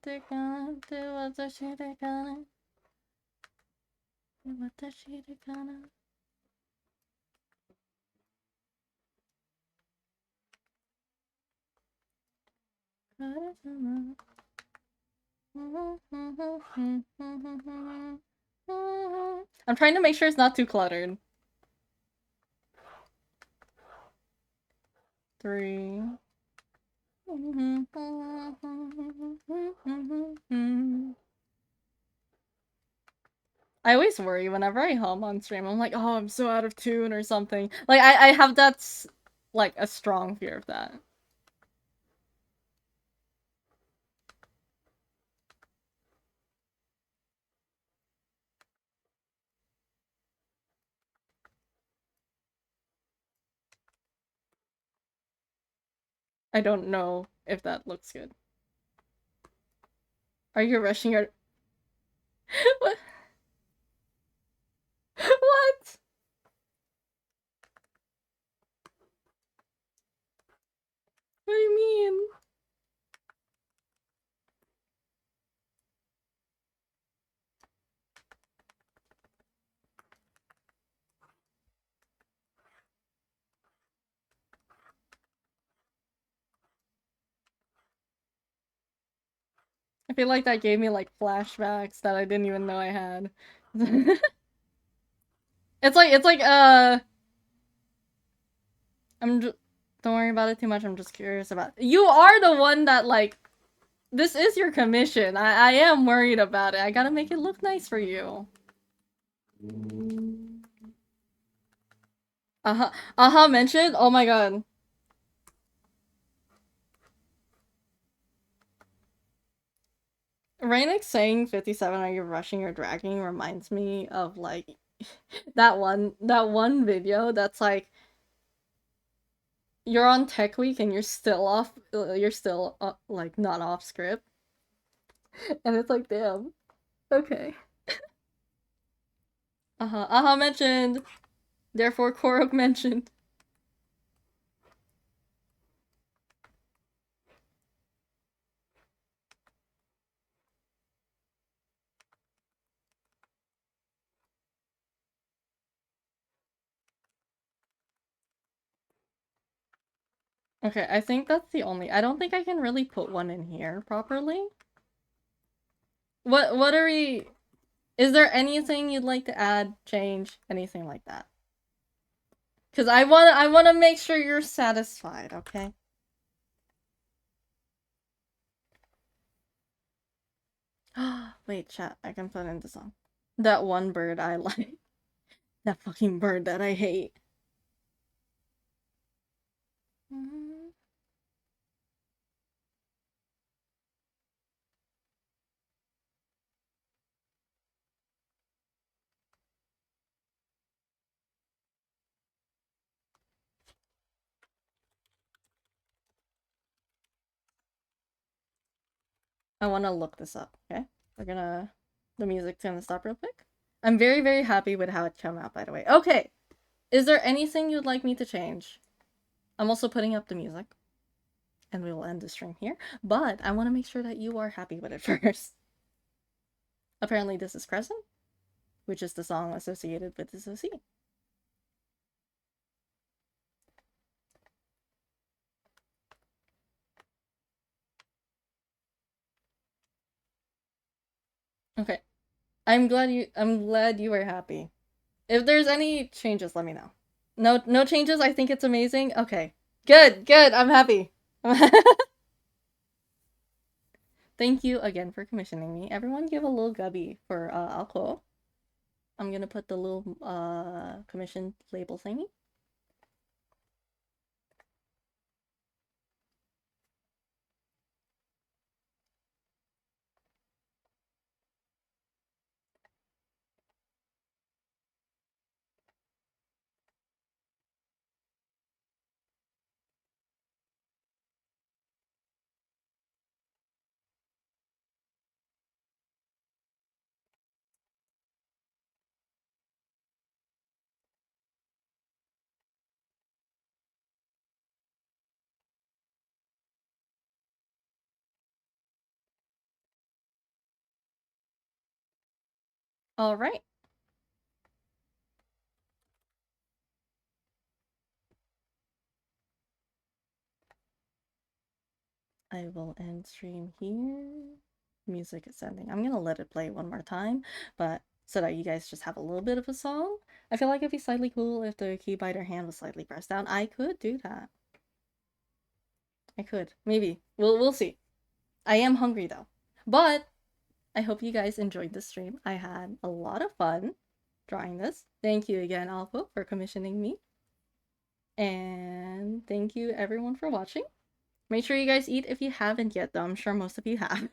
trying to make sure it's not too cluttered. 3. I always worry whenever I hum on stream. I'm like, oh, I'm so out of tune or something. Like, I have that, like, a strong fear of that. I don't know if that looks good. Are you rushing your... What? What? What do you mean? I feel like that gave me, like, flashbacks that I didn't even know I had. It's like, don't worry about it too much, I'm just curious about it. You are the one that, like, this is your commission. I am worried about it. I gotta make it look nice for you. Mentioned? Oh my god. Rainik saying 57 are you rushing or dragging reminds me of, like, that one video that's like, you're on Tech Week and you're still like, not off script. And it's like, damn. Okay. Mentioned. Therefore, Korok mentioned. Okay, I think that's the only. I don't think I can really put one in here properly. What are we? Is there anything you'd like to add, change, anything like that? Because I want to make sure you're satisfied, okay? Wait, chat, I can put in the song. That one bird I like. That fucking bird that I hate. I want to look this up, okay? We're gonna... The music's gonna stop real quick. I'm very, very happy with how it came out, by the way. Okay! Is there anything you'd like me to change? I'm also putting up the music. And we will end the stream here. But I want to make sure that you are happy with it first. Apparently this is Crescent, which is the song associated with this OC. Okay. I'm glad you were happy. If there's any changes, let me know. No changes, I think it's amazing. Okay. Good, I'm happy. Thank you again for commissioning me. Everyone give a little gubby for Alco. I'm gonna put the little commission label thingy. Alright. I will end stream here. Music is ending. I'm gonna let it play one more time, but so that you guys just have a little bit of a song. I feel like it'd be slightly cool if the keybiter hand was slightly pressed down. I could do that. I could. Maybe. We'll see. I am hungry though. But I hope you guys enjoyed the stream. I had a lot of fun drawing this. Thank you again, Alpo, for commissioning me. And thank you everyone for watching. Make sure you guys eat if you haven't yet, though. I'm sure most of you have.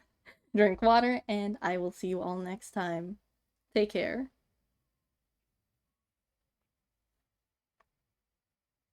Drink water, and I will see you all next time. Take care.